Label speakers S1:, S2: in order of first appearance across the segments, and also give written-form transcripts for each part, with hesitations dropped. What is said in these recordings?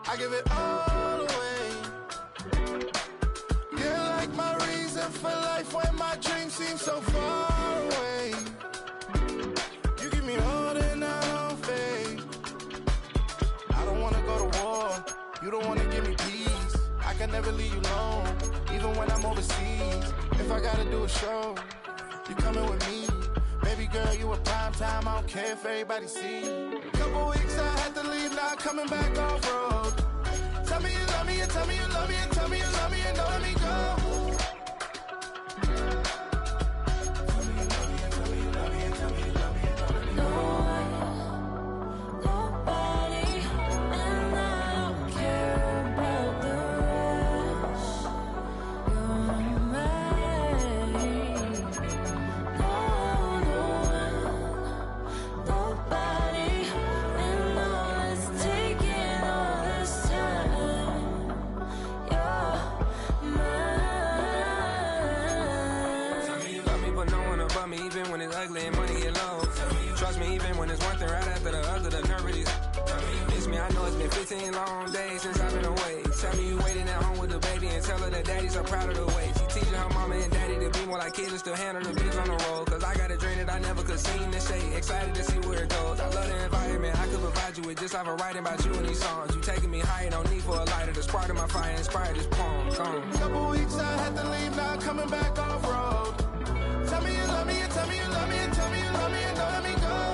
S1: I give it all away. You're like my reason for life when my dreams seem so far away. You give me all that I don't fade. I don't wanna go to war. You don't wanna give me peace. I can never leave you alone, even when I'm overseas. If I gotta do a show, you coming with me. Baby girl, you a prime time. I don't care if everybody see. Couple weeks I had to leave, now coming back off road. Tell me you love me, and tell me you love me, and tell me you love me, and don't let me go.
S2: Trust me, even when it's one thing right after the other, the nerve is. Miss me, I know it's been 15 long days since I've been away. Tell me you waiting at home with the baby and tell her that daddy's so proud of the way. She teaching her mama and daddy to be more like kids and still handle the biz on the road. Cause I got a dream that I never could sing and say. Excited to see where it goes. I love the environment. I could provide you with just off of writing about you in these songs. You taking me higher, no need for a lighter. The spark of my fire inspired this poem.
S1: Couple weeks I had to leave, now coming back off road. Tell me you love me, and tell me you love me, and tell me you love me, and don't let me go.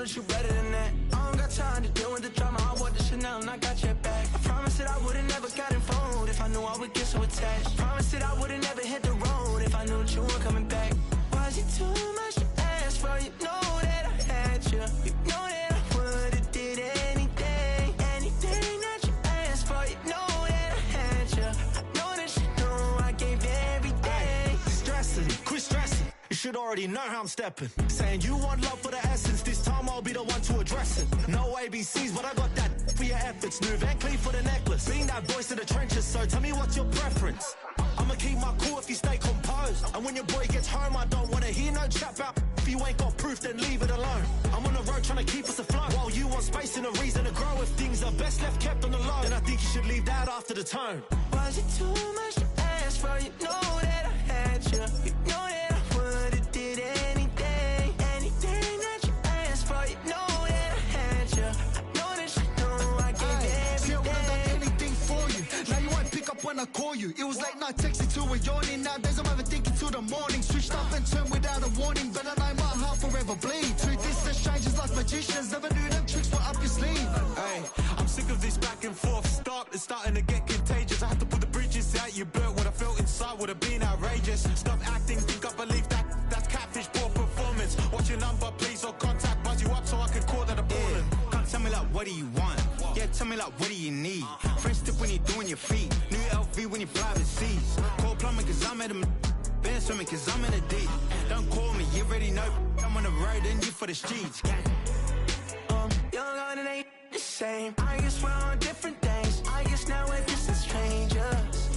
S3: You better than that. I don't got time to deal with the drama. I want the Chanel and I got your back. I promise that I would've never gotten phone if I knew I would get so attached. Promise that I would've never hit the road if I knew that you were coming back. Was it too much to ask for? You know that I had you. You know that I would've did anything, anything that you asked for. You know that I had you. I know that you know I gave everything.
S4: Stressing, quit stressing. You should already know how I'm stepping. Saying you want love for the essence. This time I'll be the one to address it. No ABCs, but I got that for your efforts. New Van Cleef for the necklace. Being that voice in the trenches, so tell me what's your preference. I'ma keep my cool if you stay composed. And when your boy gets home, I don't wanna hear no chat about. If you ain't got proof, then leave it alone. I'm on the road trying to keep us afloat. While you want space and a reason to grow. If things are best left kept on the low, then I think you should leave that after the tone.
S3: Was it too much to ask for? You know that I had you. You know that I would've did anything, anything that you asked for. You know that I had you. I know that you know I gave everything.
S4: See, I would've done anything for you. Now you won't pick up when I call you. It was late night texting till we're yawning. Nowadays I'm overthinking till the morning. Switched up and turned without a warning. But I know my heart forever bleeds. Two distant strangers like magicians. Never knew them tricks were up your sleeve.
S5: Hey, I'm sick of this back and forth. It's starting to get contagious. I had to put the bridges out you built. What I felt inside would have been outrageous. Stop acting, think I believe that. That's catfish, poor performance. What's your number, please, or contact. Buzz you up so I can call that a ballin'.
S6: Can't tell me like, what do you want? Yeah, tell me like, what do you need? French tip when you're doing your feet. New LV when you fly overseas. Call plumbing cause I'm at a been swimming cause I'm in a deep. Don't call me, you already know. I'm on the road and you for the streets.
S3: Young on and ain't the same. I guess we're on different things. I guess now we're just strangers.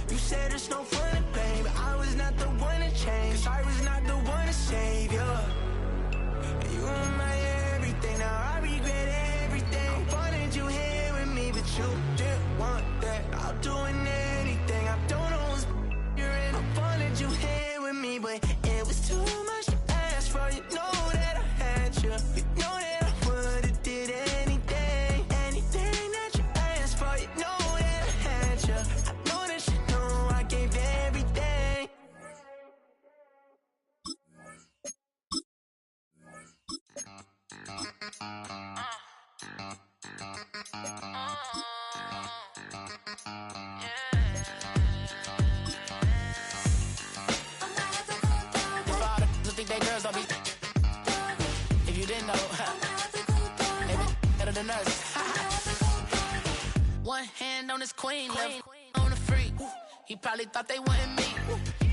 S3: You said there's no fun to blame, but I was not the one to change. Cause I was not the one to save you. And you were my everything. Now I regret everything. I wanted you here with me, but you didn't want that. I'm doing anything. I don't know what's you're in. I wanted you here with me, but it was too much to ask for. Think they girls don't be. If you didn't know, maybe better than us. One hand on his queen, left on the freak. He probably thought they wanted me.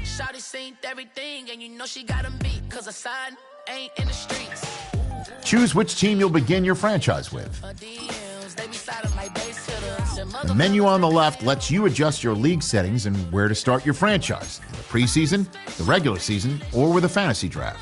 S3: Shawty seen everything, and you know she got him beat. Cause a side ain't in the streets.
S7: Choose which team you'll begin your franchise with. The menu on the left lets you adjust your league settings and where to start your franchise, in the preseason, the regular season, or with a fantasy draft.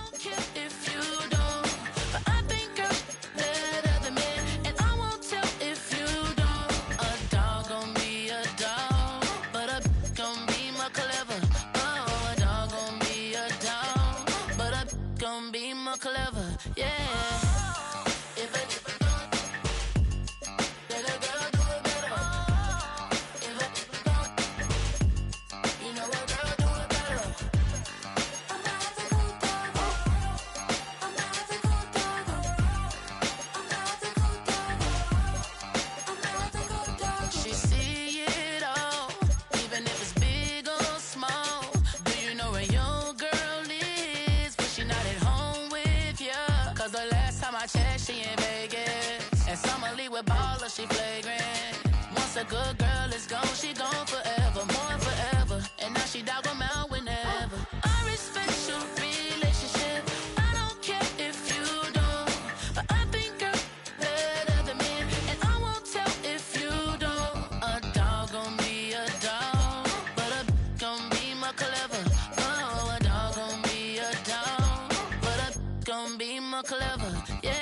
S3: She flagrant. Once a good girl is gone, she gone forever, more forever. And now she dog them out whenever. I respect your relationship. I don't care if you don't. But I think you're better than me. And I won't tell if you don't. A dog gon' be a dog, but a gon' be more clever. Oh, a dog gon' be a dog, but a gon' be more clever. Yeah.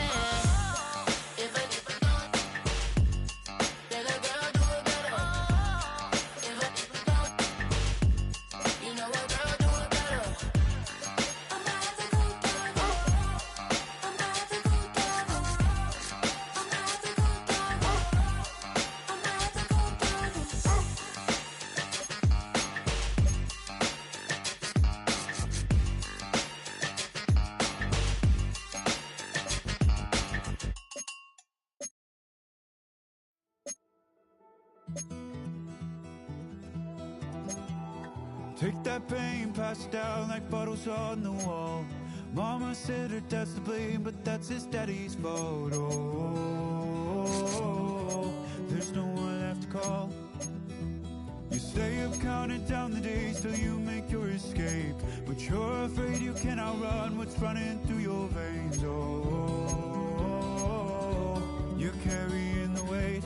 S5: Take that pain, pass it down like bottles on the wall. Mama said her dad's to blame, but that's his daddy's fault. Oh, there's no one left to call. You stay up counting down the days till you make your escape, but you're afraid you can outrun what's running through your veins. Oh, you're carrying the weight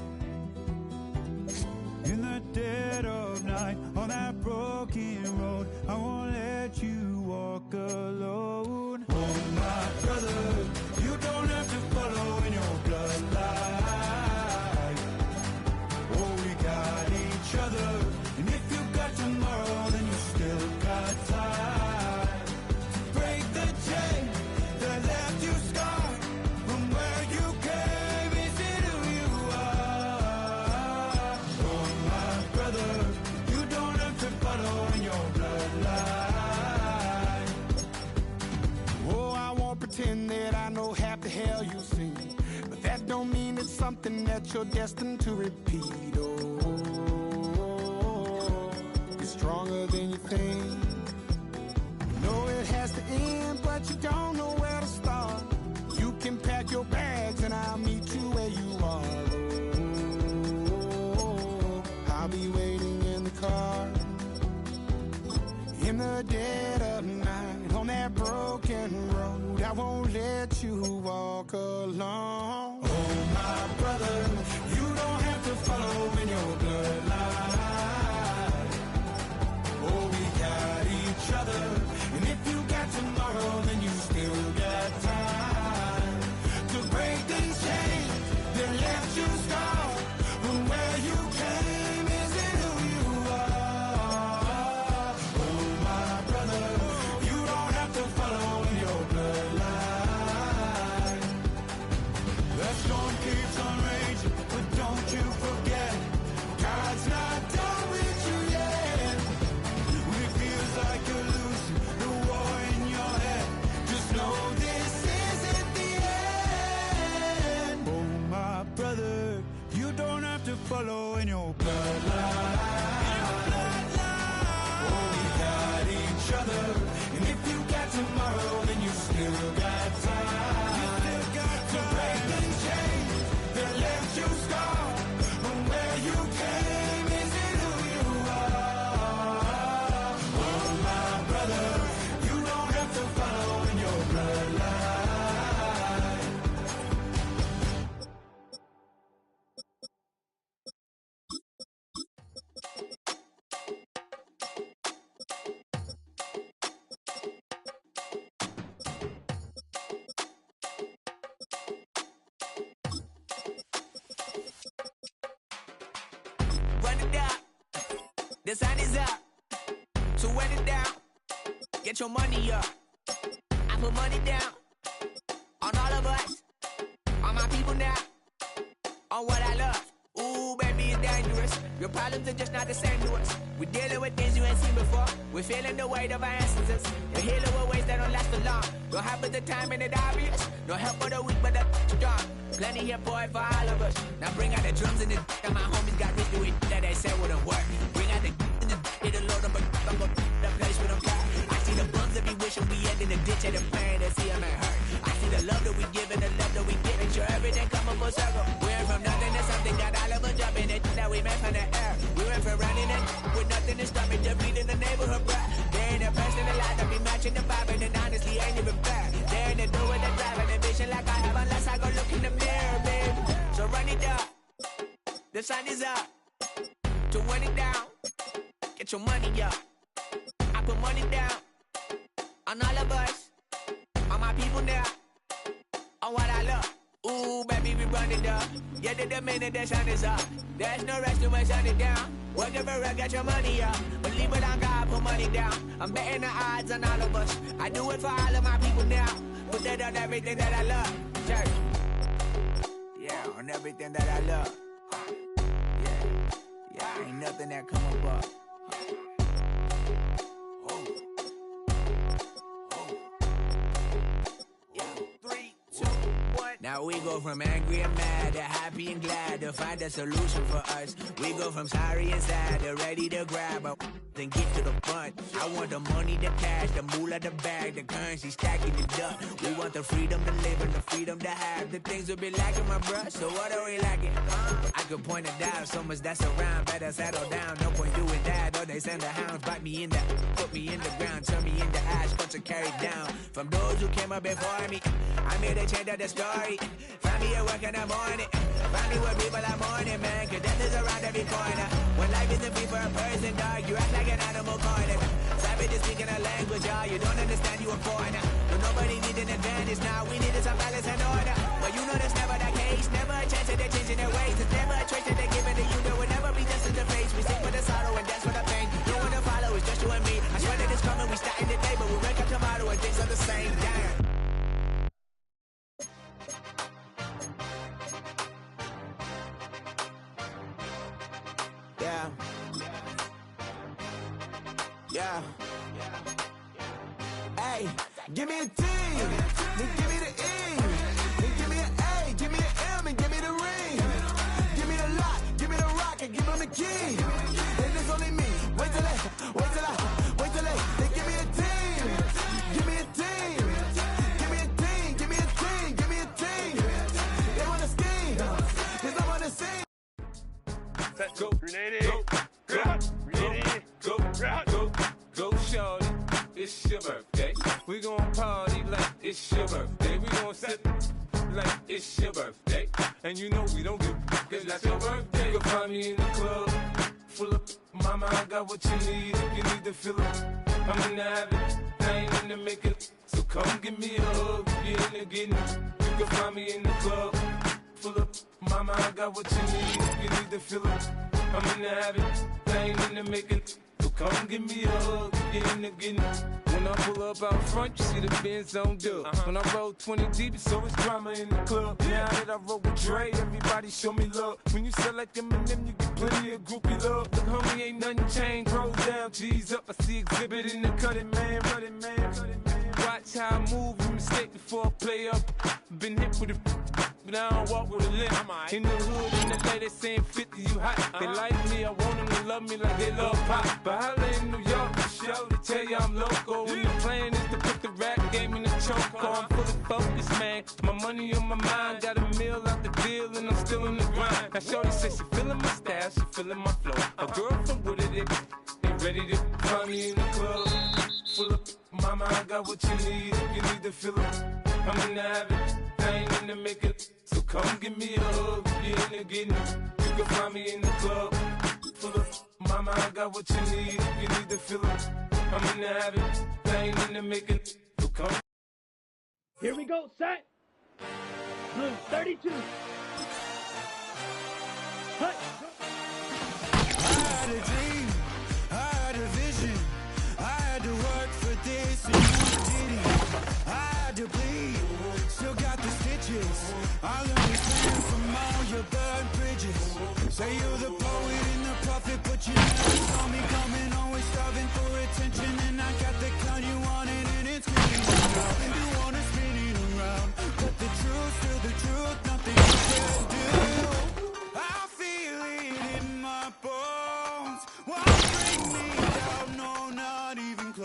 S5: in the dead of night on that broken road. I won't let you walk alone. Oh my brother, you don't have to follow in your bloodline. Oh, we got each other, and if you got tomorrow, then you still got time to break the chain that left you scarred from where you came. Is it who you are? Oh my brother, you don't have to follow in your bloodline.
S1: Oh, I won't pretend that I know half the hell you've seen, but that don't mean it's something that you're destined to repeat. Oh, you're stronger than you think. You know it has to end, but you don't know where to start. You can pack your bags and I'll meet you where you are. Oh, I'll be waiting in the car in the dead of night on that broken road. I won't let you walk alone.
S5: Oh my brother, you don't have to follow in your bloodline. Oh, we got each other, and if you got tomorrow, then you still got time to break these chains that left you scarred from where you came. Is it who you are? Oh my brother, you don't have to follow in your bloodline. That storm keeps on raging, but don't you forget, God's
S3: The sun is up. So wet it down. Get your money up. I put money down on all of us, on my people now, on what I love. Ooh, baby, it's dangerous. Your problems are just not the same to us. We're dealing with things you ain't seen before. We're feeling the weight of our ancestors. We're healing with ways that don't last long. Don't have the time and it obvious. No help for the weak, but the strong. Plenty here for it for all of us. Now bring out the drums and the and my homies got rich doing that they said wouldn't work. Bring out the and the it'll load them, but I'm gonna the place with them car. I see the bums that be wishing we end in the ditch and the pain that see them ain't hurt. I see the love that we give and the love that we get. Make sure everything come up full circle. We're from nothing to something, got all of us jumping it that we made from the air. We went from running it with nothing to stop it, just beating the neighborhood bruh. They ain't the best in the lot that be matching the vibe, and honestly ain't even fair. They ain't the do with the driving the vision like I have unless I go look in the mirror, baby. So run it up. The sun is up. To run it down. Get your money up. I put money down on all of us, on my people now, on what I love. Ooh, baby, we run it up. Yeah, the minute the sun is up. There's no rest to my sun it down. Work it for get your money up. Believe it on God, put money down. I'm betting the odds on all of us. I do it for all of my people now. Put that on everything that I love. Church. Yeah, on everything that I love. Yeah, ain't nothing that come above. Now we go from angry and mad to happy and glad to find a solution for us. We go from sorry and sad to ready to grab a then get to the front. I want the money, the cash, the moolah, the bag, the currency stacking it up. We want the freedom to live and the freedom to have. The things will be lacking, my bruh, so what are we lacking? I could point it out, so much that's around. Better settle down, no point doing that. Or they send the hounds, bite me in the, put me in the ground, turn me into ash, cut to carry down. From those who came up before me, I'm here to change up the story. Find me at work in the morning. Find me where people are mourning, man. Cause death is around every corner. When life isn't free for a person, dog, you act like an animal corner. Savage is speaking a language, y'all. You don't understand, you a foreigner. But nobody needs an advantage now. We needed some balance and order. But you know that's never the case. Never a chance that they're changing their ways. There's never a choice that they're giving to you. There will never be just in the face. We sing for the sorrow and dance for the pain. No one to follow, it's just you and me. I swear that it's coming, we starting today. But we wake up tomorrow and things are the same. Damn. Yeah. Hey, give me a T, then give me the E, then give me an A, give me an M, and give me the ring. Give me the lock, give me the rock, and give them the key. Then it's only me. Wait till they, then give me a team, give me a team, give me a team, give me a team, give me a team. They wanna scheme, 'cause I'm on the scene.
S8: Set, go, grenade, go, grenade, go, shorty, it's your birthday. We gon' party like it's your birthday. We gon' sip like it's your birthday. And you know we don't give cause that's your birthday. You can find me in the club, full of mama, I got what you need if you need to fill it. I'm in the habit, I ain't in the making. So come give me a hug, you're in the getting. You can find me in the club, full of mama, I got what you need if you need to fill it. I'm in the habit, I ain't in the making. So come give me a hug, get in the getting. When I pull up out front, you see the Benz on dub. When I roll 20 deep, it's always drama in the club. Now that I roll with Dre, everybody show me love. When you sell like Eminem, you get plenty of groupie love. Look, homie, ain't nothing changed. Rolls down, G's up. I see exhibit in the cutting, man. Watch how I move, you mistake before I play up. Been hit with a but I don't walk with a limp. In the hood, in the LA, they saying 50, you hot. They like me, I want them to love me like they love pop. But holla in New York, for show to tell you I'm local. When the plan is to put the rap game in the choke. I'm fully focused, man. My money on my mind, got a meal out the deal, and I'm still in the grind. Now shorty says she feeling my style, she feeling my flow. A girl from Wooded, they ready to find me in the club. Full of mama, I got what you need if you need to fill it. I'm in the habit, I ain't in the making. So come give me a hug, you're in the getting. You can find me in the club. Full of mama, I got what you need if you need to fill it. I'm in the habit, I ain't in the making. So come.
S9: Here we go, set. Blue 32. Hut.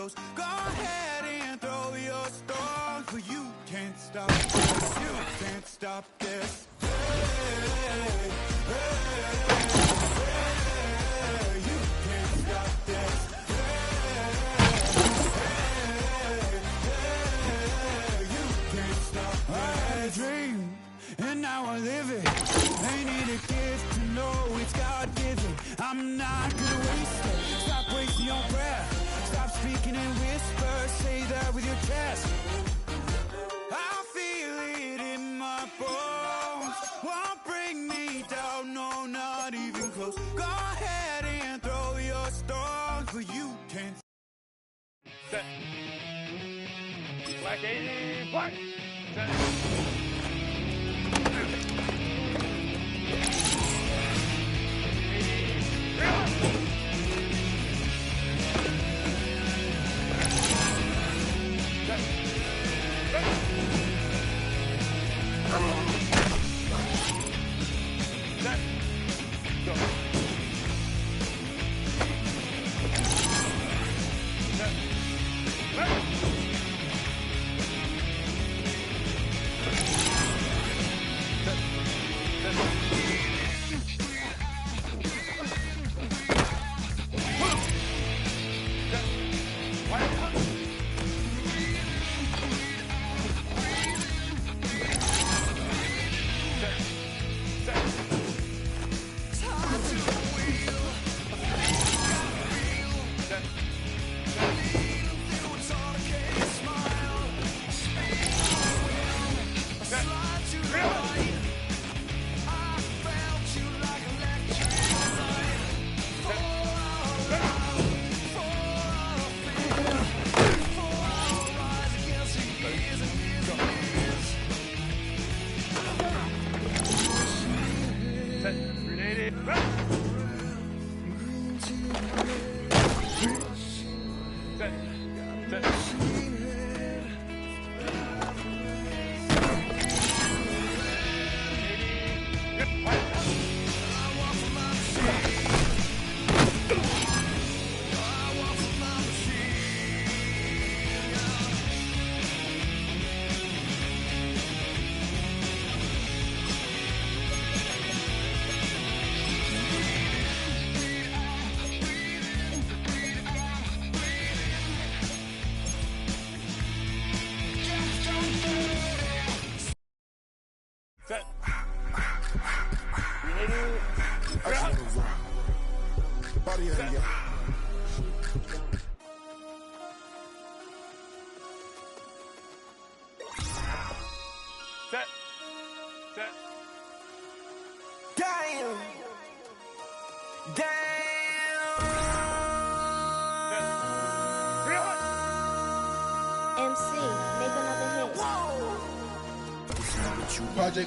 S6: close. Go ahead and throw your storm, but you can't stop this. You can't stop this. You can't stop this. You can't stop this. I had a dream, and now I live it. Ain't need a gift to know it's God-given. I'm not gonna waste it. Stop wasting your breath. Stop speaking in whispers. Say that with your chest. I feel it in my bones. Won't bring me down, no, not even close. Go ahead and throw your stones, but you can't.
S8: Set. Black 80, black. Set.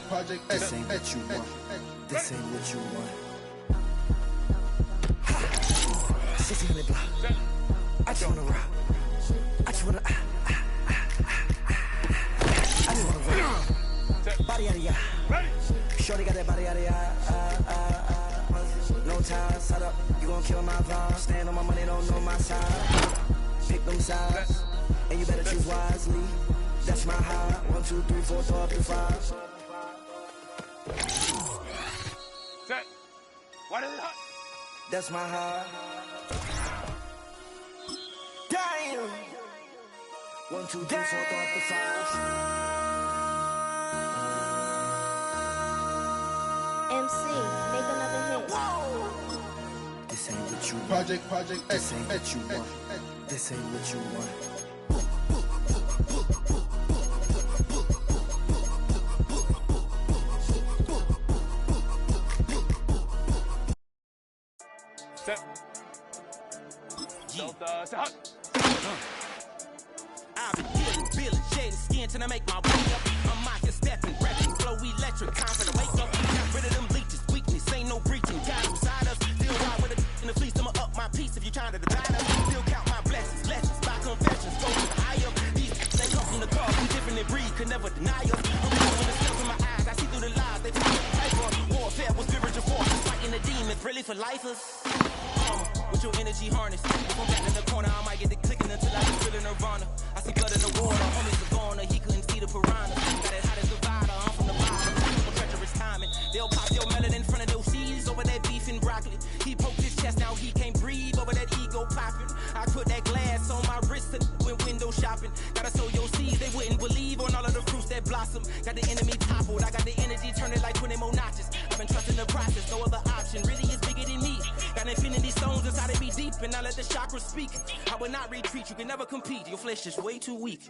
S10: Project, this ain't what you want. This ain't what you want. 600 block. I just wanna rock. I just wanna. I just wanna rock. Body out of ya. Shorty got that body out of ya. No time, set up. You gon' kill my vibe. Stand on my money, don't know my side. Pick them sides, and you better choose wisely. That's my high. 1, 2, 3, 4, 5.
S8: Set. What is it hot?
S10: That's my high. Damn. 1, 2, 3, 4, 5.
S11: MC, make another hit.
S10: Whoa. This ain't what you want. Project. This ain't what you want. This ain't what you want.
S12: I've been dealing, shading skin till I make my way up. I'm mocking, stepping, rapping, flow electric. Time for the wake up. Got rid of them leeches, weakness, ain't no breaching. Got them side us, still ride with a in the fleece. I'ma up my piece if you trying to divide us. Still count my blessings, legends, by confessions. Go to the high up. These they come from the car, we different than breed, could never deny us. I'm with the stuff in my eyes, I see through the lies. They put paper, warfare with spiritual forces, fighting the demons, really for lifers. With your energy harness, if I'm back in the corner, I might get the clicking until I put that glass on my wrist and went window shopping. Gotta sow your seeds, they wouldn't believe on all of the fruits that blossom. Got the enemy toppled, I got the energy turning like 20 more notches. I've been trusting the process, no other option. Really is bigger than me. Got infinity stones inside of me deep, and I let the chakras speak. I will not retreat, you can never compete. Your flesh is way too weak.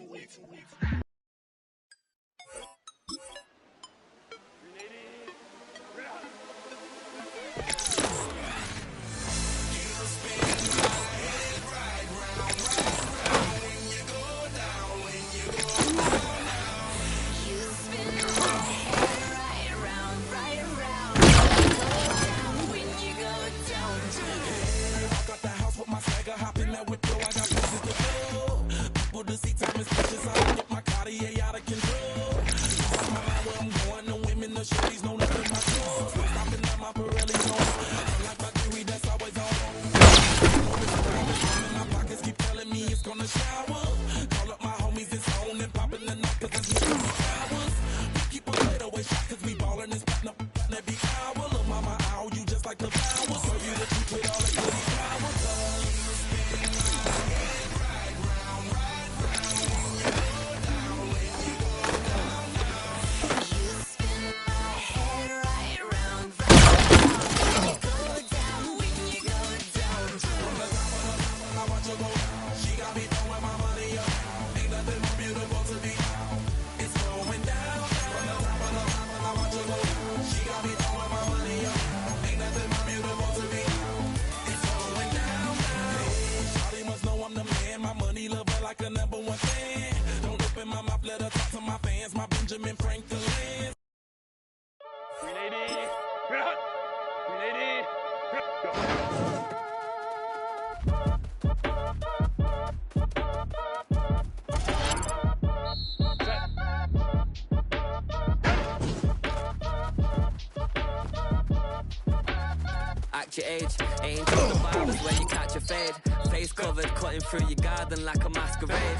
S12: Act your age, ain't just the barbers when you catch a fade. Face covered, cutting through your garden like a masquerade.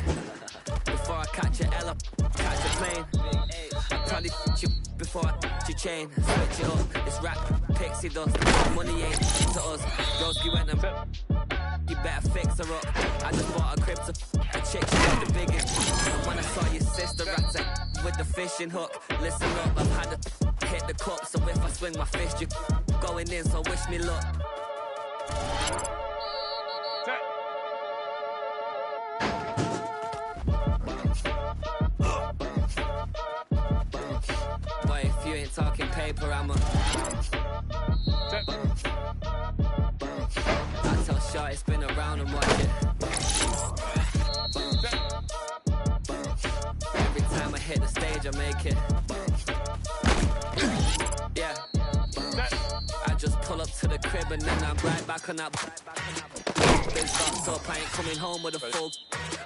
S12: Before I catch a L, catch a plane. I probably f*** you before I f*** your chain. Switch it up, it's rap, pixie dust. Money ain't to us. Broski went and you better fix her up. I just bought a crib to a chick, she got the biggest. And when I saw your sister at with the fishing hook, listen up, I've had to hit the cup. So if I swing my fist, you going in, so wish me luck. Boy, if you ain't talking paper, I'm a I tell Shorty spin around and watch it. Every time I hit the stage, I make it. Yeah. I just pull up to the crib and then I'm right back on that. Been stopped up, I ain't coming home with a full.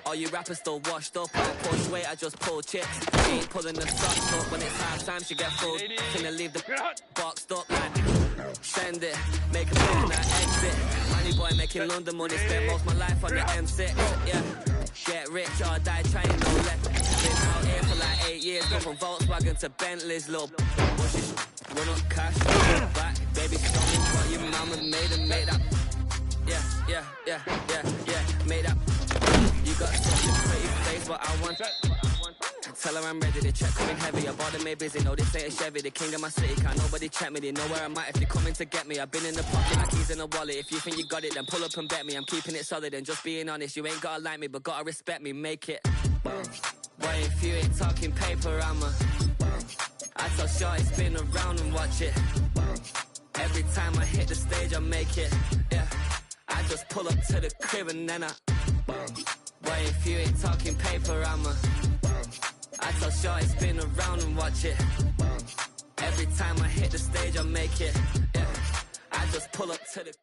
S12: All you rappers still washed up, I don't push weight, I just pull chips. Ain't pulling the socks up when it's half time, she get full. Finna leave the boxed up like send it, make a move, now exit. Money boy making London money, spend most of my life on the M6. Yeah, get rich or die trying, no left. Been out here for like 8 years, go from Volkswagen to Bentley's, little bushes. Run up cash, back, baby, show me what your mama made and made up. Yeah, made up. You got such a pretty face, but I want. Tell her I'm ready, the check coming heavy. I bought them made busy, no, this ain't a Chevy. The king of my city, can't nobody check me. They know where I'm at if they coming to get me. I've been in the pocket like keys in a wallet. If you think you got it, then pull up and bet me. I'm keeping it solid and just being honest. You ain't gotta like me, but gotta respect me, make it. Boy, if you ain't talking paper, I'm a I tell Shorty spin around and watch it. Every time I hit the stage, I make it. Yeah, I just pull up to the crib and then I boy, if you ain't talking paper, I'm a I tell Shorty spin around and watch it. Every time I hit the stage, I make it. Yeah, I just pull up to the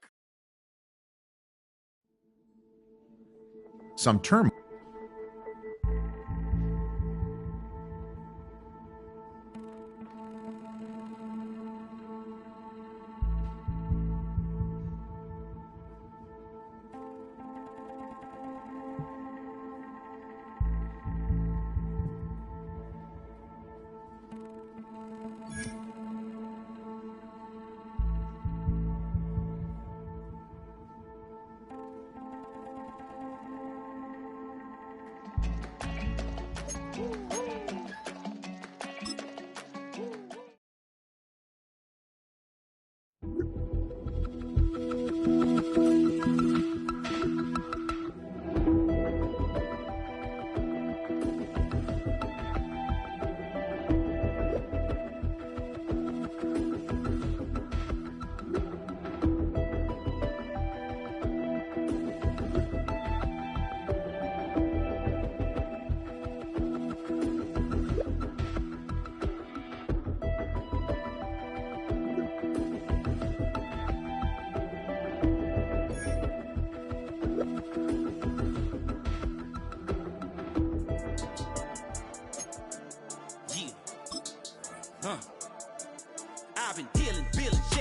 S7: some term.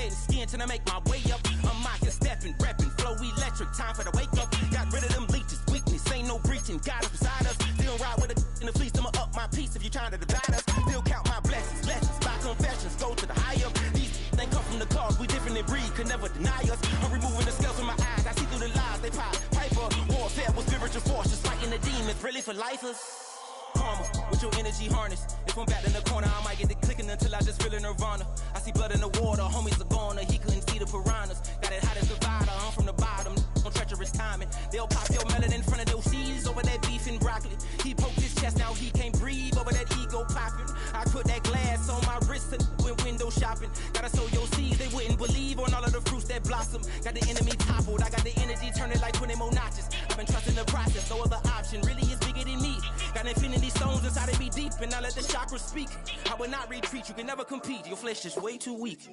S12: shedding skin till I make my way up. I'm mocking, stepping, repping, flow electric, time for the wake up. Got rid of them leeches, weakness, ain't no breaching, God is beside us. Still ride with a in the fleece, I'ma up my piece if you trying to divide us. Still count my blessings, lessons, by confessions, go to the high up. These they come from the cause, we different in breed, could never deny us. I'm removing the scales from my eyes, I see through the lies, they pop. Piper, warfare with spiritual force, just fighting the demons, really for lifers. Karma, with your energy harness. If I'm back in the corner, I might get the clicking until I just feel a nirvana. I see blood in the water, homies are gone, he couldn't see the piranhas. Got it hot as divider, I'm from the bottom, on treacherous timing. They'll pop your melon in front of those seeds over that beef and broccoli. He poked his chest, now he can't breathe over that ego popping. I put that glass on my wrist and went window shopping. Gotta sow your seeds, they wouldn't believe on all of the fruits that blossom. Got the enemy toppled, I got the energy turning like 20 more notches. I've been trusting the process, no other option really is bigger than me. Got infinity stones inside of me deep, and I let the chakras speak. I will not retreat, you can never compete, your flesh is way too weak.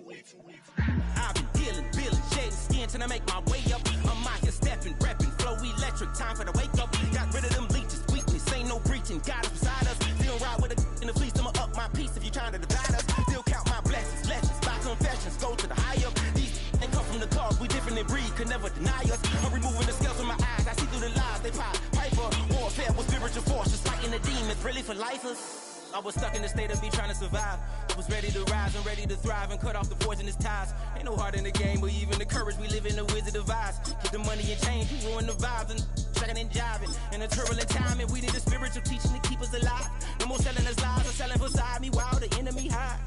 S12: I've been dealing, shedding skin till I make my way up. I'm mocking, stepping, repping, flow electric, time for the wake up. Got rid of them leeches, weakness, ain't no breaching, God is beside us. Still ride with a in the fleece, I'ma up my piece if you trying to divide us. Still count my blessings, lessons, by confessions, go to the high up. These they come from the cause, we different in breed, could never deny us. I'm removing the scales from my eyes, I see through the lies, they pop. Piper, warfare with spiritual force, just fighting the demons, really for lifers. I was stuck in the state of me trying to survive. I was ready to rise and ready to thrive and cut off the poisonous ties. Ain't no heart in the game, but even the courage we live in the wizard of Oz. Get the money and change, you ruin the vibes and tracking and jiving. In a turbulent time, and we need a spiritual teaching to keep us alive. No more selling us lies or selling beside me while the enemy hide.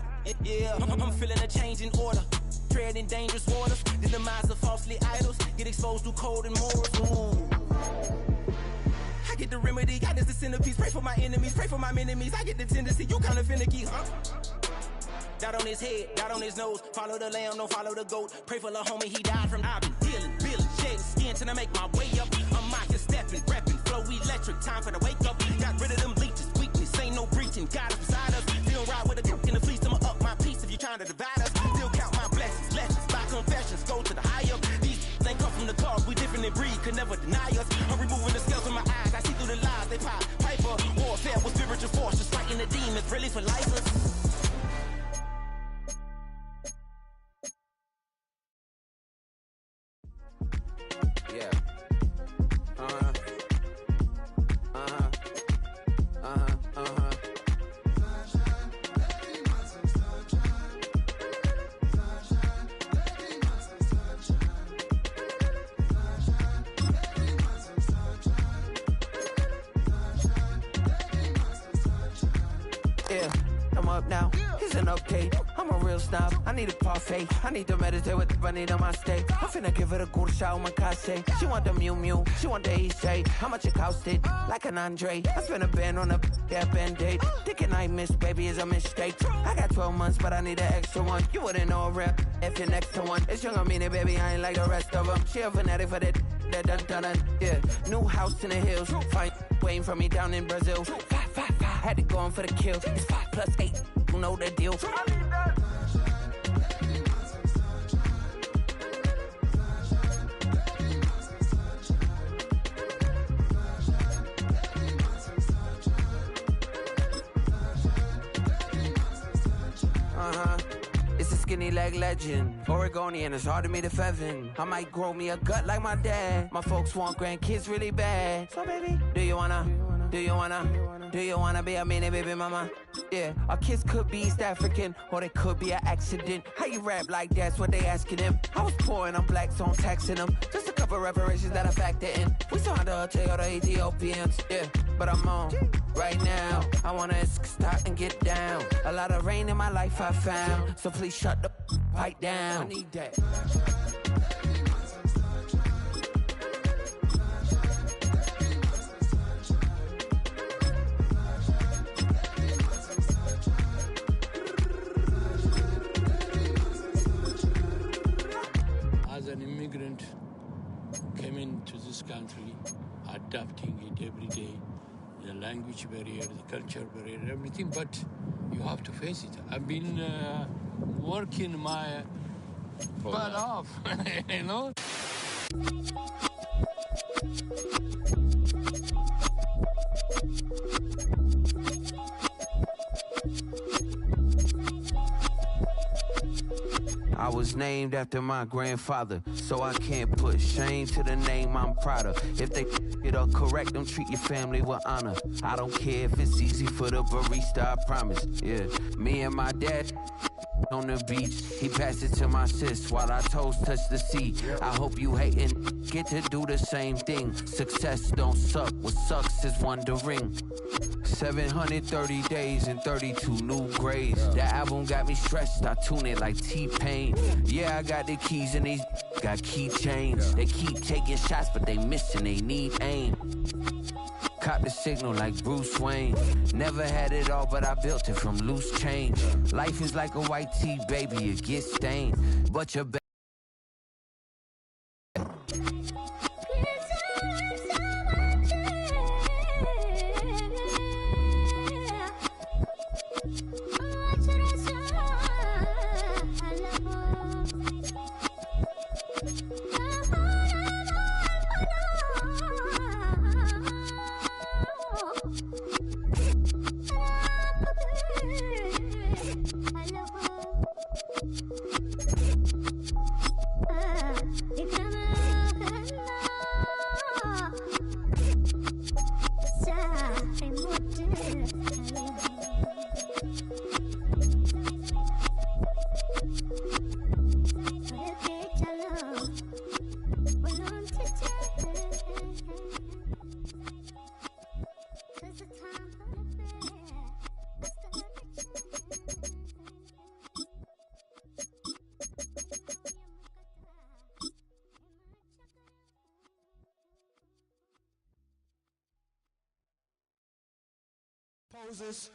S12: Yeah, I'm feeling a change in order. Treading dangerous waters. The demise of falsely idols. Get exposed to cold and morals. Ooh. I get the remedy, God is the centerpiece. Pray for my enemies, pray for my enemies. I get the tendency, you kinda finicky, huh? Dot on his head, dot on his nose. Follow the lamb, don't follow the goat. Pray for the homie, he died from. I've been dealing, shedding skin till I make my way up. I'm mocking, stepping, repping, flow electric, time for the wake up. Got rid of them leeches, weakness, ain't no breaching, God is beside us. Still ride with a cook in the fleece, I'ma up my piece if you trying to divide us. Still count my blessings, lessons, by confessions, go to the high up. These they come from the cause, we different in breed, could never deny us. I'm removing the scales from my eyes, I see through the lies, they pop. Piper, warfare with spiritual force, just fighting the demons, really for lifers.
S13: Yeah. Yeah, I'm up now. Here's an update. I'm a real snob. I need a parfait. I need to meditate with the bunny on my stay. I'm finna give her a good shot on my casse. She want the Mew Mew. She want the EJ. How much it costed? Like an Andre. I spent a band on a that band-aid. Thinking I miss, baby, is a mistake. I got 12 months, but I need an extra one. You wouldn't know a rap if you're next to one. It's young, I mean it, baby, I ain't like the rest of them. She a fanatic for that dun. Yeah, new house in the hills. Fine, waiting for me down in Brazil. 5, had to go on for the kill. It's 5 plus 8, you know the deal. It's a skinny leg legend. Oregonian, it's hard to meet a Fevin. I might grow me a gut like my dad. My folks want grandkids really bad. So baby, do you wanna be a mini baby mama? Yeah, our kids could be East African, or they could be an accident. How you rap like that's what they asking him. I was poor and I'm black, so I'm taxing them. Just a couple reparations that I factor in. We saw the Toyota Ethiopians, yeah, but I'm on right now. I wanna start and get down. A lot of rain in my life I found, so please shut the pipe down. I need that.
S14: As an immigrant, came into this country, adapting it every day, the language barrier, the culture barrier, everything, but you have to face it. I've been working my butt off, you know?
S13: I was was named after my grandfather, so I can't put shame to the name I'm proud of. If they it up correct, don't treat your family with honor. I don't care if it's easy for the barista, I promise. Yeah, me and my dad on the beach, he passed it to my sis while our toes touch the sea. I hope you hatin' get to do the same thing. Success don't suck, what sucks is wondering. 730 days and 32 new grades. That album got me stressed, I tune it like T-Pain. Yeah, I got the keys and these got keychains. They keep taking shots, but they missing, they need aim. Caught the signal like Bruce Wayne. Never had it all, but I built it from loose change. Life is like a white tee, baby, it gets stained. But you're
S3: Poses.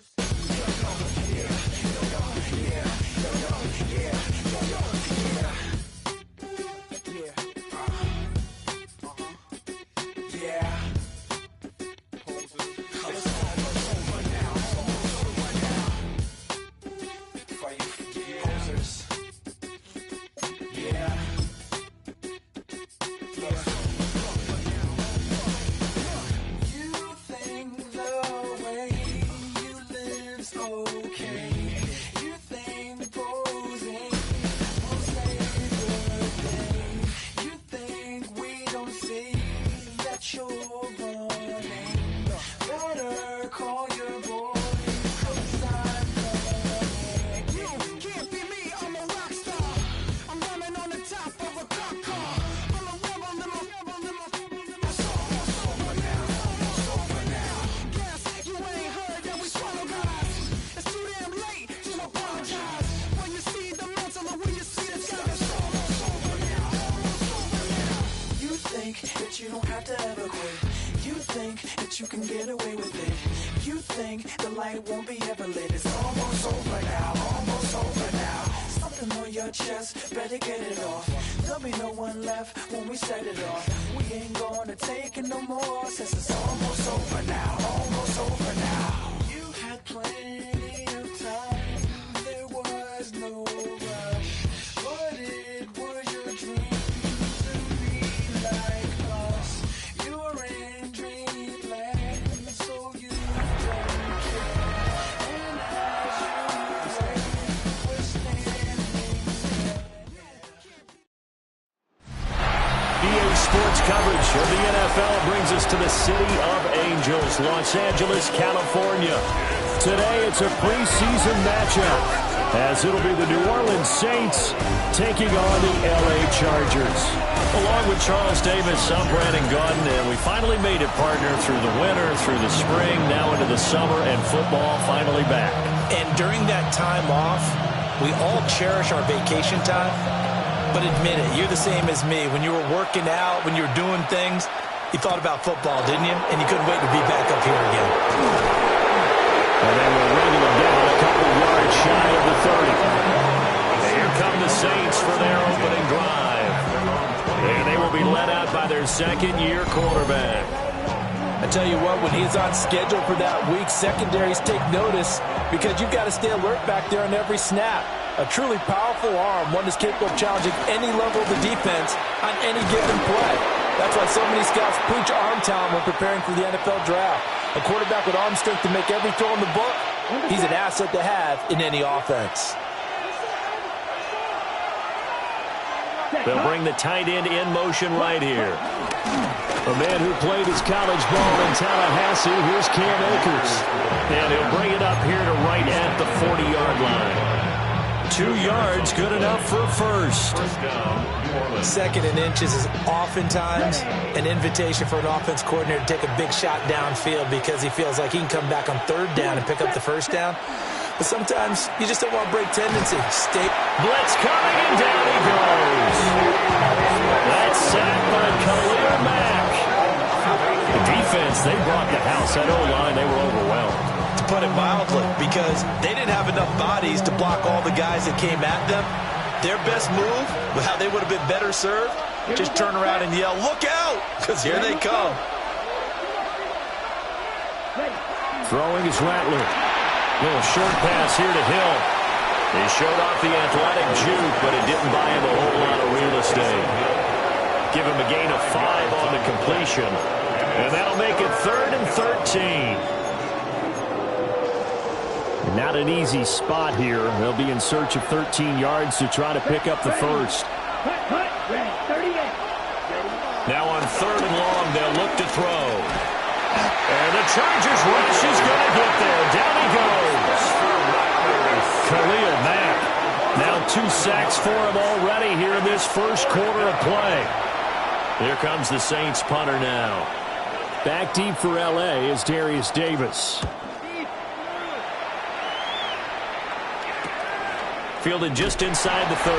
S3: You don't have to ever quit. You think that you can get away with it. You think the light won't be ever lit. It's almost over now, almost over now. Something on your chest, better get it off. There'll be no one left when we set it off. We ain't gonna take it no more, since it's almost over now, almost over now. You had plenty of time, there was no rush, but it was your dream.
S15: Sports coverage of the NFL brings us to the City of Angels, Los Angeles, California. Today it's a preseason matchup, as it'll be the New Orleans Saints taking on the LA Chargers. Along with Charles Davis, I'm Brandon Gaudin, and we finally made it, partner, through the winter, through the spring, now into the summer, and football finally back.
S16: And during that time off, we all cherish our vacation time. But admit it, you're the same as me. When you were working out, when you were doing things, you thought about football, didn't you? And you couldn't wait to be back up here again.
S15: And they will wriggle them down a couple yards shy of the 30. And here come the Saints for their opening drive. And they will be led out by their second-year quarterback.
S16: I tell you what, when he's on schedule for that week, secondaries take notice because you've got to stay alert back there on every snap. A truly powerful arm, one that's capable of challenging any level of the defense on any given play. That's why so many scouts preach arm talent when preparing for the NFL draft. A quarterback with arm strength to make every throw in the book, he's an asset to have in any offense.
S15: They'll bring the tight end in motion right here. A man who played his college ball in Tallahassee, here's Cam Akers. And he'll bring it up here to right at the 40-yard line. 2 yards, good enough for a first.
S16: Second and inches is oftentimes an invitation for an offense coordinator to take a big shot downfield because he feels like he can come back on third down and pick up the first down. But sometimes you just don't want to break tendency.
S15: Blitz coming, and down he goes. That's sacked by Khalil Mack. The defense, they brought the house. That O-line, they were overwhelmed.
S16: To put it mildly, because they didn't have enough bodies to block all the guys that came at them. Their best move, how they would have been better served, just turn around and yell, "Look out!" Because here they come.
S15: Throwing is Rattler. Little short pass here to Hill. He showed off the athletic juke, but it didn't buy him a whole lot of real estate. Give him a gain of 5 on the completion. And that'll make it 3rd and 13. Not an easy spot here. They'll be in search of 13 yards to try to pick up the first. Now on 3rd and long, they'll look to throw. And the Chargers rush is going to get there. Down he goes. Khalil Mack. Now 2 sacks for him already here in this first quarter of play. Here comes the Saints punter now. Back deep for L.A. is Darius Davis. Fielded just inside the 30.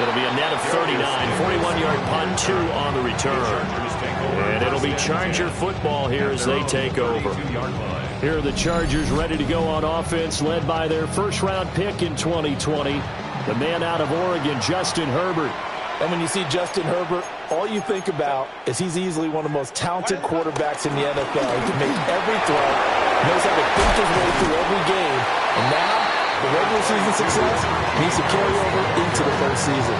S15: It'll be a net of 39. 41-yard punt, 2 on the return. And it'll be Charger football here as they take over. Here are the Chargers ready to go on offense, led by their first-round pick in 2020, the man out of Oregon, Justin Herbert.
S16: And when you see Justin Herbert, all you think about is he's easily one of the most talented quarterbacks in the NFL. He can make every throw, knows how to think his way through every game. And now, the regular season success needs to carry over into the postseason.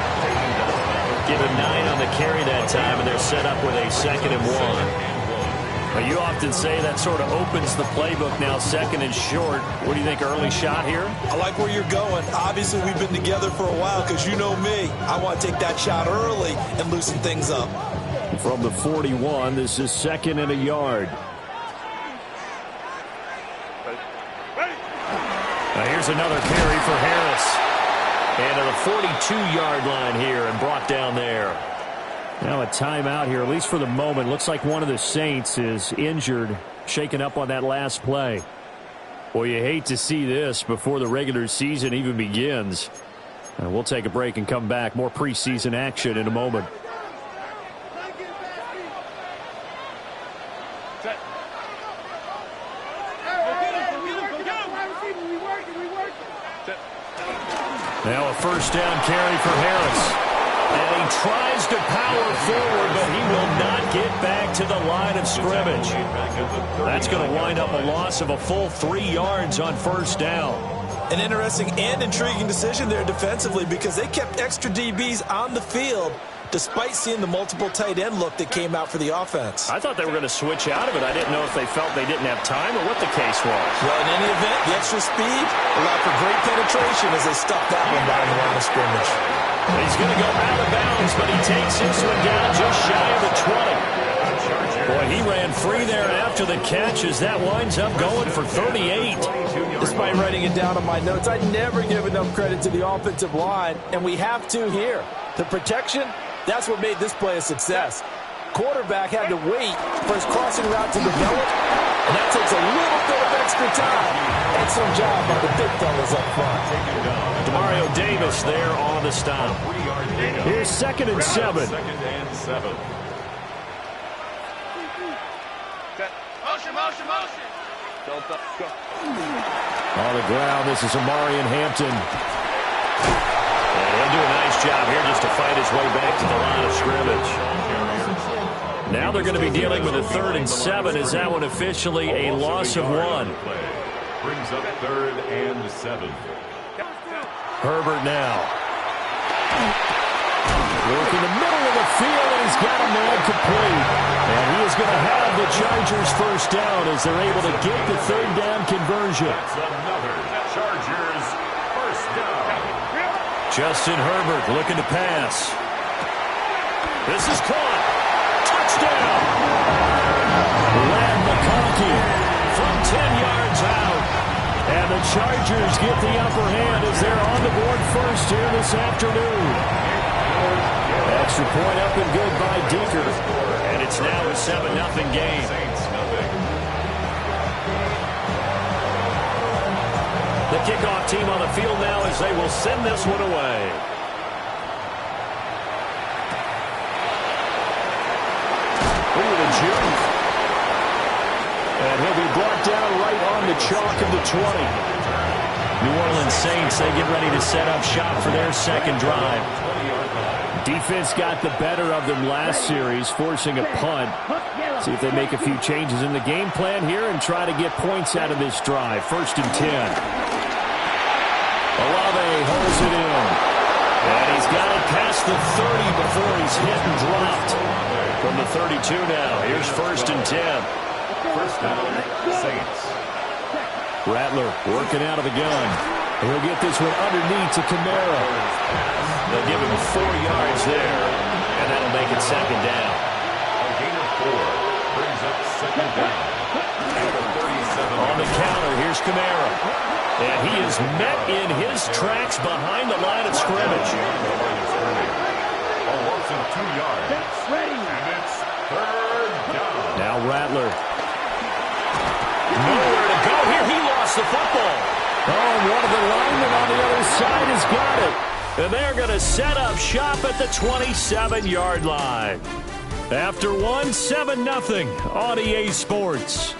S15: Give him 9 on the carry that time, and they're set up with a 2nd and 1. Well, you often say that sort of opens the playbook now, 2nd and short. What do you think, early shot here?
S16: I like where you're going. Obviously, we've been together for a while because you know me. I want to take that shot early and loosen things up.
S15: From the 41, this is 2nd and a yard. Now here's another carry for Harris. And to the 42-yard line here and brought down there. Now a timeout here, at least for the moment. Looks like one of the Saints is injured, shaken up on that last play. Well, you hate to see this before the regular season even begins. We'll take a break and come back. More preseason action in a moment. Now a first down carry for Harris. And he tries to power forward, but he will not get back to the line of scrimmage. That's going to wind up a loss of a full 3 yards on first down.
S16: An interesting and intriguing decision there defensively because they kept extra DBs on the field despite seeing the multiple tight end look that came out for the offense.
S15: I thought they were going to switch out of it. I didn't know if they felt they didn't have time or what the case was.
S16: Well, in any event, the extra speed allowed for great penetration as they stuffed that one down the line of scrimmage.
S15: He's going to go out of bounds, but he takes this one down just shy of the 20. Boy, he ran free there after the catch as that winds up going for 38.
S16: Despite writing it down on my notes, I never give enough credit to the offensive line, and we have to here. The protection, that's what made this play a success. Quarterback had to wait for his crossing route to develop, and that takes a little bit of extra time. Excellent job by the big fellas up front.
S15: Demario Davis there on the stop. Here's 2nd and 7.
S8: Motion, motion, motion.
S15: On the ground, this is Amarian Hampton. And he'll do a nice job here just to fight his way back to the line of scrimmage. Now they're going to be dealing with a 3rd and 7. Is that one officially a loss of 1?
S8: Brings up 3rd and 7.
S15: Herbert now. Work in the middle of the field, and he's got a man complete. And he is going to have the Chargers first down as they're able to get the 3rd down conversion.
S8: That's another Chargers first down.
S15: Justin Herbert looking to pass. This is caught. Touchdown. Len McConkey from 10 yards out. And the Chargers get the upper hand as they're on the board first here this afternoon. Extra point up and good by Deeker. And it's now a 7-0 game. The kickoff team on the field now as they will send this one away. Ooh, the juke. And he'll be brought down right on the chalk of the 20. New Orleans Saints, they get ready to set up shop for their second drive. Defense got the better of them last series, forcing a punt. See if they make a few changes in the game plan here and try to get points out of this drive. 1st and 10. Olave holds it in. And he's got it past the 30 before he's hit and dropped. From the 32 now, here's 1st and 10.
S17: First down, Saints.
S15: Rattler working out of the gun. He'll get this one underneath to Kamara. They'll give him 4 yards there, and that'll make it second down.
S17: A gain of 4 brings up second down.
S15: On the counter, here's Kamara. And he is met in his tracks behind the line of scrimmage.
S17: A loss of 2 yards. And it's 3rd down.
S15: Now Rattler. Nowhere to go here. He lost the football. Oh, and one of the linemen on the other side has got it. And they're going to set up shop at the 27-yard line. After 7-0 on EA Sports.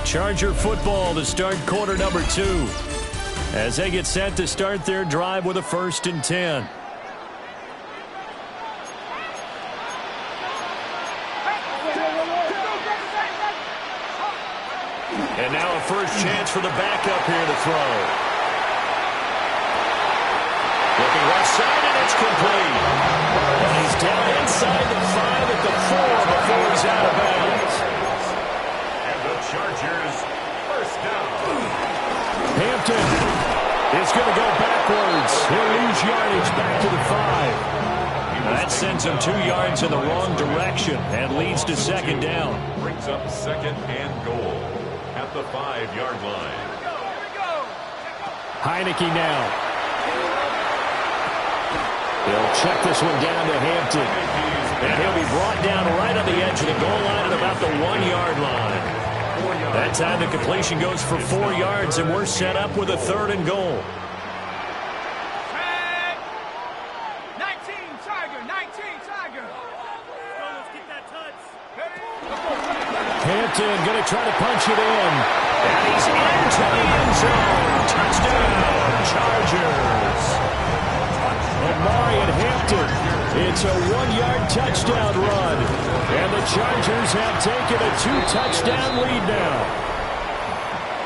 S15: Charger football to start quarter number 2. As they get set to start their drive with a 1st and 10. And now a first chance for the backup here to throw. Looking left side, and it's complete. And he's down inside the 5 at the 4 before he's out of bounds.
S17: And the Chargers, first down.
S15: Hampton is going to go backwards. He'll lose yardage back to the 5. That sends him 2 yards in the wrong direction and leads to second down.
S17: Brings up second and goal at the 5-yard line.
S15: Heineke now. He'll check this one down to Hampton. And he'll be brought down right on the edge of the goal line at about the 1-yard line. That time the completion goes for 4 yards, and we're set up with a 3rd and goal.
S8: 19 Tiger. Let's get that touch.
S15: Hampton going to try to punch it in. And he's into the end zone. Touchdown, Chargers. Amari and Hampton. It's a 1-yard touchdown run. And the Chargers have taken a 2-touchdown lead now.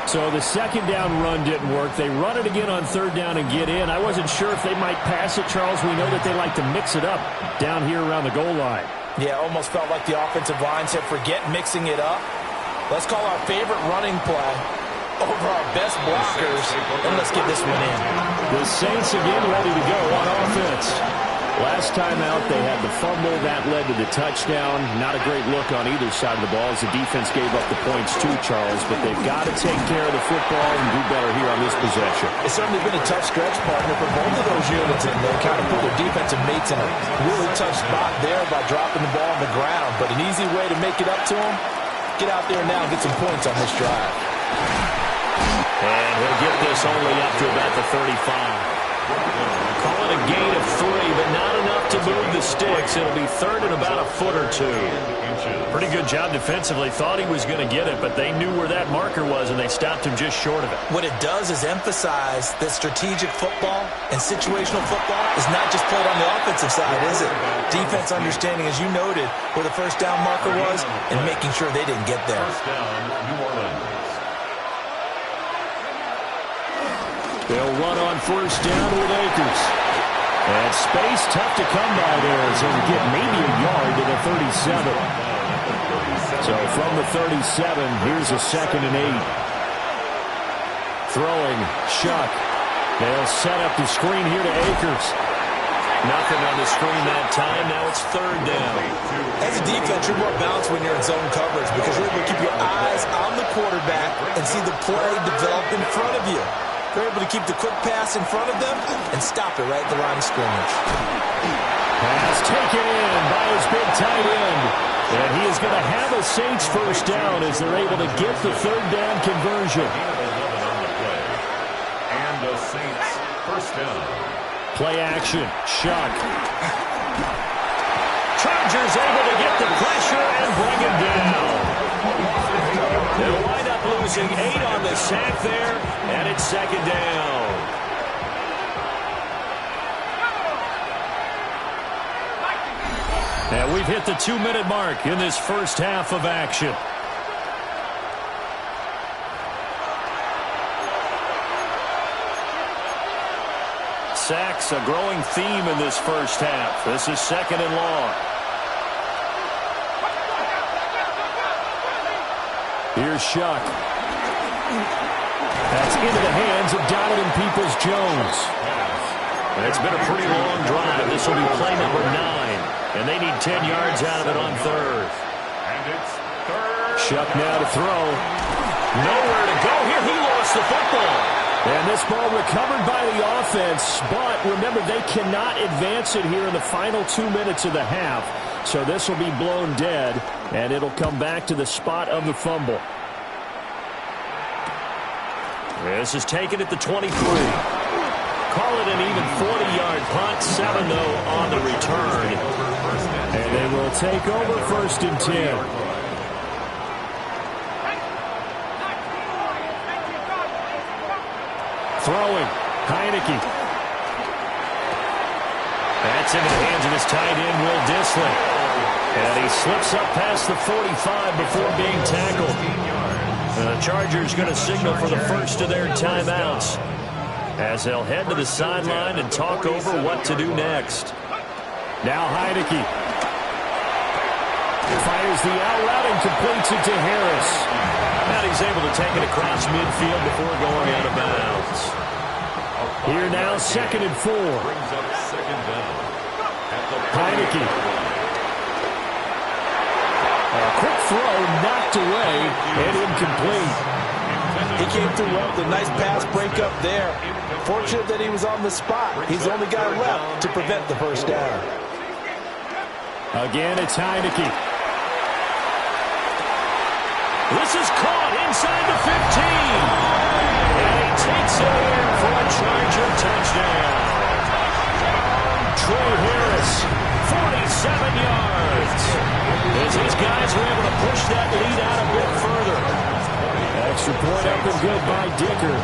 S15: So the second down run didn't work. They run it again on 3rd down and get in. I wasn't sure if they might pass it, Charles. We know that they like to mix it up down here around the goal line.
S16: Yeah, almost felt like the offensive line said, forget mixing it up. Let's call our favorite running play over our best blockers, and let's get this one in.
S15: The Saints again ready to go on offense. Last time out, they had the fumble. That led to the touchdown. Not a great look on either side of the ball as the defense gave up the points too, Charles. But they've got to take care of the football and do better here on this possession.
S16: It's certainly been a tough stretch, partner, for both of those units. And they kind of put their defensive mates in a really tough spot there by dropping the ball on the ground. But an easy way to make it up to them, get out there now and get some points on this drive.
S15: And he'll get this only up to about the 35. Call it a gain of 3, but not enough to move the sticks. It'll be 3rd and about a foot or 2. Pretty good job defensively. Thought he was going to get it, but they knew where that marker was, and they stopped him just short of it.
S16: What it does is emphasize that strategic football and situational football is not just played on the offensive side, is it? Defense understanding, as you noted, where the first down marker was and making sure they didn't get there.
S17: First down, New Orleans.
S15: They'll run on 1st down with Akers. And space tough to come by there as he'll get maybe a yard to the 37. So from the 37, here's a 2nd and 8. Throwing, Shuck. They'll set up the screen here to Akers. Nothing on the screen that time. Now it's third down.
S16: As a defense, you're more balanced when you're in zone coverage because you're able to keep your eyes on the quarterback and see the play develop in front of you. You're able to keep the quick pass in front of them and stop it right at the line of scrimmage.
S15: Pass taken in by his big tight end. And he is going to have a Saints first down as they're able to get the third down conversion.
S17: And the Saints first down.
S15: Play action. Shuck. Chargers able to get the pressure and bring him down. They'll wind up losing 8 on the sack there, and it's second down. And we've hit the 2-minute mark in this first half of action. Sacks, a growing theme in this first half. This is second and long. Here's Shuck. That's into the hands of Donovan Peoples-Jones. It's been a pretty long drive. This will be play number 9. And they need 10 yards out of it on third.
S17: And it's third.
S15: Shuck now to throw. Nowhere to go here. He lost the football. And this ball recovered by the offense, but remember, they cannot advance it here in the final 2 minutes of the half. So this will be blown dead, and it'll come back to the spot of the fumble. This is taken at the 23. Call it an even 40-yard punt, 7 though on the return. And they will take over first and 10. Throwing, Heineke. That's into the hands of his tight end, Will Dissly. And he slips up past the 45 before being tackled. The Chargers going to signal for the first of their timeouts as they'll head to the sideline and talk over what to do next. Now Heineke fires the out route and completes it to Harris. And he's able to take it across midfield before going out of bounds. Here now, second and 4.
S17: Brings up second down.
S15: Heineke. A quick throw knocked away and incomplete.
S16: He came through well with a nice pass breakup there. Fortunate that he was on the spot. He's the only guy left to prevent the first down.
S15: Again, it's Heineke. This is caught inside the 15. And he takes it in for a Charger touchdown. Trey Harris, 47 yards. As his guys were able to push that lead out a bit further. Extra point up and good by Dicker.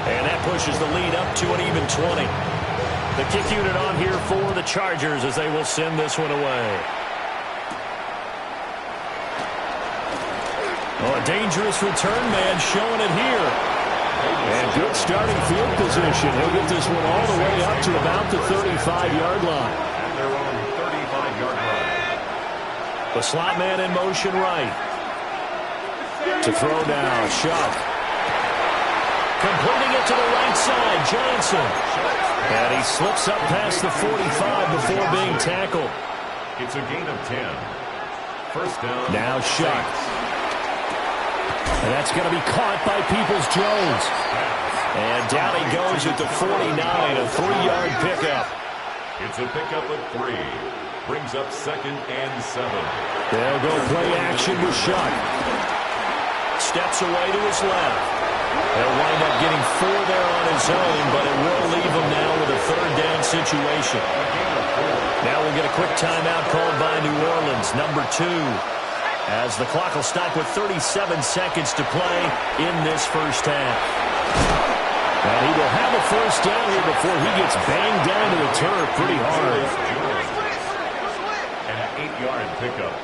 S15: And that pushes the lead up to an even 20. The kick unit on here for the Chargers as they will send this one away. Oh, a dangerous return man showing it here. And good starting field position. He'll get this one all the way up to about the 35-yard line.
S17: At their own 35-yard line.
S15: The slot man in motion right. To throw now, Shuck. Completing it to the right side, Johnson. And he slips up past the 45 before being tackled.
S17: It's a gain of 10. First down.
S15: Now Shuck. And that's going to be caught by Peoples-Jones. And down he goes at the 49, a 3-yard pickup.
S17: It's a pickup of 3. Brings up second and 7.
S15: They'll go play action with Shuck. Steps away to his left. They'll wind up getting 4 there on his own, but it will leave him now with a third down situation. Now we'll get a quick timeout called by New Orleans, number 2. As the clock will stop with 37 seconds to play in this first half. And he will have a first down here before he gets banged down to the turf pretty hard.
S17: And an 8-yard pickup.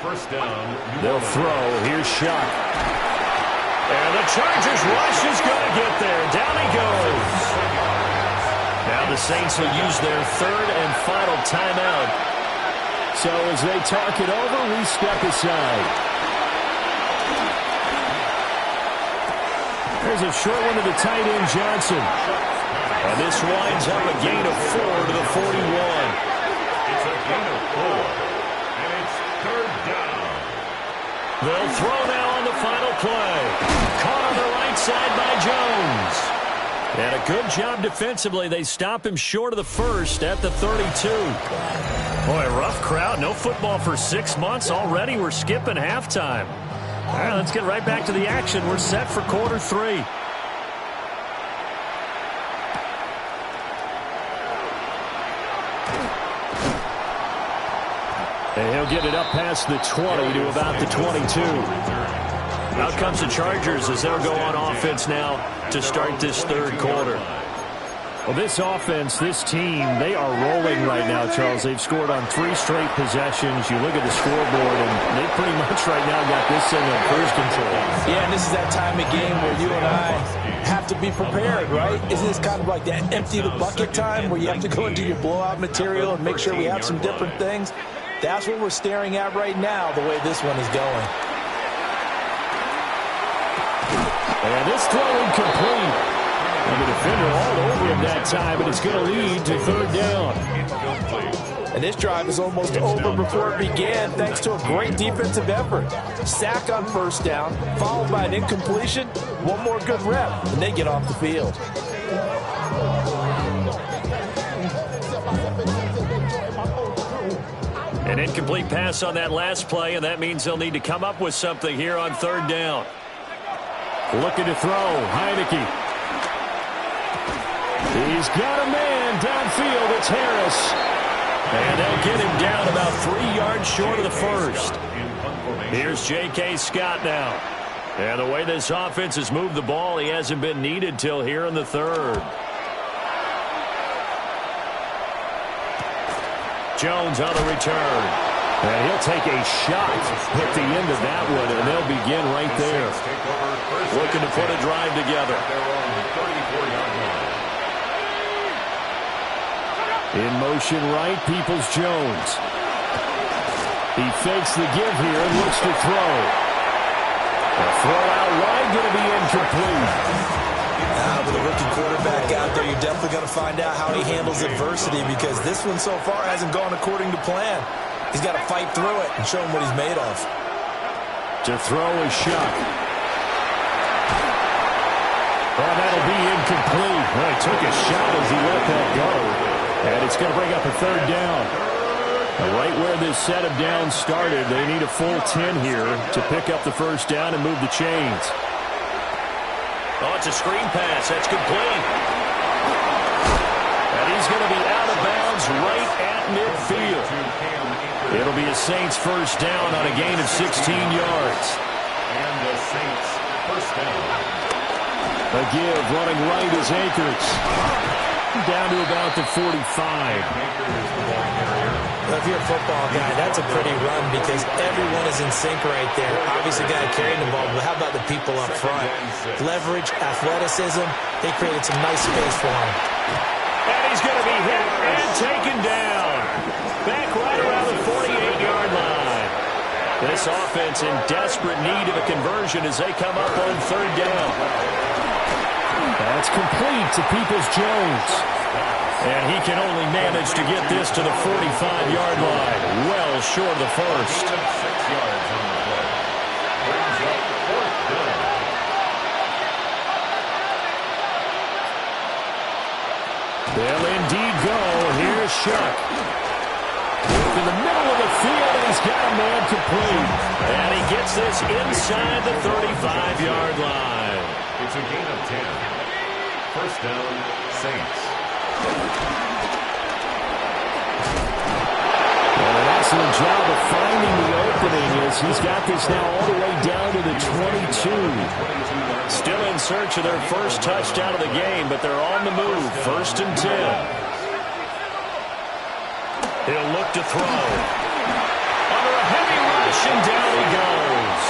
S17: First down.
S15: They'll throw. Here's Shuck. And the Chargers rush is going to get there. Down he goes. Now the Saints will use their third and final timeout. So as they talk it over, we step aside. There's a short one to the tight end, Johnson. And this winds up a gain of 4 to the 41.
S17: It's a gain of 4, and it's 3rd down.
S15: They'll throw now on the final play. Caught on the right side by Jones. And a good job defensively. They stop him short of the first at the 32. Boy, rough crowd. No football for 6 months. Already we're skipping halftime. All right, let's get right back to the action. We're set for quarter 3. And he'll get it up past the 20 to about the 22. Out comes the Chargers as they'll go on offense now to start this 3rd quarter. Well, this offense, this team, they are rolling right now, Charles. They've scored on 3 straight possessions. You look at the scoreboard, and they pretty much right now got this thing on cruise control.
S16: Yeah, and this is that time of game where you and I have to be prepared, right? Isn't this kind of like that empty the bucket time where you have to go into your blowout material and make sure we have some different things? That's what we're staring at right now, the way this one is going.
S15: And this throw incomplete. And the defender all over him that time, and it's going to lead to 3rd down.
S16: And this drive is almost over before it began, thanks to a great defensive effort. Sack on 1st down, followed by an incompletion, one more good rep, and they get off the field.
S15: An incomplete pass on that last play, and that means they'll need to come up with something here on 3rd down. Looking to throw, Heineke. He's got a man downfield. It's Harris. And they'll get him down about 3 yards short of the first. Here's J.K. Scott now. And the way this offense has moved the ball, he hasn't been needed till here in the 3rd. Jones on the return. And he'll take a shot at the end of that one, and they'll begin right there. Looking to put a drive together. In motion right, Peoples-Jones. He fakes the give here and looks to throw. A throw out wide, going to be incomplete.
S16: With a rookie quarterback out there, you're definitely going to find out how he handles adversity, because this one so far hasn't gone according to plan. He's got to fight through it and show him what he's made of.
S15: To throw is Shuck. Oh, that'll be incomplete. Well, he took a shot as he let that go. And it's going to bring up a 3rd down. Right where this set of downs started, they need a full 10 here to pick up the 1st down and move the chains. Oh, it's a screen pass. That's complete. And he's going to be out of bounds right at midfield. It'll be a Saints 1st down on a gain of 16 yards.
S17: And the Saints 1st down.
S15: A give running right is Akers. Down to about the 45.
S16: Well, if you're a football guy, that's a pretty run because everyone is in sync right there. Obviously, the guy carrying the ball, but how about the people up front? Leverage, athleticism, they created some nice space for him.
S15: And he's going to be hit and taken down. Back right around the 48-yard line. This offense in desperate need of a conversion as they come up on 3rd down. That's complete to Peoples-Jones. And he can only manage to get this to the 45-yard line. Well short of the first.
S17: 6 yards on the play. Brings up 4th down.
S15: They'll indeed go. Here's Shuck. In the middle of the field, and he's got a man complete. And he gets this inside the 35-yard line.
S17: It's a gain of 10. 1st down, Saints.
S15: And an excellent job of finding the opening as he's got this now all the way down to the 22. Still in search of their 1st touchdown of the game, but they're on the move. 1st and 10. He'll look to throw. Under a heavy rush, and down he goes.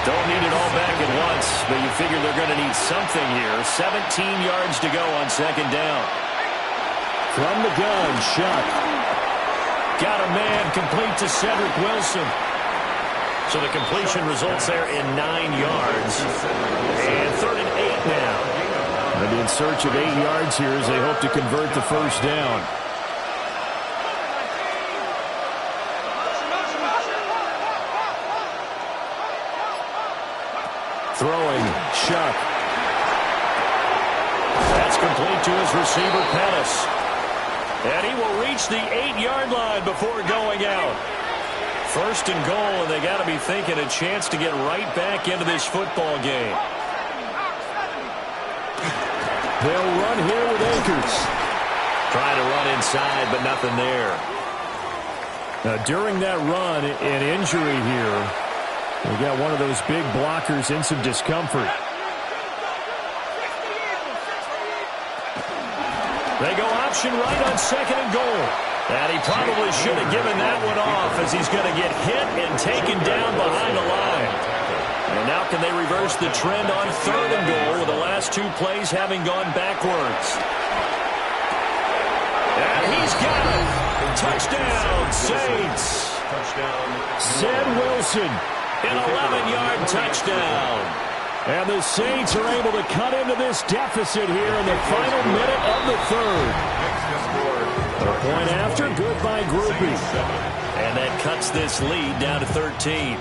S15: Don't need it all back at once, but you figure they're going to need something here. 17 yards to go on 2nd down. From the gun, Shuck. Got a man complete to Cedric Wilson. So the completion results there in 9 yards. And 3rd and 8 now. They'll be in search of 8 yards here as they hope to convert the first down. Throwing, Shuck. That's complete to his receiver, Pettis. And he will reach the 8-yard line before going out. First and goal, and they got to be thinking a chance to get right back into this football game. They'll run here with Akers. Trying to run inside, but nothing there. Now, during that run, an injury here. We got one of those big blockers in some discomfort. They go option right on second and goal. And he probably should have given that one off as he's going to get hit and taken down behind the line. And now can they reverse the trend on third and goal with the last 2 plays having gone backwards. And he's got it. Touchdown, Saints. Zed Wilson, an 11-yard touchdown. And the Saints are able to cut into this deficit here in the final minute of the third. A point after, good by Groupie. And that cuts this lead down to 13.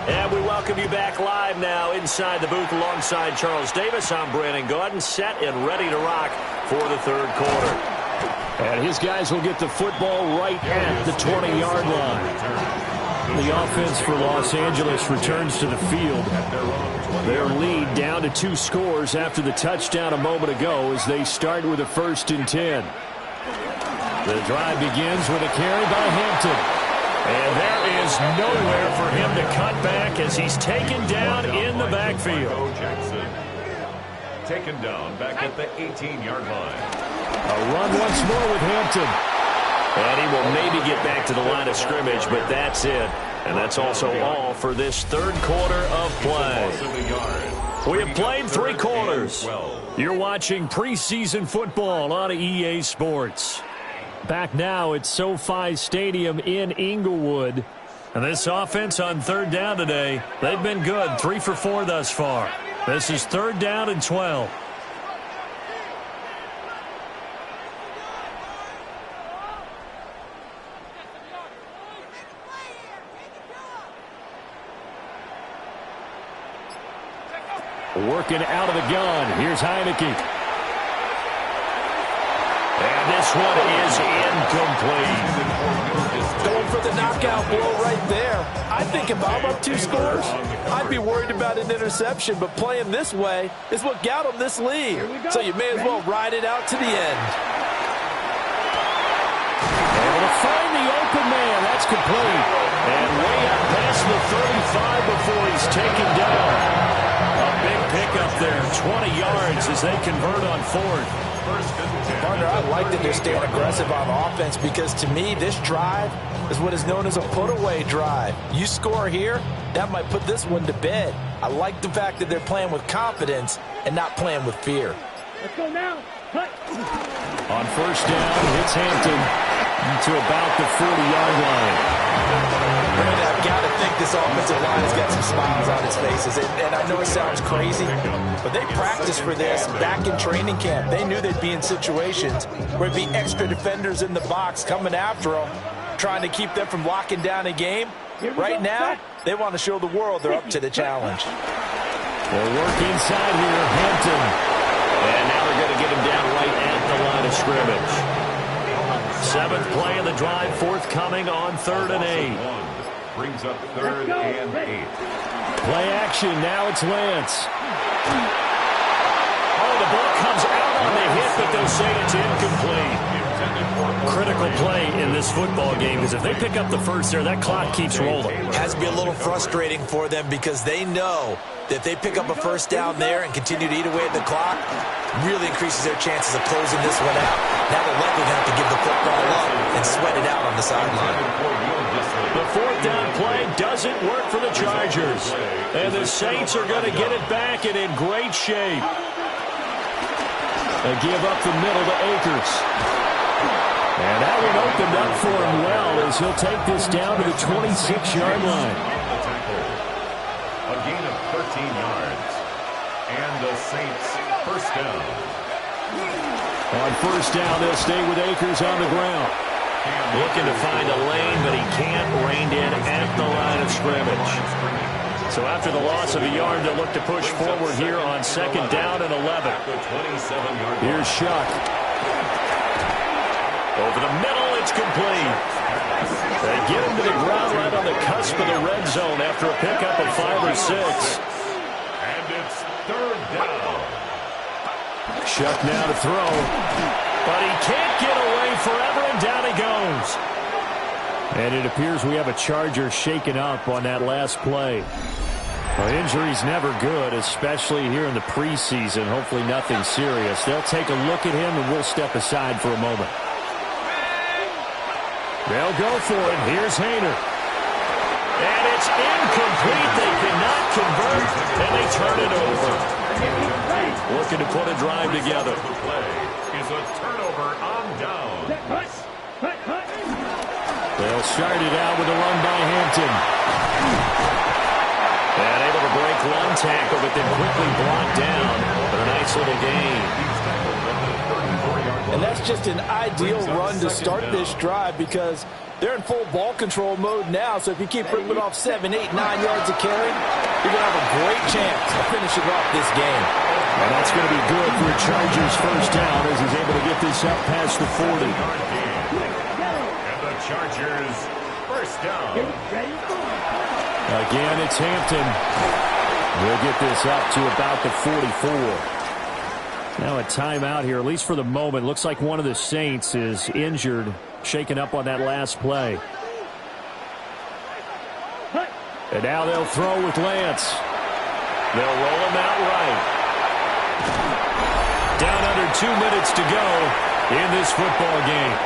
S15: And we welcome you back live now inside the booth alongside Charles Davis. I'm Brandon Gaudin, set and ready to rock for the third quarter. And his guys will get the football right at the 20-yard line. The offense for Los Angeles returns to the field. Their lead down to 2 scores after the touchdown a moment ago as they start with a 1st and 10. The drive begins with a carry by Hampton. And there is nowhere for him to cut back as he's taken down in the backfield.
S17: Jackson taken down back at the 18-yard line.
S15: A run once more with Hampton.
S18: And he will maybe get back to the line of scrimmage, but that's it. And that's also all for this third quarter of play.
S15: We have played 3 quarters. You're watching preseason football on EA Sports. Back now at SoFi Stadium in Inglewood. And this offense on third down today, they've been good. 3 for 4 thus far. This is 3rd down and 12. Working out of the gun. Here's Heineke. And this one is incomplete.
S16: Going for the knockout blow right there. I think if I'm up 2 scores, I'd be worried about an interception, but playing this way is what got them this lead. So you may as well ride it out to the end.
S15: Able to find the open man. That's complete. And way out past the 35 before he's taken down. A big pickup there, 20 yards as they convert on 4th.
S16: Partner, I like that they're staying aggressive on offense because to me, this drive is what is known as a put-away drive. You score here, that might put this one to bed. I like the fact that they're playing with confidence and not playing with fear.
S9: Let's go now. Cut.
S15: On 1st down, it's Hampton to about the 40-yard line.
S16: Brandon, I've got to think this offensive line has got some smiles on its faces. And I know it sounds crazy, but they practiced for this back in training camp. They knew they'd be in situations where there'd be extra defenders in the box coming after them, trying to keep them from locking down a game. Right now, they want to show the world they're up to the challenge.
S15: They'll work inside here, Hampton.
S18: And now they're going to get him down right at the line of scrimmage.
S15: 7th play of the drive, forthcoming on 3rd and 8.
S17: Brings up 3rd and 8.
S15: Play action, now it's Lance. Oh, the ball comes out on the hit, but they'll say it's incomplete. Critical play in this football game because if they pick up the first there, that clock keeps rolling.
S16: It has to be a little frustrating for them because they know that if they pick up a first down there and continue to eat away at the clock, really increases their chances of closing this one out. Now they're likely to have to give the football up and sweat it out on the sideline.
S15: The 4th down play doesn't work for the Chargers. And the Saints are going to get it back and in great shape. They give up the middle to Akers. And that one opened up for him well as he'll take this down to the 26-yard line.
S17: A gain of 13 yards. And the Saints
S15: first down.
S18: On first down, they'll stay with Akers on the ground. Looking to find a lane, but he can't rein in at the line of scrimmage. So after the loss of a yard, they'll look to push forward here on second down and 11. Here's Shuck. Over the middle, it's complete. They get him to the ground right on the cusp of the red zone after a pickup of 5 or 6.
S15: And it's third down.
S18: Shuck now to throw. But he can't get away forever, and down he goes. And it appears we have a Charger shaken up on that last play. Well, injury's never good, especially here in the preseason. Hopefully nothing serious. They'll take a look at him, and we'll step aside for a moment. They'll go for it. Here's Hayner. And it's incomplete. They cannot convert, and they turn it over. Looking to put a drive together.
S15: The play is a turnover on down.
S18: They'll start it out with a run by Hampton. And able to break one tackle, but then quickly blocked down. But a nice little gain.
S16: And that's just an ideal run to start this drive because they're in full ball control mode now. So if you keep ripping off 7, 8, 9 yards of carry, you're going to have a great chance of finishing off this game.
S18: And that's going to be good for a Chargers first down as he's able to get this up past the 40.
S15: And the Chargers first down.
S18: Again, it's Hampton. We'll get this up to about the 44. Now a timeout here, at least for the moment. Looks like one of the Saints is injured, shaken up on that last play. And now they'll throw with Lance. They'll roll him out right. Down under 2 minutes to go in this football game.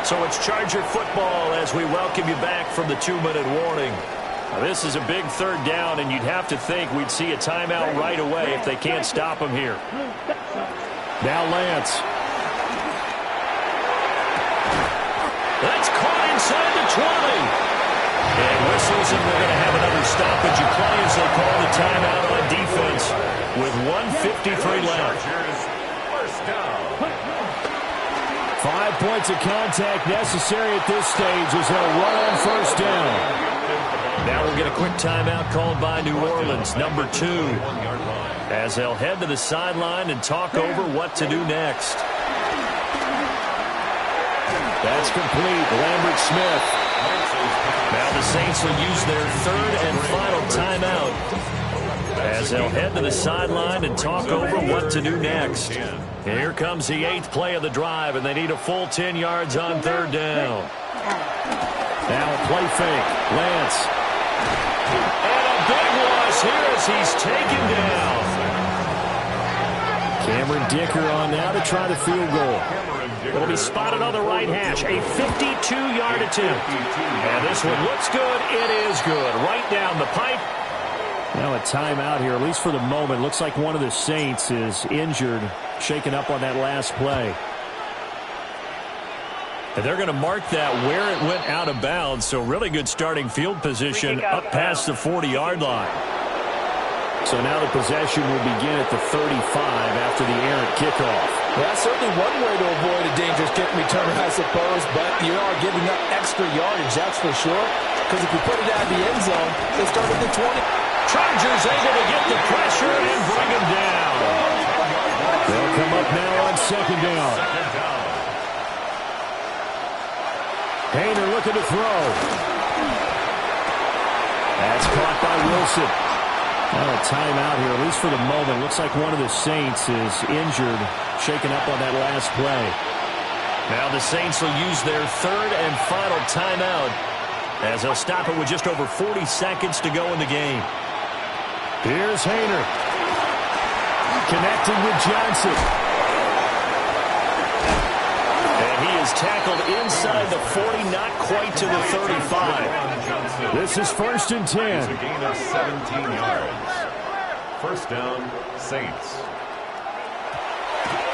S18: So it's Charger football as we welcome you back from the 2-minute warning. Now this is a big third down, and you'd have to think we'd see a timeout right away if they can't stop him here. Now Lance. That's caught inside the 20. And whistles, and we're going to have another stoppage of play as they call the timeout on defense with 1:53 left.
S15: First down.
S18: 5 points of contact necessary at this stage as they'll run on first down. Now we'll get a quick timeout called by New Orleans, number 2, as they'll head to the sideline and talk over what to do next. That's complete. Lambert Smith. Now the Saints will use their third and final timeout as they'll head to the sideline and talk over what to do next. And here comes the 8th play of the drive, and they need a full 10 yards on third down. Now a play fake. Lance. And a big loss here as he's taken down. Cameron Dicker on now to try the field goal. It'll be spotted on the right hash. A 52-yard attempt. And this one looks good. It is good. Right down the pipe. Now a timeout here, at least for the moment. Looks like one of the Saints is injured, shaken up on that last play. And they're going to mark that where it went out of bounds. So really good starting field position up past the 40-yard line. So now the possession will begin at the 35 after the errant kickoff.
S16: Well, that's certainly one way to avoid a dangerous kick return, I suppose, but you are giving up extra yardage, that's for sure. Because if you put it out of the end zone, they start at the 20.
S18: Chargers able to get the pressure and bring him down. They'll come up now on second down. Hayner looking to throw. That's caught by Wilson. Well, a timeout here, at least for the moment. Looks like one of the Saints is injured, shaken up on that last play. Now the Saints will use their third and final timeout as they'll stop it with just over 40 seconds to go in the game. Here's Hayner. Connecting with Johnson. And he is tackled inside the 40, not quite to the 35. This is first and 10.
S15: It's a gain of 17 yards. First down, Saints.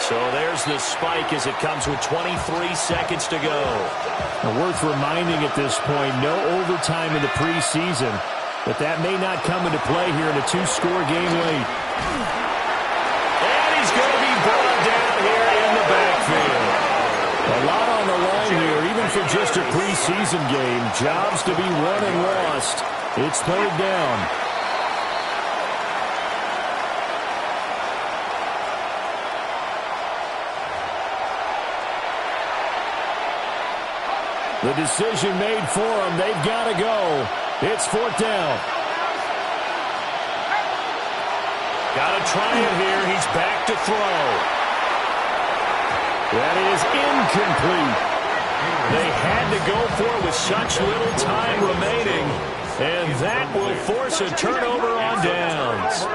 S18: So there's the spike as it comes with 23 seconds to go.
S7: Now, worth reminding at this point, no overtime in the preseason, but that may not come into play here in a two-score game late.
S18: And he's going to be brought down here in the backfield. A lot on the line here, even for just a preseason game. Jobs to be won and lost. It's third down. The decision made for them. They've got to go. It's fourth down. Got to try it here. He's back to throw. That is incomplete. They had to go for it with such little time remaining. And that will force a turnover on downs.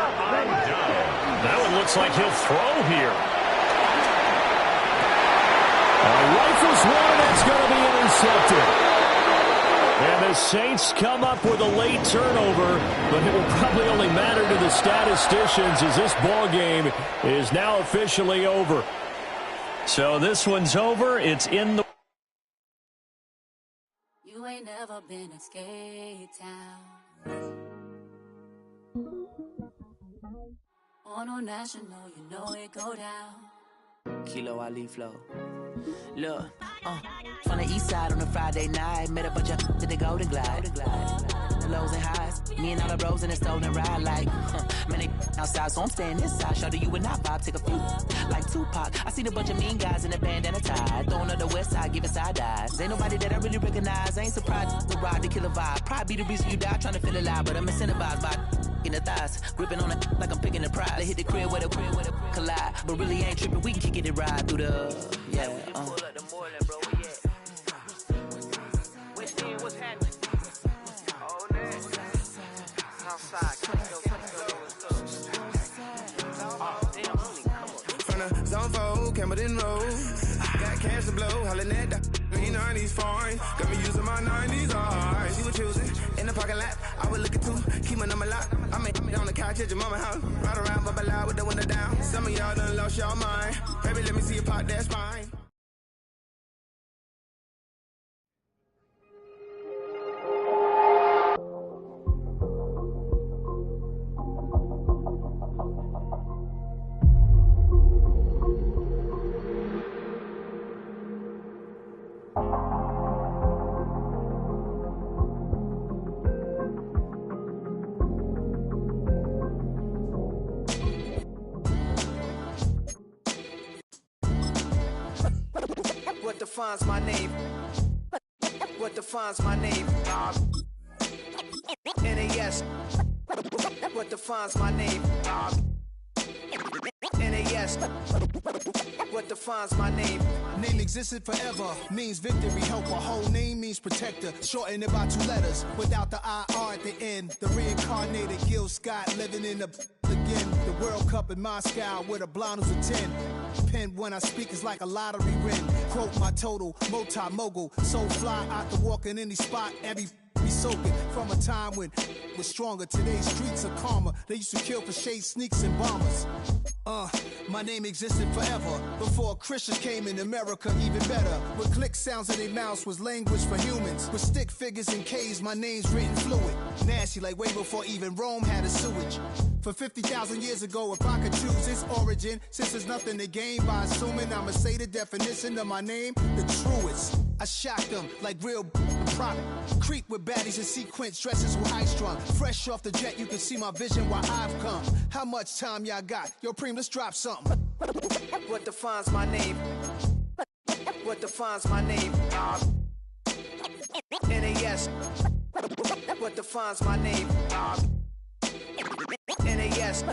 S18: That one looks like he'll throw here. Rifles one, that's going to be intercepted. And the Saints come up with a late turnover, but it will probably only matter to the statisticians as this ball game is now officially over. So this one's over. It's in the...
S19: You ain't never been a skate town. On a national, you know it go down.
S13: Kilo Ali flow. Look, from the east side on a Friday night, met a bunch of to the Golden Glide. The lows and highs, me and all the bros in the stolen ride like, man, they outside, so I'm staying this side. Show you and I vibe, take a few, like Tupac. I seen a bunch of mean guys in a bandana tie, throwing up the west side, giving side eyes. Ain't nobody that I really recognize, I ain't surprised to ride the killer vibe. Probably be the reason you die, trying to feel alive, but I'm incentivized by in the thighs, gripping on it like I'm picking the prize. They hit the crib with a collide, but really ain't tripping. We can kick it ride through the pull up the Moreland, bro. We at West End, what's happening? All that outside,
S1: From the zone 4, Campbellton Road. Got cash to blow, hollering at the 90s foreign. Got me using my 90s, alright. She was choosing in the parking lot. I was looking too, keep my number locked. I made on the couch at your mama house. Ride around, bubble loud with the window down. Some of y'all done lost y'all mind. Baby, let me see you pop that spine.
S10: What defines my name? What defines my name? NAS. What defines my name? NAS. What defines my name?
S20: Name existed forever, means victory, helper. Whole name means protector, shortened it by 2 letters, without the IR at the end. The reincarnated Gil Scott, living in the again. The World Cup in Moscow with a blonde who's a 10. Pen when I speak is like a lottery win. Quote my total, multi-mogul, so fly out to walk in any spot, every be soaking from a time when it was stronger. Today's streets are calmer. They used to kill for shade sneaks and bombers. My name existed forever before Christians came in America, even better. With click sounds in their mouths was language for humans. With stick figures and K's, my name's written fluid. Nasty like way before even Rome had a sewage. For 50,000 years ago, if I could choose its origin, since there's nothing to gain by assuming I'ma say the definition of my name, the truest. I shocked them like real product. Creep with baddies in sequence, dresses with high strung. Fresh off the jet, you can see my vision while I've come. How much time y'all got? Yo, Preem, let's drop something.
S10: What defines my name? What defines my name? NAS. What defines my name? NAS.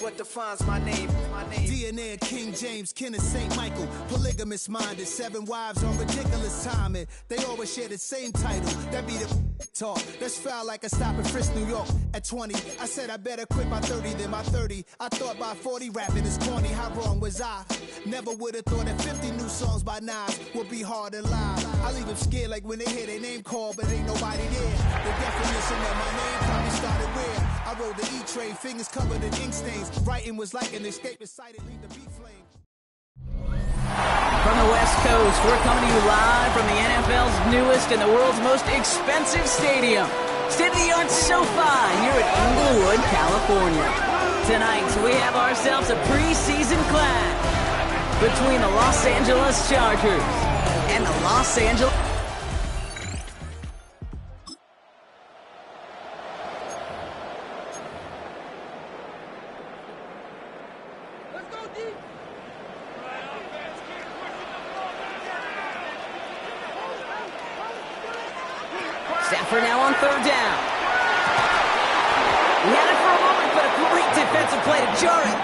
S10: What defines my name?
S20: DNA of King James, kin of St. Michael. Polygamous minded, 7 wives on ridiculous timing. They always share the same title. That be the talk. That's foul like a stop in Frisk, New York. At 20, I said I better quit by 30 than my 30. I thought by 40 rapping is corny. How wrong was I? Never would have thought that 50 new songs by Nas would be hard and live. I leave them scared like when they hear their name called, but ain't nobody there. The definition of my name probably started where I rode the E-train, fingers covered in ink stains. Writing was like an escape inside it, leave the beat flame.
S21: From the West Coast, we're coming to you live from the NFL's newest and the world's most expensive stadium. State-of-the-art SoFi here at Inglewood, California. Tonight, we have ourselves a preseason clash between the Los Angeles Chargers and the Los Angeles... Stafford now on third down. He had it for a moment, but a great defensive play to jar it.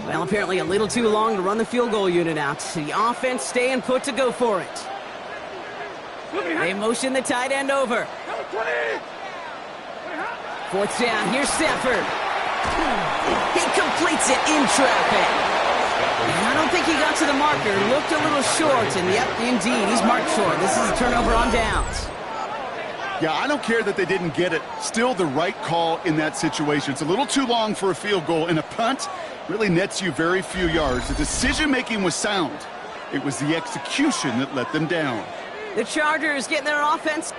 S21: Well, apparently a little too long to run the field goal unit out. The offense staying put to go for it. They motion the tight end over. Fourth down, here's Stafford. He completes it in traffic. And I don't think he got to the marker. Looked a little short, and yep, indeed, he's marked short. This is a turnover on downs.
S2: Yeah, I don't care that they didn't get it. Still the right call in that situation. It's a little too long for a field goal, and a punt really nets you very few yards. The decision-making was sound. It was the execution that let them down.
S21: The Chargers getting their offense.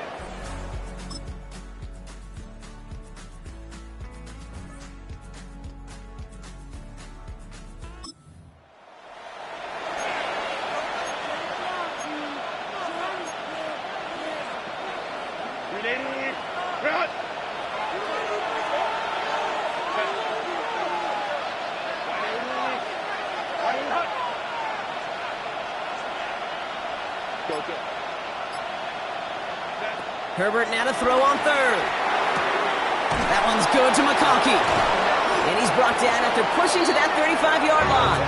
S21: Herbert now to throw on third. That one's good to McConkey. And he's brought down after pushing to that 35-yard line.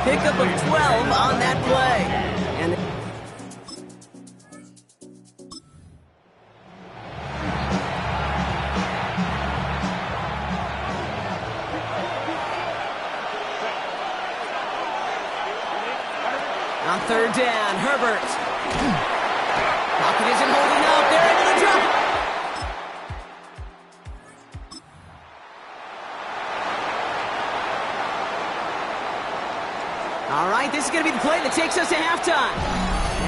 S21: Pickup of 12 on that play. And on third down, Herbert. Pocket isn't holding up. They're able to drop it. All right, this is going to be the play that takes us to halftime.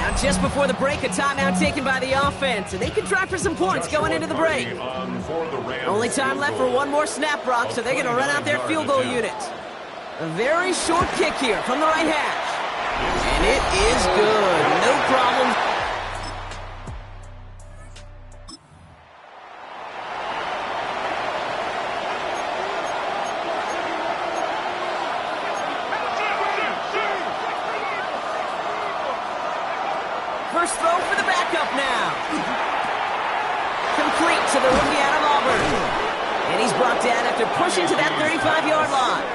S21: Now, just before the break, a timeout taken by the offense, and they can try for some points going into the break. Only time left for one more snap, Brock, so they're going to run out their field goal unit. A very short kick here from the right hash. And it is good. No problem. First throw for the backup now. Complete to the rookie out of Auburn. And he's brought down after pushing to that 35-yard line.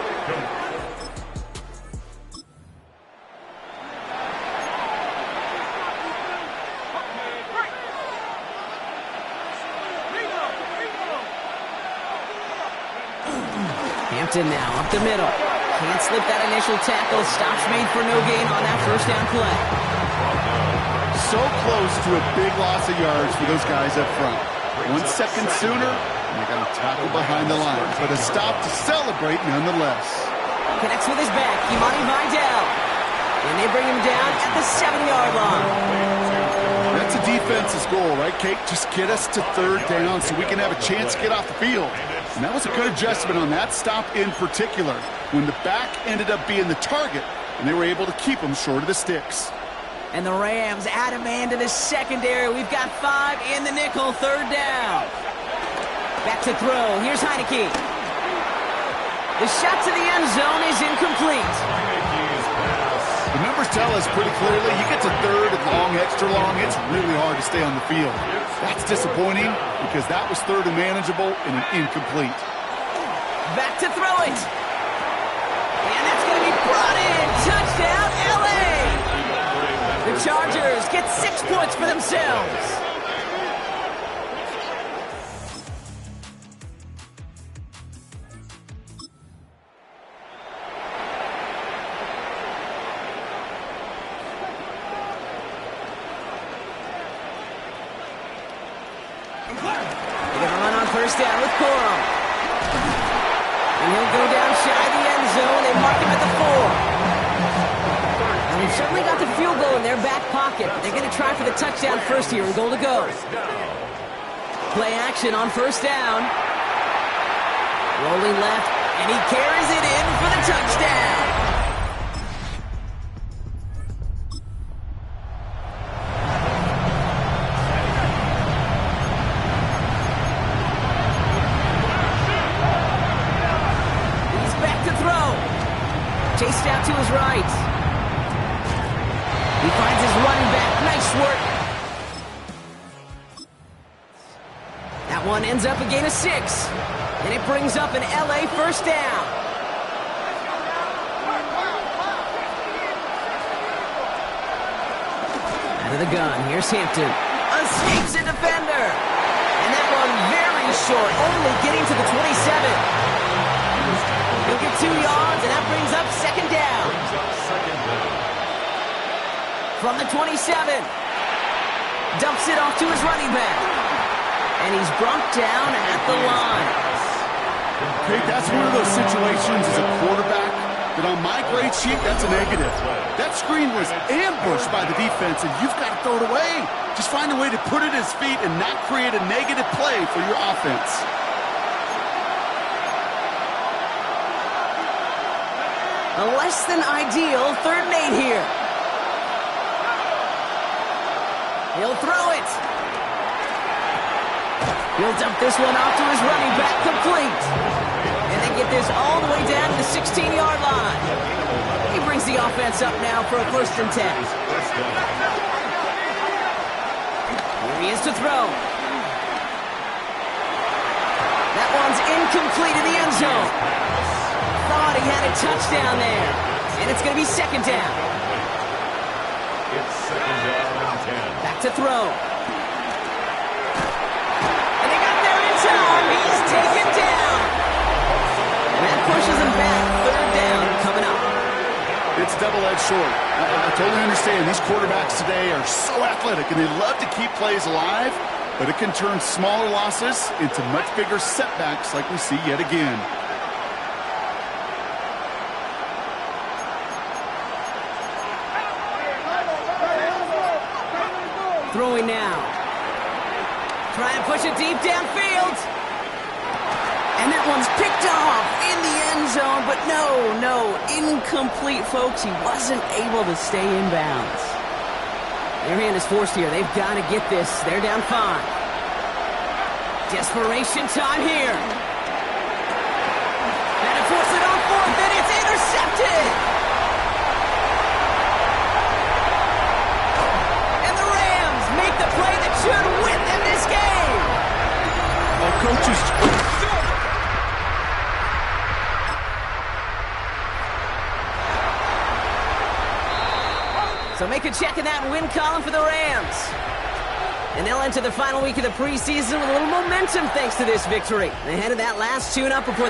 S21: Hampton now up the middle. Can't slip that initial tackle. Stops made for no gain on that first down play.
S2: So close to a big loss of yards for those guys up front. 1 second sooner, and they got a tackle behind the line. But a stop to celebrate nonetheless.
S21: Connects with his back, Imani Vidal. And they bring him down at the 7-yard line.
S2: That's a defense's goal, right, Kate? Just get us to third down so we can have a chance to get off the field. And that was a good adjustment on that stop in particular, when the back ended up being the target, and they were able to keep him short of the sticks.
S21: And the Rams add a man to the secondary. We've got 5 in the nickel, third down. Back to throw. Here's Heineke. The shot to the end zone is incomplete.
S2: The numbers tell us pretty clearly, you get to third and long, extra long, it's really hard to stay on the field. That's disappointing because that was third and manageable and an incomplete.
S21: Back to throw it. And that's going to be brought in. Touchdown, LA. The Chargers get 6 points for themselves. They're going to run on first down with Corum. And he'll go down shy of the end zone. They mark him at the 4. And They've certainly got the field goal in their back pocket. They're going to try for the touchdown first here and goal to go. Play action on first down. Rolling left, and he carries it in for the touchdown. He's back to throw. Chased out to his right. He finds his running back. Nice work. That one ends up a gain of 6. And it brings up an LA first down. Out of the gun, here's Hampton. Escapes a defender. And that one very short, only getting to the 27. He'll get 2 yards, and that brings up second down. From the 27. Dumps it off to his running back. And he's brought down at the line.
S2: Okay, that's one of those situations as a quarterback that on my grade sheet, that's a negative. That screen was ambushed by the defense, and you've got to throw it away. Just find a way to put it at his feet and not create a negative play for your offense.
S21: A less than ideal 3rd and 8 here. He'll throw it. He'll dump this one off to his running back, complete. And they get this all the way down to the 16-yard line. He brings the offense up now for a 1st and 10. Here he is to throw. That one's incomplete in the end zone. Thought he had a touchdown there. And it's going to be 2nd down.
S17: It's 2nd down and 10.
S21: Back to throw. He's taken down. And that pushes him back. 3rd down coming up.
S2: It's double-edged sword. I totally understand. These quarterbacks today are so athletic, and they love to keep plays alive, but it can turn smaller losses into much bigger setbacks like we see yet again.
S21: Throwing now. Try and push it deep downfield. And that one's picked off in the end zone, but no, incomplete, folks. He wasn't able to stay in bounds. Their hand is forced here. They've got to get this. They're down 5. Desperation time here. And to force it on 4th, and it's intercepted. And the Rams make the play that should win them this game.
S2: Well, coaches...
S21: So make a check in that win column for the Rams. And they'll enter the final week of the preseason with a little momentum thanks to this victory. Ahead of that last tune-up before...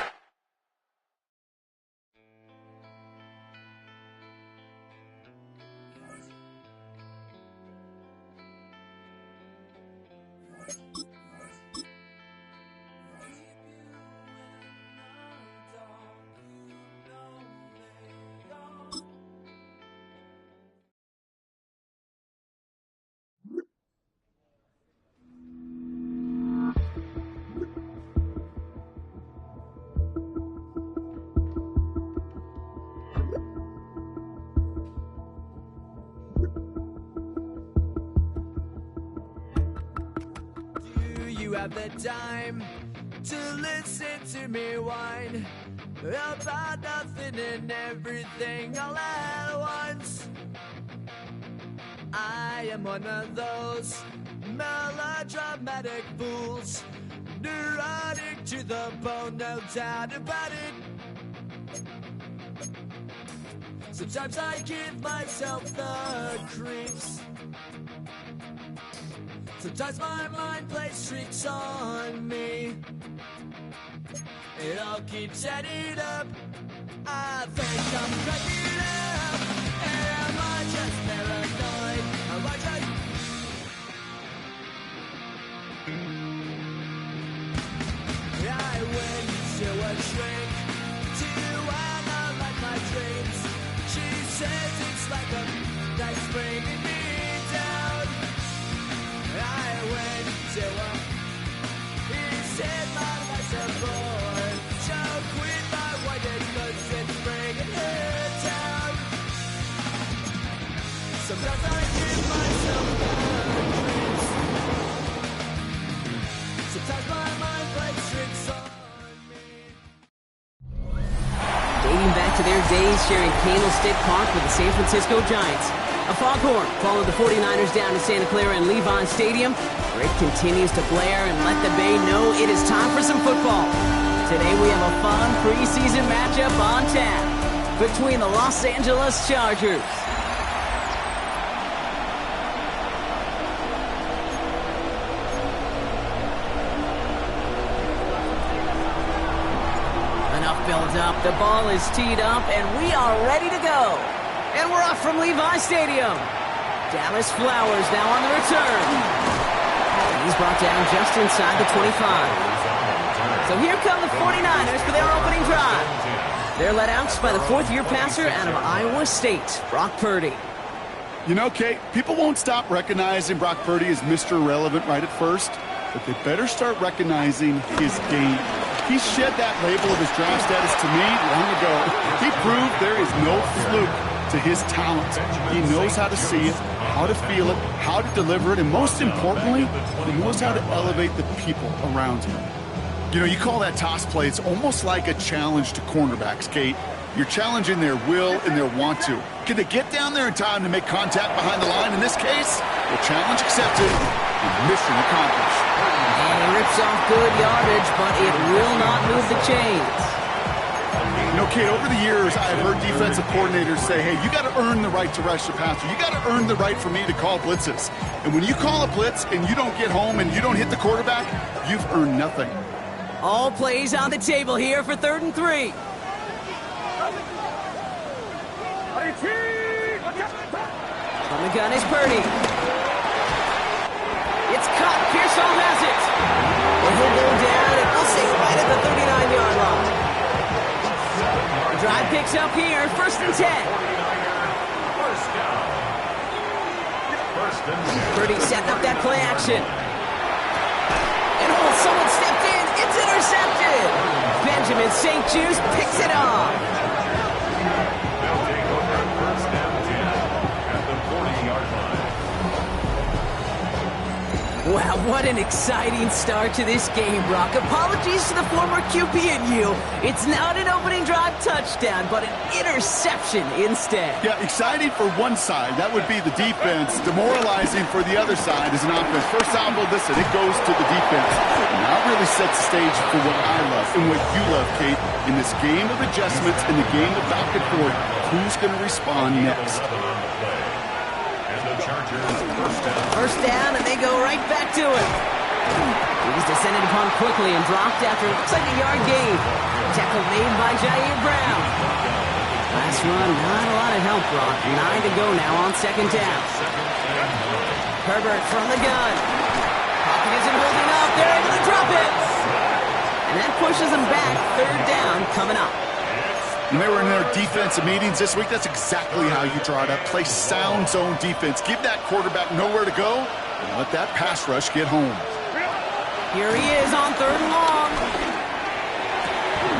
S4: have the time to listen to me whine about nothing and everything all at once. I am one of those melodramatic fools, neurotic to the bone, no doubt about it. Sometimes I give myself the creeps. Sometimes my mind plays tricks on me. It all keeps adding up. I think I'm cracking up. Am I just paranoid? Am I just... I went to a shrink to analyze my dreams. She says it's like a knife bringing me down. I went to him. He said my life's a bore. So quit my whining 'cause it's bringing her down. Sometimes I give myself boundaries. Sometimes my mind plays tricks on me.
S21: Dating back to their days sharing Candlestick Park with the San Francisco Giants, a foghorn followed the 49ers down to Santa Clara and Levi Stadium, where it continues to blare and let the Bay know it is time for some football. Today we have a fun preseason matchup on tap between the Los Angeles Chargers build up. The ball is teed up, and we are ready to go. And we're off from Levi Stadium. Dallas Flowers now on the return. He's brought down just inside the 25. So here come the 49ers for their opening drive. They're led out by the fourth-year passer out of Iowa State, Brock Purdy.
S2: You know, Kate, people won't stop recognizing Brock Purdy as Mr. Irrelevant right at first, but they better start recognizing his game. He shed that label of his draft status to me long ago. He proved there is no fluke to his talent. He knows how to see it, how to feel it, how to deliver it, and most importantly, he knows how to elevate the people around him. You know, you call that toss play, it's almost like a challenge to cornerbacks, Kate. You're challenging their will and their want to. Can they get down there in time to make contact behind the line? In this case, the challenge accepted and mission accomplished.
S21: And he rips off good yardage, but it will not move the chains.
S2: You know, Kate, over the years, I've heard defensive coordinators say, hey, you got to earn the right to rush the passer. You got to earn the right for me to call blitzes. And when you call a blitz and you don't get home and you don't hit the quarterback, you've earned nothing.
S21: All plays on the table here for 3rd and 3. From the gun is Purdy. It's caught. Pearsall has it. And he'll go down, and we'll say right at the 39-yard line. The drive picks up here, 1st and 10. Purdy setting up that play action. And someone stepped in. It's intercepted. Benjamin St. Juste picks it off. Wow, what an exciting start to this game, Brock. Apologies to the former QB and you. It's not an opening drive touchdown, but an interception instead.
S2: Yeah, exciting for one side. That would be the defense. Demoralizing for the other side as an offense. First time, well, listen, it goes to the defense. And that really sets the stage for what I love and what you love, Kate. In this game of adjustments, in the game of back and forth, who's going to respond next?
S21: First down, and they go right back to it. He was descended upon quickly and dropped after it looks like a yard gain. Tackle made by Jair Brown. Last run, not a lot of help, Brock. 9 to go now on 2nd down. Herbert from the gun. Pocket isn't holding up. They're able to drop it. And that pushes them back. 3rd down coming up.
S2: When they were in their defensive meetings this week, that's exactly how you draw it up. Play sound zone defense. Give that quarterback nowhere to go and let that pass rush get home.
S21: Here he is on 3rd and long.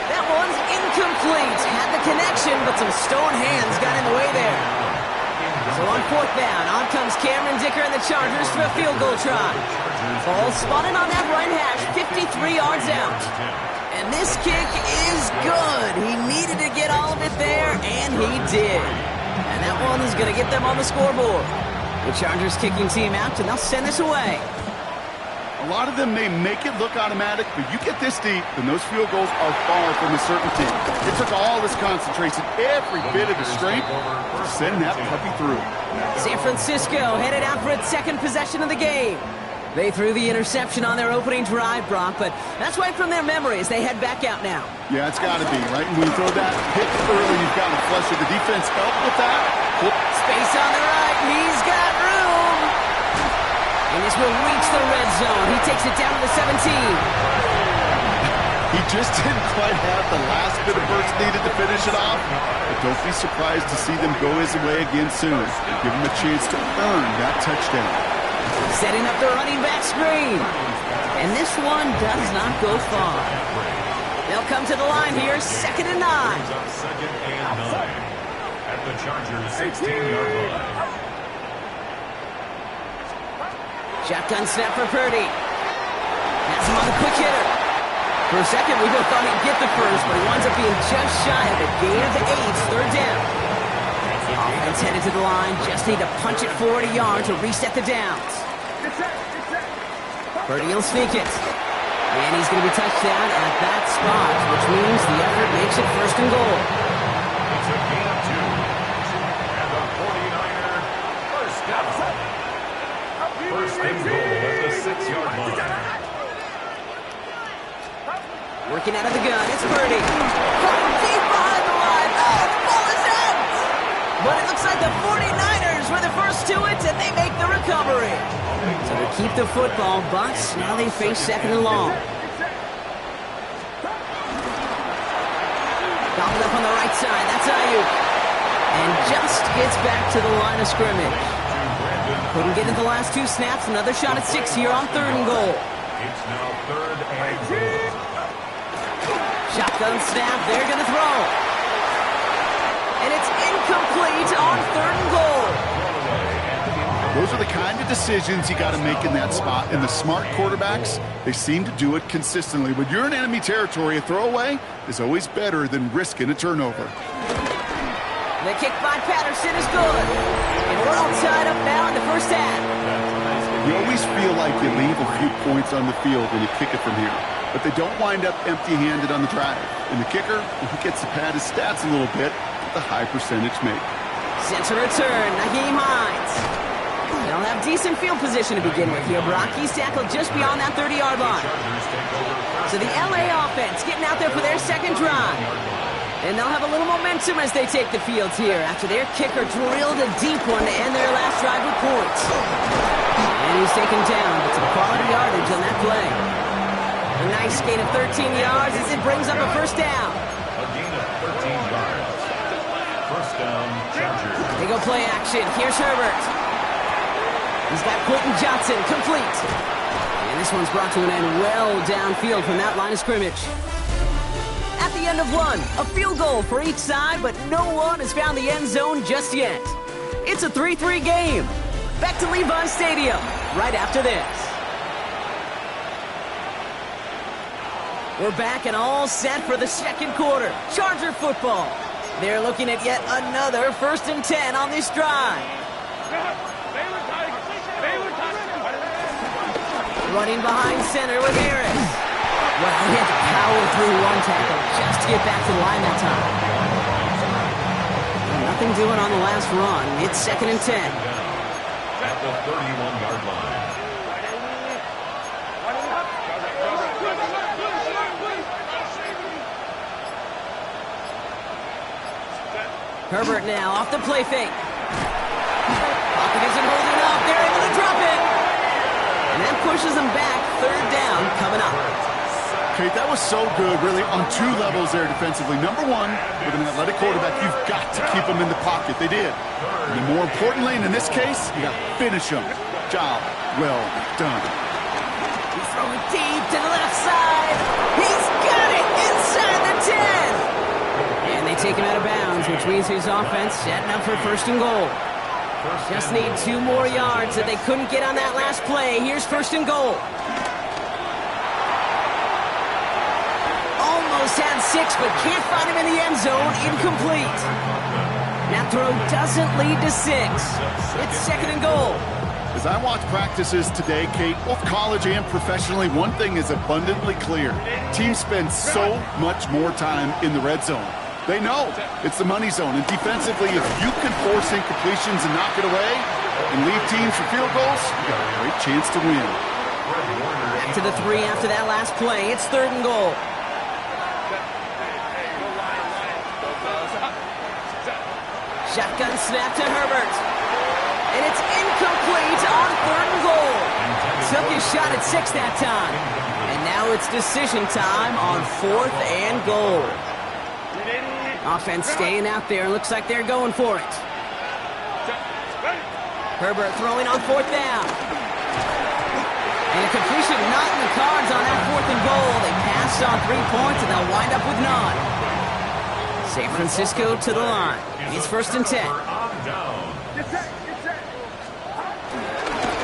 S21: That one's incomplete. Had the connection, but some stone hands got in the way there. So on 4th down, on comes Cameron Dicker and the Chargers for a field goal try. Ball spotted on that right hash, 53 yards out. And this kick is good. He needed to get all of it there, and he did. And that one is going to get them on the scoreboard. The Chargers kicking team out, and they'll send this away.
S2: A lot of them may make it look automatic, but you get this deep, and those field goals are far from a certainty. It took all this concentration, every bit of the strength, to send that puppy through.
S21: San Francisco headed out for its 2nd possession of the game. They threw the interception on their opening drive, Brock, but that's wiped from their memory as they head back out now.
S2: Yeah, it's got to be, right? When you throw that pick early, you've got to flush it. The defense helped with that.
S21: Space on the right. He's got room. And this will reach the red zone. He takes it down to the 17.
S2: He just didn't quite have the last bit of burst needed to finish it off. But don't be surprised to see them go his way again soon. Give him a chance to earn that touchdown.
S21: Setting up the running back screen. And this one does not go far. They'll come to the line here, 2nd and 9.
S17: Second and 9 at the Chargers 16-yard line.
S21: Shotgun snap for Purdy. Has him on the quick hitter. For a second, we both thought he'd get the first, but he winds up being just shy of it. Gain of 8, 3rd down. Offense headed to the line. Just need to punch it forward a yard to reset the downs. Purdy will sneak it. And he's going to be touched down at that spot, which means the effort makes it 1st and goal.
S17: It's a gain of 2. And the 49er first down. 1st and goal at the 6-yard line.
S21: Working out of the gun, it's Purdy. Caught deep behind the line. Oh, the ball is out! But it looks like the 49ers were the first to it, and they make the recovery. So they keep the football, but now they face 2nd and long. Gobbled up on the right side, that's Ayuk. And just gets back to the line of scrimmage. Couldn't get it the last 2 snaps. Another shot at 6 here on 3rd and goal.
S17: It's now 3rd and goal.
S21: Shotgun snap, they're going to throw. And it's incomplete on 3rd and goal.
S2: Those are the kind of decisions you got to make in that spot. And the smart quarterbacks, they seem to do it consistently. When you're in enemy territory, a throwaway is always better than risking a turnover.
S21: The kick by Patterson is good. And we're all tied up now in the first half.
S2: You always feel like you leave a few points on the field when you kick it from here. But they don't wind up empty-handed on the drive. And the kicker, if he gets to pad his stats a little bit, the high percentage make.
S21: Sets a return, Nyheim Hines. They'll have decent field position to begin with here, Brock. He's tackled just beyond that 30-yard line. So the LA offense getting out there for their 2nd drive. And they'll have a little momentum as they take the field here after their kicker drilled a deep one to end their last drive with points. And he's taken down, but some quality yardage on that play. A nice gain of 13 yards as it brings up a 1st down.
S17: A gain of 13 yards. 1st down, Chargers.
S21: They go play action. Here's Herbert. He's got Quentin Johnson complete. And this one's brought to an end well downfield from that line of scrimmage. At the end of one, a field goal for each side, but no one has found the end zone just yet. It's a 3-3 game. Back to Levi Stadium right after this. We're back and all set for the 2nd quarter. Charger football. They're looking at yet another 1st and 10 on this drive. Running behind center with Harris. Well, he had to power through one tackle just to get back to the line that time. Well, nothing doing on the last run. It's 2nd and 10.
S17: At the 31-yard line.
S21: Herbert now off the play fake. Pocket isn't holding up. They're able to drop it. And that pushes them back. 3rd down coming up.
S2: Okay, that was so good, really, on 2 levels there defensively. Number 1, with an athletic quarterback, you've got to keep him in the pocket. They did. And then more importantly, and in this case, you got to finish him. Job well done.
S21: He's throwing deep to the left side. He's got it inside the 10. And they take him out of bounds, which means his offense setting up for 1st and goal. Just need 2 more yards that they couldn't get on that last play. Here's 1st and goal. Almost had 6, but can't find him in the end zone. Incomplete. That throw doesn't lead to 6. It's 2nd and goal.
S2: As I watch practices today, Kate, both college and professionally, one thing is abundantly clear. Teams spend so much more time in the red zone. They know it's the money zone. And defensively, if you can force incompletions and knock it away and leave teams for field goals, you got a great chance to win.
S21: Back to the 3 after that last play. It's 3rd and goal. Shotgun snap to Herbert. And it's incomplete on 3rd and goal. Took his shot at 6 that time. And now it's decision time on 4th and goal. Offense staying out there. Looks like they're going for it. Herbert throwing on 4th down. And a completion not in the cards on that 4th and goal. They passed on 3 points, and they'll wind up with none. San Francisco to the line. It's 1st and 10.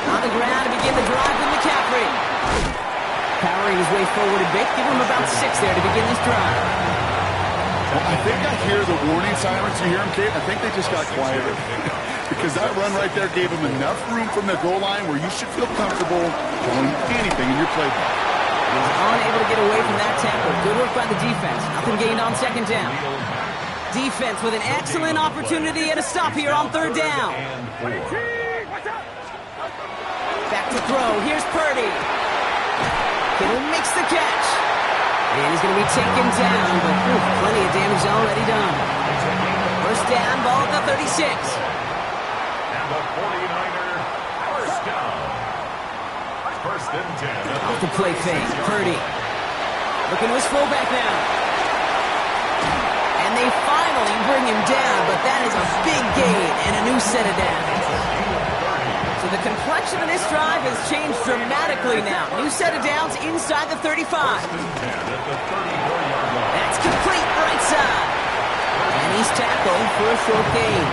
S21: On the ground to begin the drive with McCaffrey. Powering his way forward a bit. Give him about 6 there to begin this drive.
S2: Well, I think I hear the warning sirens. You hear them, Kate? I think they just got quieter. Because that run right there gave him enough room from the goal line where you should feel comfortable doing anything in your playbook.
S21: He was unable to get away from that tackle. Good work by the defense. Nothing gained on 2nd down. Defense with an excellent opportunity and a stop here on 3rd down. Back to throw. Here's Purdy. Kittle makes the catch. And he's going to be taken down, but plenty of damage already done. 1st down, ball at the 36.
S17: And the 49er, 1st down. 1st and 10.
S21: Off the play fake, Purdy. Looking to his fullback now. And they finally bring him down, but that is a big gain and a new set of downs. So the complexion of this drive has changed dramatically now. New set of downs inside the 35. That's complete right side. And he's tackled for a short gain.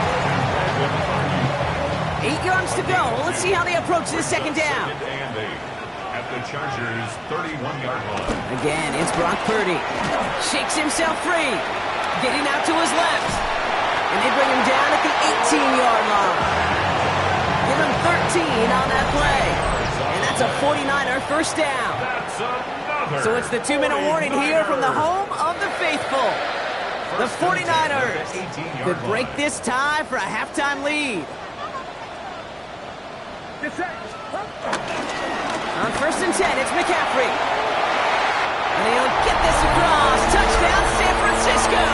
S21: 8 yards to go. Let's see how they approach this 2nd down.
S17: At the Chargers' 31-yard line.
S21: Again, it's Brock Purdy. Shakes himself free. Getting out to his left. And they bring him down at the 18-yard line. Give him 13 on that play. And that's a 49er 1st down. So it's the 2-minute warning here from the home of the faithful. The 49ers could break this tie for a halftime lead. On 1st and 10, it's McCaffrey. And he'll get this across. Touchdown, San Francisco.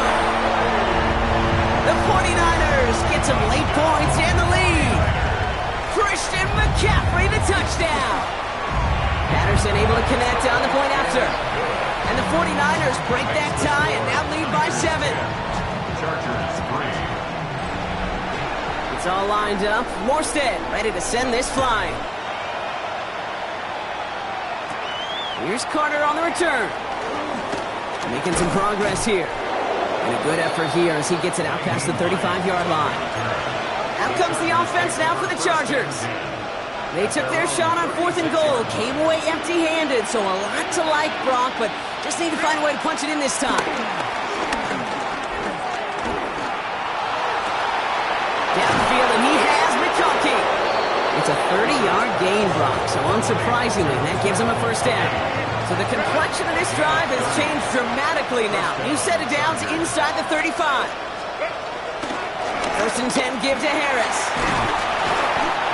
S21: The 49ers get some late points and the lead. Christian McCaffrey, the touchdown. Patterson able to connect on the point after. And the 49ers break that tie and now lead by 7.
S17: Chargers 3.
S21: It's all lined up. Morstead ready to send this flying. Here's Carter on the return. Making some progress here. And a good effort here as he gets it out past the 35-yard line. Out comes the offense now for the Chargers. They took their shot on 4th and goal. Came away empty-handed, so a lot to like, Brock, but just need to find a way to punch it in this time. Downfield, and he has McConkey. It's a 30-yard gain, Brock, so unsurprisingly, that gives him a 1st down. So the complexion of this drive has changed dramatically now. New set of downs inside the 35. 1st and 10, give to Harris.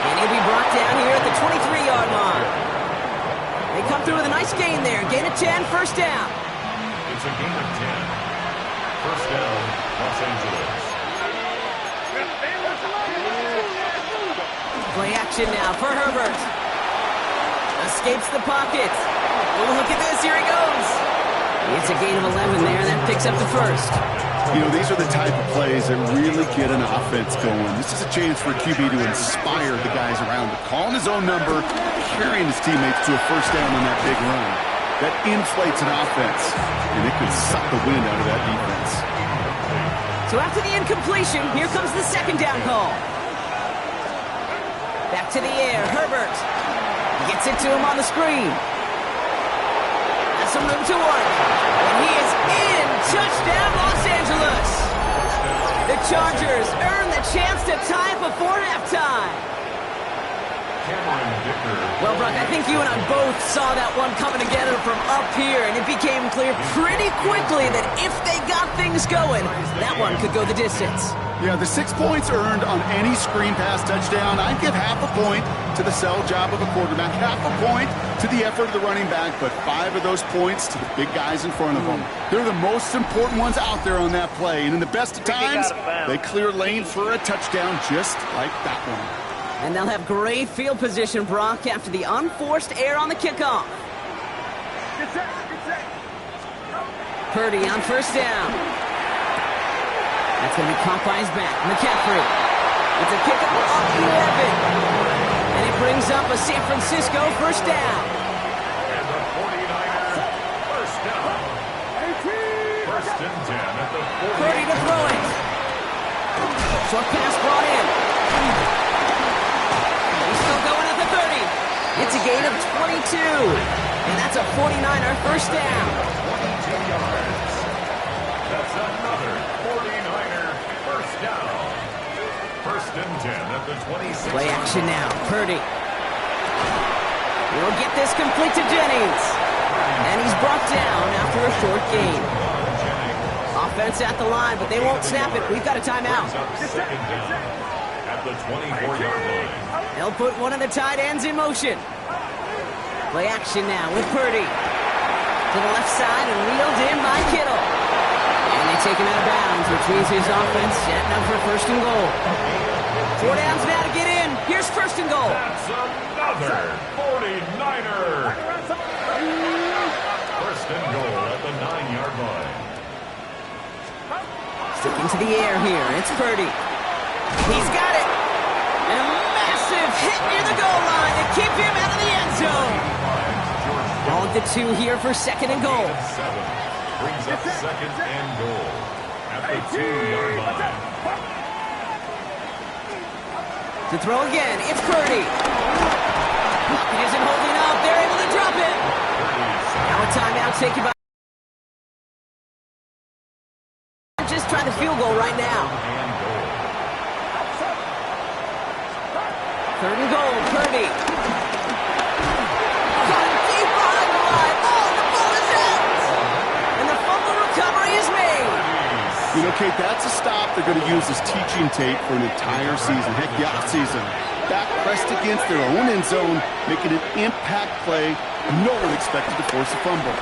S21: And he'll be brought down here at the 23-yard line. They come through with a nice gain there. Gain of 10, 1st down.
S17: It's a gain of 10. 1st down, Los Angeles.
S21: Play action now for Herbert. Escapes the pocket. Oh, look at this. Here he goes. It's a gain of 11 there. That picks up the 1st.
S2: You know, these are the type of plays that really get an offense going. This is a chance for a QB to inspire the guys around him. Calling his own number, carrying his teammates to a 1st down on that big run. That inflates an offense, and it could suck the wind out of that defense.
S21: So after the incompletion, here comes the 2nd down call. Back to the air, Herbert. Gets it to him on the screen. Has some room to work. And he is in. Touchdown, Los Angeles. The Chargers earn the chance to tie before halftime. Well, Brock, I think you and I both saw that one coming together from up here, and it became clear pretty quickly that if they got things going, that one could go the distance.
S2: Yeah, the 6 points earned on any screen pass touchdown, I'd give half a point to the sell job of a quarterback, half a point to the effort of the running back, but 5 of those points to the big guys in front of them. They're the most important ones out there on that play, and in the best of times, they clear lane for a touchdown just like that one.
S21: And they'll have great field position, Brock, after the unforced error on the kickoff. Purdy on first down. That's going to be caught by his back. McCaffrey. It's a pickup off the 11. And it brings up a San Francisco first down.
S17: And the 49ers first down. First and 10 at the 40.
S21: Purdy to throw it. Short pass brought in. He's still going at the 30. It's a gain of 22. And that's a 49er first down.
S17: 22 yards. That's another 49er first down. First and 10 at the 26.
S21: Play action now. Purdy. He'll get this complete to Jennings. And he's brought down after a short gain. Offense at the line, but they won't snap it. We've got a timeout.
S17: Second down at the 24-yard line.
S21: They'll put one of the tight ends in motion. Play action now with Purdy. To the left side and wheeled in by Kittle. And they take him out of bounds, which means his offense setting up for first and goal. 4 downs now to get in. Here's first and goal.
S17: That's another 49er. First and goal at the 9-yard line.
S21: Sticking to the air here. It's Purdy. He's got it. And a massive hit near the goal line to keep him out of the end zone. Ball at the 2 here for second and goal.
S17: 7 brings up second and goal at the 2-yard line.
S21: To throw again, it's Purdy. He isn't holding up. They're able to drop it. Now a timeout taken by... Just try the field goal right now. Third and goal, Purdy. Caught deep behind the line. Oh, the ball is out. And the fumble recovery is made.
S2: You know, Kate, that's a stop they're going to use as teaching tape for an entire season. Heck, the offseason. Back pressed against their own end zone, making an impact play. No one expected to force a fumble.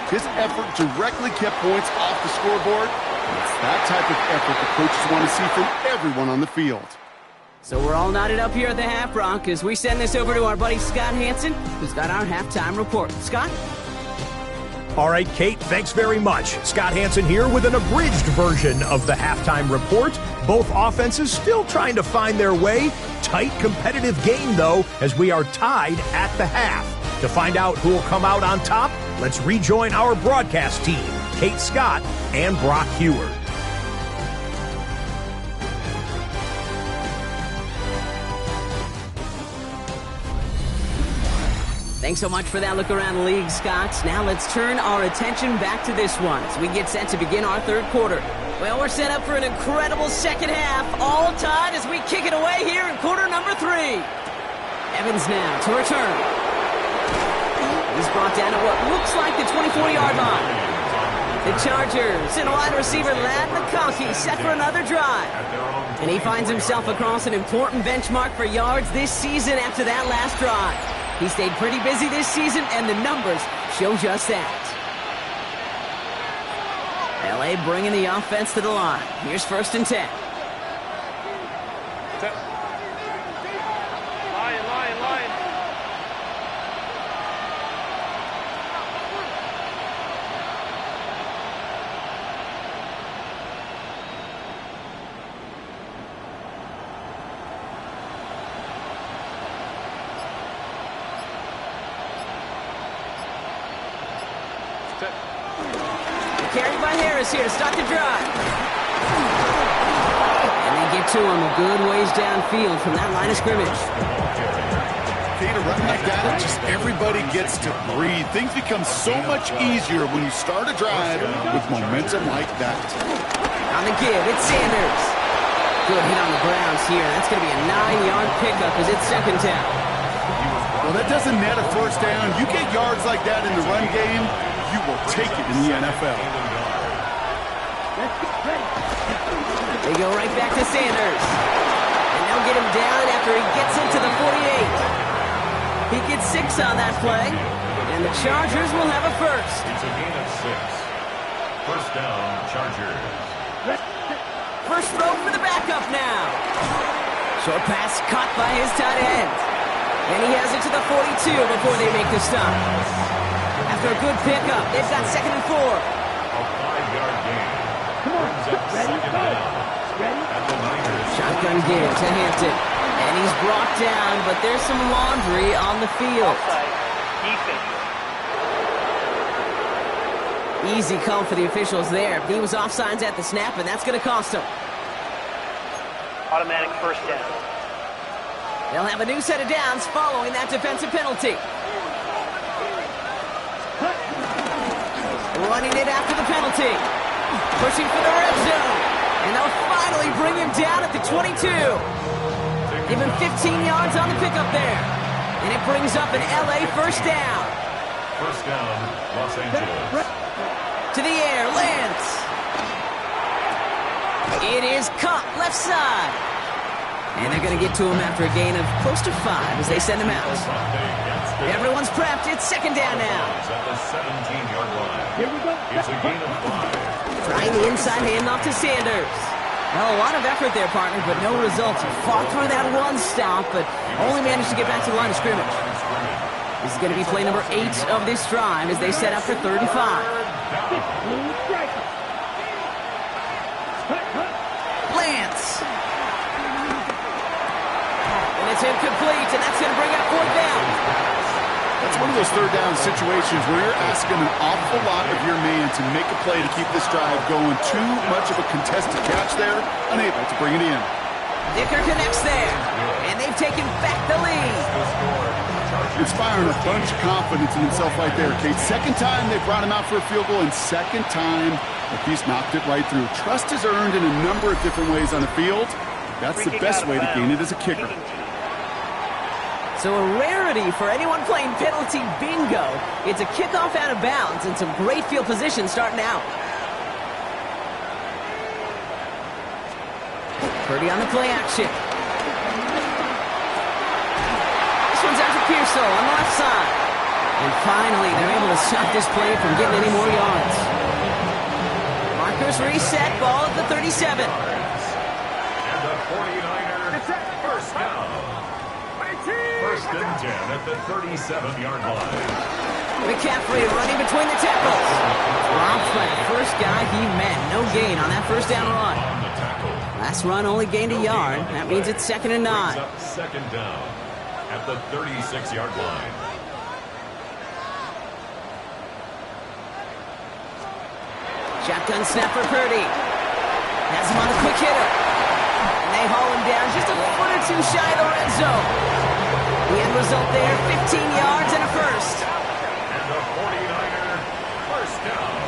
S2: His effort directly kept points off the scoreboard. It's that type of effort the coaches want to see from everyone on the field.
S21: So we're all knotted up here at the half, Bronc, as we send this over to our buddy Scott Hansen, who's got our halftime report. Scott?
S5: All right, Kate, thanks very much. Scott Hansen here with an abridged version of the halftime report. Both offenses still trying to find their way. Tight, competitive game, though, as we are tied at the half. To find out who will come out on top, let's rejoin our broadcast team, Kate Scott and Brock Heward.
S21: Thanks so much for that look around the league, Scott. Now let's turn our attention back to this one as we get set to begin our third quarter. Well, we're set up for an incredible second half, all tied as we kick it away here in quarter number 3. Evans now to return. He's brought down at what looks like the 24-yard line. The Chargers and wide receiver Ladd McConkey set for another drive. And he finds himself across an important benchmark for yards this season after that last drive. He stayed pretty busy this season, and the numbers show just that. L.A. bringing the offense to the line. Here's first and 10.
S8: Lion.
S21: Carried by Harris here to start the drive. And they get to him a good ways downfield from that line of scrimmage.
S2: Kate, a run like that, just everybody gets to breathe. Things become so much easier when you start a drive with momentum like that.
S21: On the give, it's Sanders. Good hit on the grounds here. That's going to be a 9-yard pickup as it's second down.
S2: Well, that doesn't net a first down. You get yards like that in the run game, you will take it in the NFL.
S21: They go right back to Sanders. And they'll get him down after he gets into the 48. He gets 6 on that play. And the Chargers will have a first.
S17: It's a gain of 6. First down, Chargers.
S21: First throw for the backup now. Short pass caught by his tight end. And he has it to the 42 before they make the stop. After after a good pickup. They've got 2nd and 4.
S17: A 5-yard gain. Brings up 2nd down at the Niners.
S21: Shotgun give to Hampton. And he's brought down, but there's some laundry on the field. Easy call for the officials there. He was offsides at the snap, and that's going to cost him.
S6: Automatic first down.
S21: They'll have a new set of downs following that defensive penalty. Running it after the penalty. Pushing for the red zone. And they'll finally bring him down at the 22. Give him 15 yards on the pickup there. And it brings up an LA first down.
S17: First down, Los Angeles.
S21: To the air, Lance. It is caught left side. And they're going to get to him after a gain of close to 5 as they send him out. Everyone's prepped. It's 2nd down now.
S17: At the 17-yard line.
S9: Here we go.
S17: It's a gain of 5.
S21: Trying the inside handoff to Sanders. Well, a lot of effort there, partner, but no results. He fought through that one stop, but only managed to get back to the line of scrimmage. This is going to be play number 8 of this drive as they set up for 35. Lance. And it's incomplete, and that's going to bring up 4th down.
S2: That's one of those 3rd down situations where you're asking an awful lot of your man to make a play to keep this drive going. Too much of a contested catch there, unable to bring it in.
S21: Dicker connects there, and they've taken back the lead.
S2: Inspiring a bunch of confidence in himself right there, Kate. 2nd time they brought him out for a field goal, and 2nd time he's knocked it right through. Trust is earned in a number of different ways on the field. That's the best way to gain it as a kicker.
S21: So a rarity for anyone playing penalty bingo. It's a kickoff out of bounds and some great field position starting out. Purdy on the play action. This one's out to Pearso on the left side. And finally, they're able to stop this play from getting any more yards. Markers reset, ball at the 37.
S17: And the 49er first down. First and 10 at the 37-yard line.
S21: McCaffrey running between the tackles. Robbed by the first guy he met. No gain on that first down run. Last run only gained a yard. That means it's 2nd and 9.
S17: Up 2nd down at the 36-yard line.
S21: Shotgun snap for Purdy. Has him on the quick hitter. And they haul him down just a foot or two shy of the red zone. The end result there, 15 yards and a first.
S17: And the 49er first down.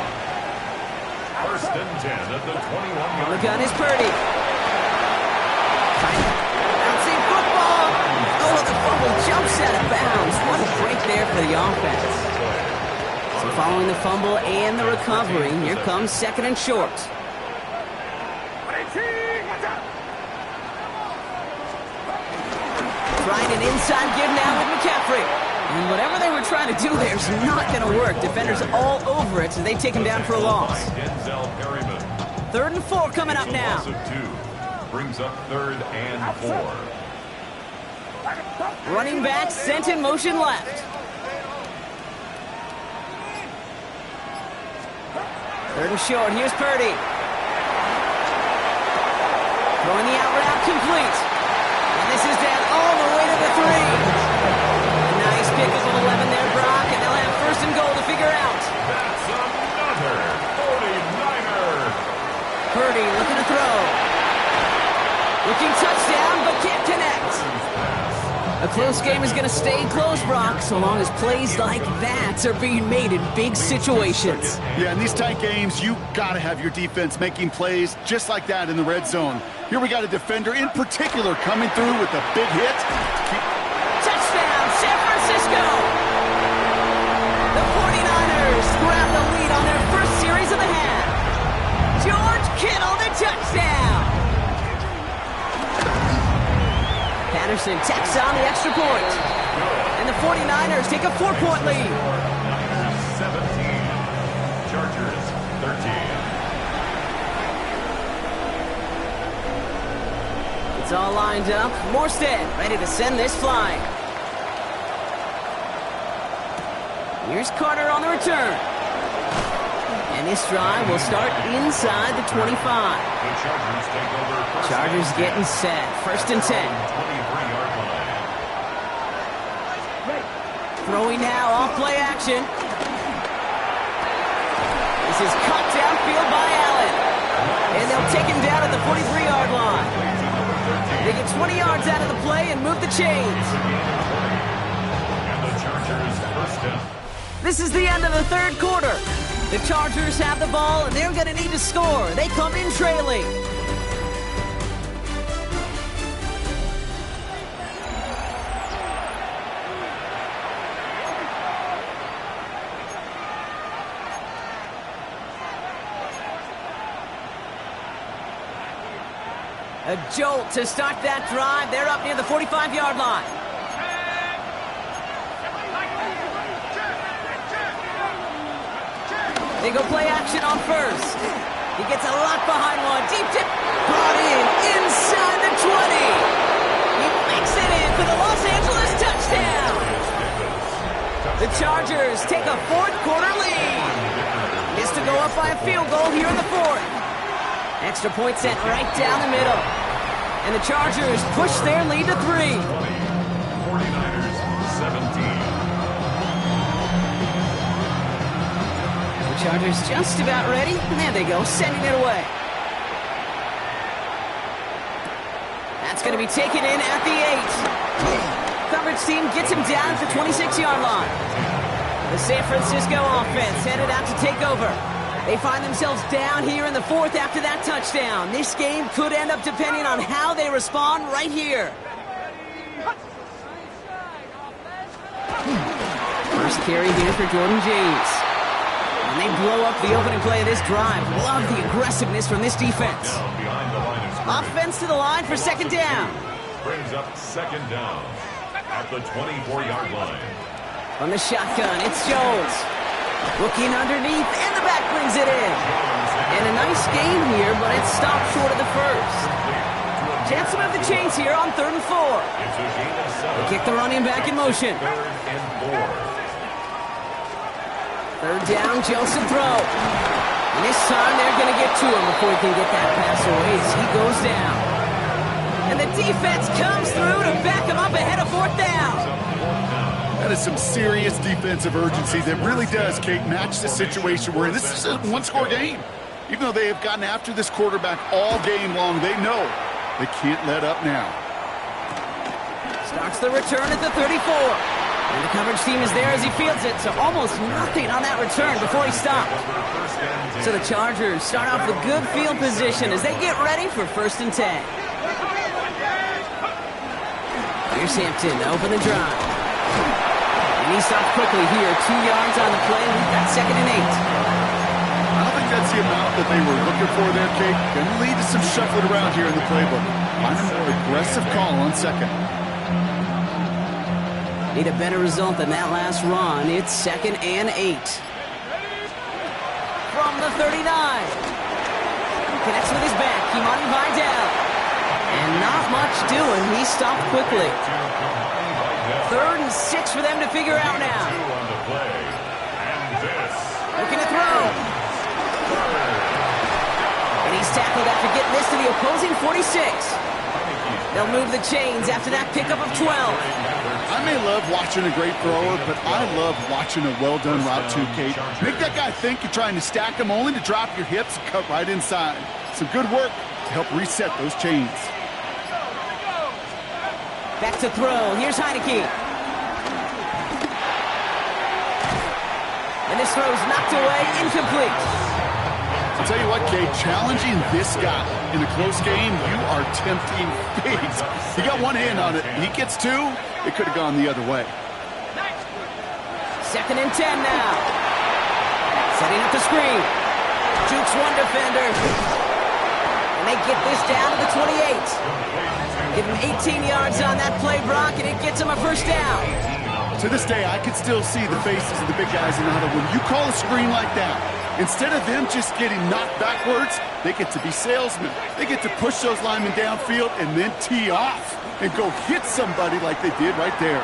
S17: First and 10 at the 21-yard line.
S21: The gun is Purdy. Bouncing football. Oh, the fumble jumps out of bounds. What a break there for the offense. So following the fumble and the recovery, here comes 2nd and short. Trying an inside give now with McCaffrey. And whatever they were trying to do there is not going to work. Defenders all over it, so they take him down for a loss. 3rd and 4 coming up now.
S17: Brings up 3rd and 4.
S21: Running back sent in motion left. 3rd and short. Here's Purdy. Throwing the out route complete. And this is down all the way to the 3. Nice pick up of 11 there, Brock, and they'll have 1st and goal to figure out.
S17: That's another 49er.
S21: Purdy looking to throw. Looking touchdown, but can't connect. A close game is going to stay close, Brock, so long as plays like that are being made in big situations.
S2: Yeah, in these tight games, you got to have your defense making plays just like that in the red zone. Here we got a defender in particular coming through with a big hit.
S21: Touchdown, San Francisco! The 49ers grab the lead on their first series of the half. George Kittle, the touchdown! Patterson tacks on the extra point. And the 49ers take a 4-point lead.
S17: 17. Chargers 13.
S21: It's all lined up. Morstead ready to send this flying. Here's Carter on the return. And this drive will start inside the 25. Chargers getting set. 1st and 10. Throwing now off play action. This is cut downfield by Allen. And they'll take him down at the 43-yard line. They get 20 yards out of the play and move the chains.
S17: And the Chargers first down.
S21: This is the end of the 3rd quarter. The Chargers have the ball, and they're going to need to score. They come in trailing. A jolt to start that drive. They're up near the 45-yard line. They go play action on 1st. He gets a lot behind one. Deep tip. Brought in inside the 20. He makes it in for the Los Angeles touchdown. The Chargers take a 4th quarter lead. Gets to go up by a field goal here in the 4th. Extra point sent right down the middle. And the Chargers push their lead to 3.
S17: 49ers 17.
S21: Chargers just about ready. And there they go, sending it away. That's going to be taken in at the 8. Coverage team gets him down at the 26-yard line. The San Francisco offense headed out to take over. They find themselves down here in the 4th after that touchdown. This game could end up depending on how they respond right here. First carry here for Jordan James. And they blow up the opening play of this drive. Love the aggressiveness from this defense. Offense to the line for 2nd down.
S17: Brings up 2nd down at the 24-yard line.
S21: From the shotgun, it's Jones. Looking underneath, and the back brings it in. And a nice game here, but it stopped short of the 1st. Chance to move the chains here on 3rd and 4. They kick the running back in motion.
S17: 3rd and 4.
S21: 3rd down, Joseph throw. And this time they're going to get to him before he can get that pass away as he goes down. And the defense comes through to back him up ahead of 4th down.
S2: That is some serious defensive urgency that really does, Kate, match the situation we're in. This is a one-score game. Even though they have gotten after this quarterback all game long, they know they can't let up now.
S21: Starts the return at the 34. And the coverage team is there as he fields it, so almost nothing on that return before he stopped. So the Chargers start off with good field position as they get ready for 1st and 10. Here's Hampton to open the drive. And he stopped quickly here, 2 yards on the play. We've got 2nd and 8.
S2: I don't think that's the amount that they were looking for there, Kate. Going to lead to some shuffling around here in the playbook. Find a more aggressive call on 2nd.
S21: Need a better result than that last run. It's 2nd and 8. From the 39. Connects with his back. Kimani Vidal. And not much doing. He stopped quickly. 3rd and 6 for them to figure out now. Looking to throw. And he's tackled after getting this to the opposing 46. They'll move the chains after that pickup of 12.
S2: I may love watching a great thrower, but I love watching a well-done route too, Kate. Make that guy think you're trying to stack him only to drop your hips and cut right inside. Some good work to help reset those chains.
S21: Back to throw. Here's Heineke. And this throw's knocked away, incomplete.
S2: I'll tell you what, Kate, challenging this guy in a close game, you are tempting fate. He got one hand on it. He gets 2. It could have gone the other way.
S21: 2nd and 10 now. Setting up the screen. Jukes one defender. And they get this down to the 28. Give him 18 yards on that play, Brock, and it gets him a 1st down.
S2: To this day, I can still see the faces of the big guys in the huddle. When you call a screen like that, instead of them just getting knocked backwards, they get to be salesmen. They get to push those linemen downfield and then tee off and go hit somebody like they did right there.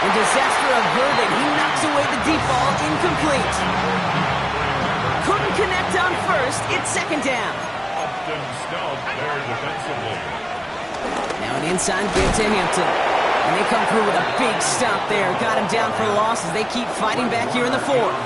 S21: And disaster averted. He knocks away the deep ball, incomplete. Couldn't connect on first. It's second down.
S17: Upton stout there defensively.
S21: Now an inside give to Hampton. And they come through with a big stop there. Got him down for a loss as they keep fighting back here in the fourth.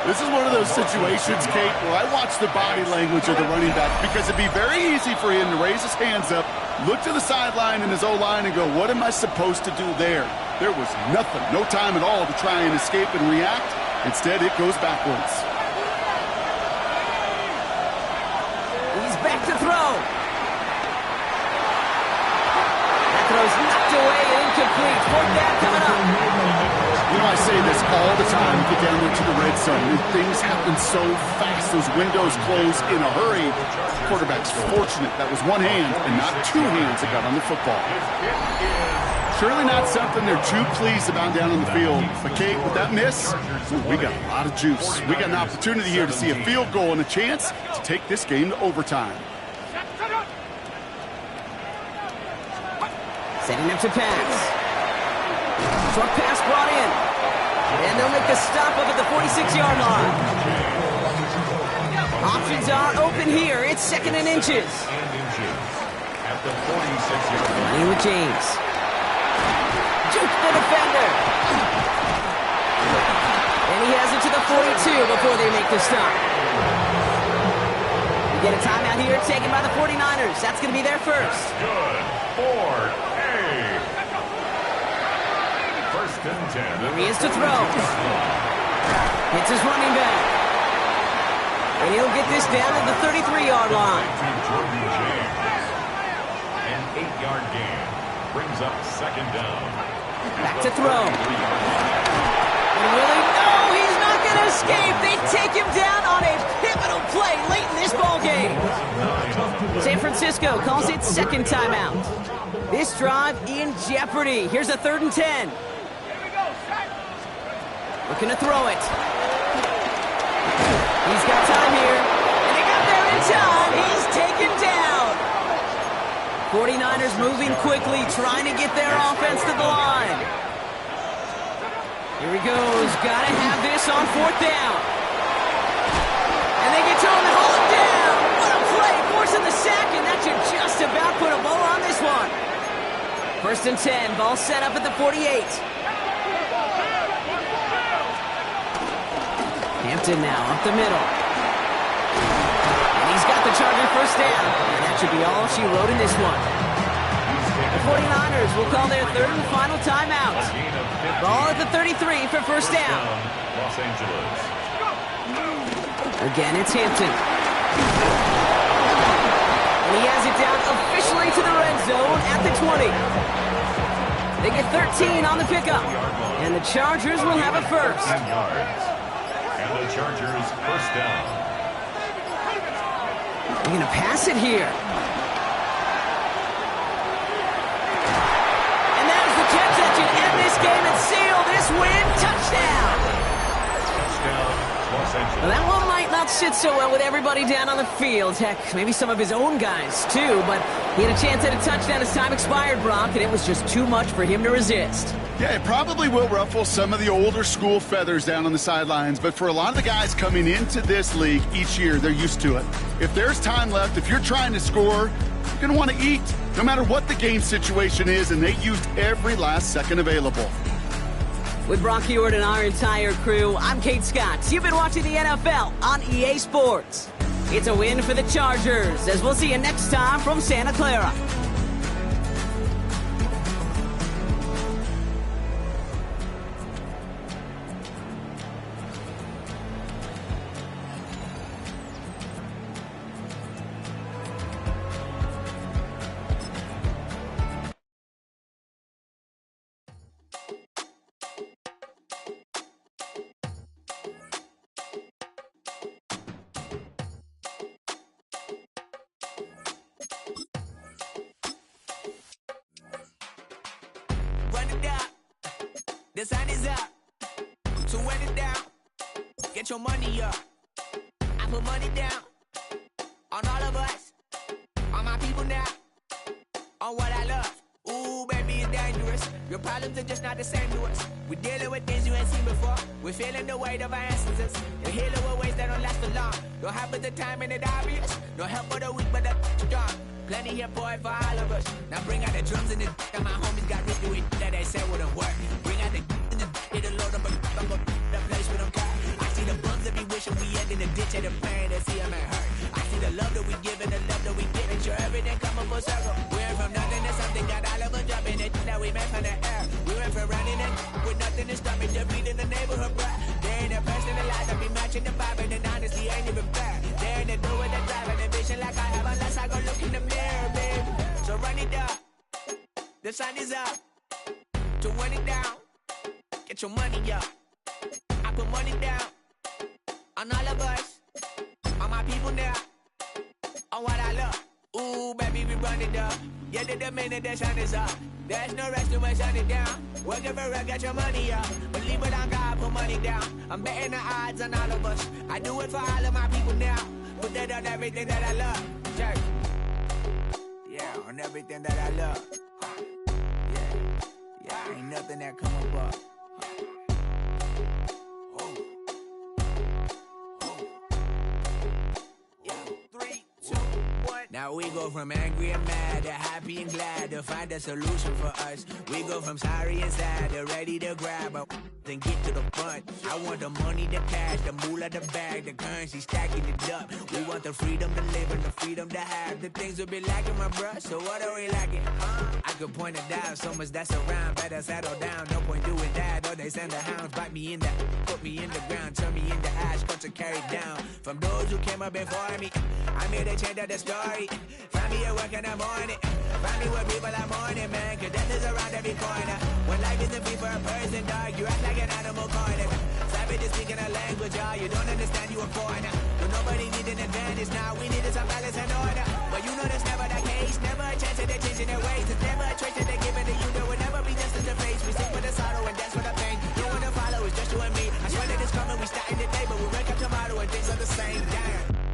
S2: This is one of those situations, Kate, where I watch the body language of the running back because it'd be very easy for him to raise his hands up, look to the sideline in his O-line and go, what am I supposed to do there? There was nothing, no time at all to try and escape and react. Instead, it goes backwards.
S21: He's back to throw. That throw's knocked away and incomplete. Fourth down coming up.
S2: You know, I say this all the time. You get down there to the red zone, and things happen so fast. Those windows close in a hurry. Quarterback's fortunate that was one hand and not two hands that got on the football. Surely not something they're too pleased about down on the field. But, Kate, with that miss, we got a lot of juice. We got an opportunity here to see a field goal and a chance to take this game to overtime.
S21: Setting up to pass. Short pass brought in. And they'll make the stop up at the 46-yard line. Options are open here. It's second and inches.
S17: At the 46-yard line.
S21: Running with James. Juke the defender. And he has it to the 42 before they make the stop. We get a timeout here taken by the 49ers. That's going to be their first.
S17: Good for First and 10.
S21: Here he is to throw. Hits his running back. And he'll get this down to the 33-yard line.
S17: Jordan James. An 8-yard gain brings up second down.
S21: Back to throw. And really, no, he's not going to escape. They take him down on a pivotal play late in this ball game. San Francisco calls it second timeout. This drive in jeopardy. Here's a 3rd and 10. Looking to throw it. He's got time here. And they got there in time. He's taken down. 49ers moving quickly, trying to get their offense to the line. Here he goes. Got to have this on 4th down. And they get to him and haul him down. What a play. Forcing the sack, and that should just about put a bow on this one. 1st and 10. Ball set up at the 48. Hampton now up the middle. And he's got the Charger first down. And that should be all she wrote in this one. The 49ers will call their 3rd and final timeout. Ball at the 33 for first down.
S17: Los Angeles.
S21: Again, it's Hampton. And he has it down officially to the red zone at the 20. They get 13 on the pickup. And the Chargers will have a first.
S17: And the Chargers first down.
S21: They're going to pass it here. And that is the catch that should end this game and seal this win. Touchdown.
S17: Los Angeles.
S21: Well, that one might not sit so well with everybody down on the field. Heck, maybe some of his own guys, too. But he had a chance at a touchdown as time expired, Brock, and it was just too much for him to resist.
S2: Yeah, it probably will ruffle some of the older school feathers down on the sidelines, but for a lot of the guys coming into this league each year, they're used to it. If there's time left, if you're trying to score, you're going to want to eat, no matter what the game situation is, and they used every last second available.
S21: With Brock Ewart and our entire crew, I'm Kate Scott. You've been watching the NFL on EA Sports. It's a win for the Chargers, as we'll see you next time from Santa Clara.
S10: The sun is up, so wet it down. Get your money up. I put money down on all of us, on my people now, on what I love. Ooh, baby, it's
S13: dangerous. Your problems are just not the same to us. We're dealing with things you ain't seen before. We're feeling the weight of our ancestors. We're healing with ways that don't last for long. Don't happen the time and it obvious. No help for the weak, but the strong. Plenty here, boy, for all of us. Now bring out the drums and the and my homies got rich with that they said wouldn't work. Bring out the and the it'll load them, I'm gonna the place with them car. I see the bums that be wishing we end in the ditch and the pain that see them ain't hurt. I see the love that we give and the love that we get. And sure everything coming full circle. We went from nothing to something, got all of us dropping it that we made from the air. We went from running it with nothing to stop me, just beating the neighborhood, bruh. There ain't a person alive that be matching the vibe, and honesty ain't even fair. There ain't a do with the drive and the vision like I have unless I go look in the mirror, baby. So run it up, the sun is up, to run it down, get your money up. I put money down on all of us, on my people now, on what I love. Ooh, baby, we run it up. Yeah, the minute the sun is up, there's no rest to my shut it down. Working for real, get your money up. Believe it on God, put money down. I'm betting the odds on all of us. I do it for all of my people now. Put that on everything that I love. Church. Yeah, on everything that I love. Yeah, ain't nothing that come above. Now we go from angry and mad to happy and glad to find a solution for us. We go from sorry and sad to ready to grab a then get to the front. I want the money, the cash, the moolah, the bag, the currency, stacking it up. We want the freedom to live and the freedom to have. The things will be lacking, my bruh, so what are we lacking? I could point it out, so much that's around. Better settle down, no point doing that. Or they send the hounds, bite me in the, put me in the ground, turn me into ash, culture carried down. From those who came up before me, I'm here to change up the story. Find me at work in the morning, find me where people are mourning, man, cause death is around every corner. When life isn't free for a person, dog, you act like an animal corner. Savage is speaking a language, y'all, you don't understand, you a foreigner. But nobody needs an advantage now, we needed some balance and order. But you know that's never the case, never a chance that they're changing their ways. It's never a trait that they're giving to you, there will never be justice to face. We sing for the sorrow and dance for the pain. No one to follow, it's just you and me. I swear that it's coming, we starting today, but we wake up tomorrow and things are the same. Damn.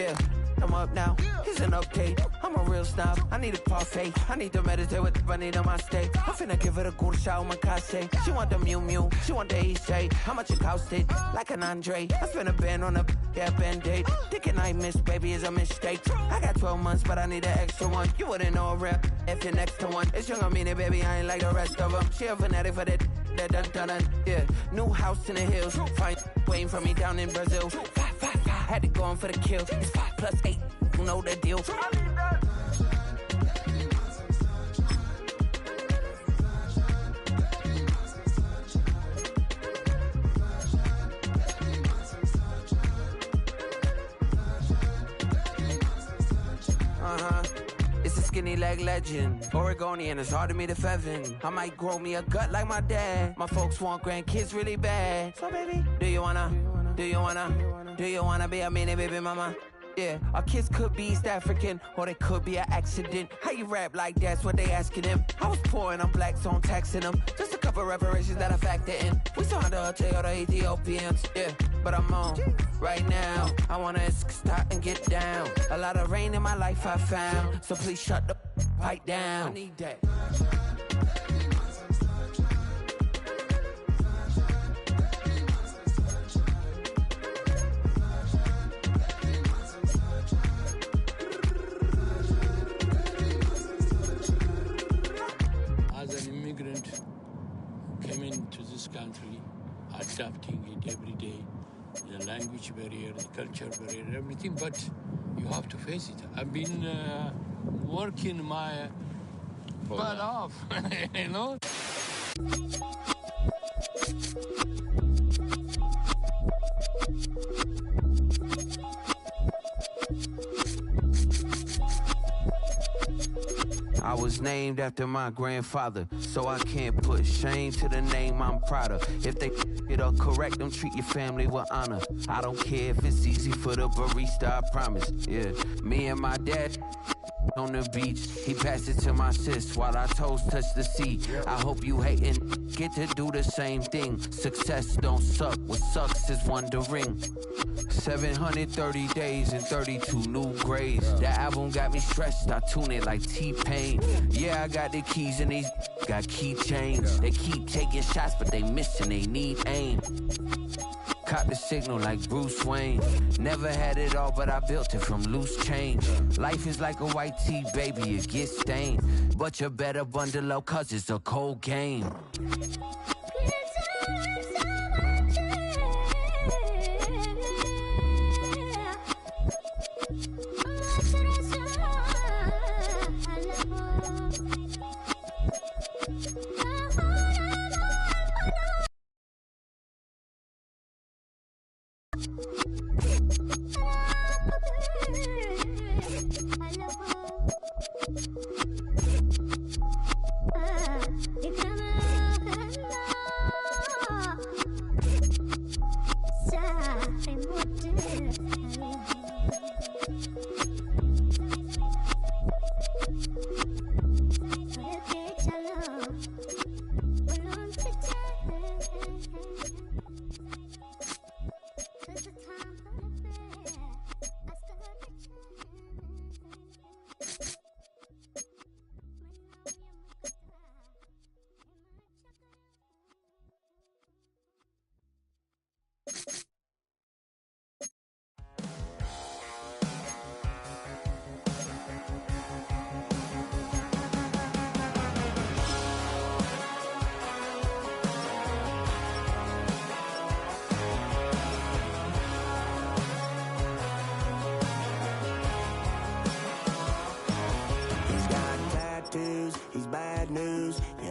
S13: Yeah, I'm up now. He's an update. I'm a real snob. I need a parfait. I need to meditate with the bunny on my steak. I'm finna give it a good shot with my casse. She want the Mew Mew. She want the Eastside. How much it costed? Like an Andre. I spent a band on a band-aid. Thinking I missed, baby, is a mistake. I got 12 months, but I need an extra one. You wouldn't know a rep if you're next to one. It's young, I mean it, baby. I ain't like the rest of them. She a fanatic for that dun. Yeah, new house in the hills. Fine, waiting for me down in Brazil. 5. Had to go on for the kill. It's 5 + 8. You know the deal. It's a skinny leg legend. Oregonian, it's hard to meet a Fevin. I might grow me a gut like my dad. My folks want grandkids really bad. So baby, do you wanna be a mini baby mama? Yeah, our kids could be East African, or they could be an accident. How you rap like that's what they asking him. I was poor and I'm black, so I'm taxing them. Just a couple reparations that I factor in. We saw the Toyota Ethiopians, yeah, but I'm on right now. I wanna stop and get down. A lot of rain in my life I found, so please shut the pipe down. I need that.
S14: Country, adapting it every day, the language barrier, the culture barrier, everything, but you have to face it. I've been working my butt off, you know?
S13: I was named after my grandfather, so I can't put shame to the name I'm proud of. If they it up correct, them treat your family with honor. I don't care if it's easy for the barista, I promise. Yeah, me and my dad on the beach, he passed it to my sis while our toes touch the sea. I hope you hatin' get to do the same thing. Success don't suck, what sucks is wondering. 730 days and 32 new grades. That album got me stressed, I tune it like T-Pain. Yeah, I got the keys and these got keychains. They keep taking shots, but they missing, they need aim. Caught the signal like Bruce Wayne. Never had it all, but I built it from loose change. Life is like a white tee, baby, it gets stained. But you better bundle up, cause it's a cold game.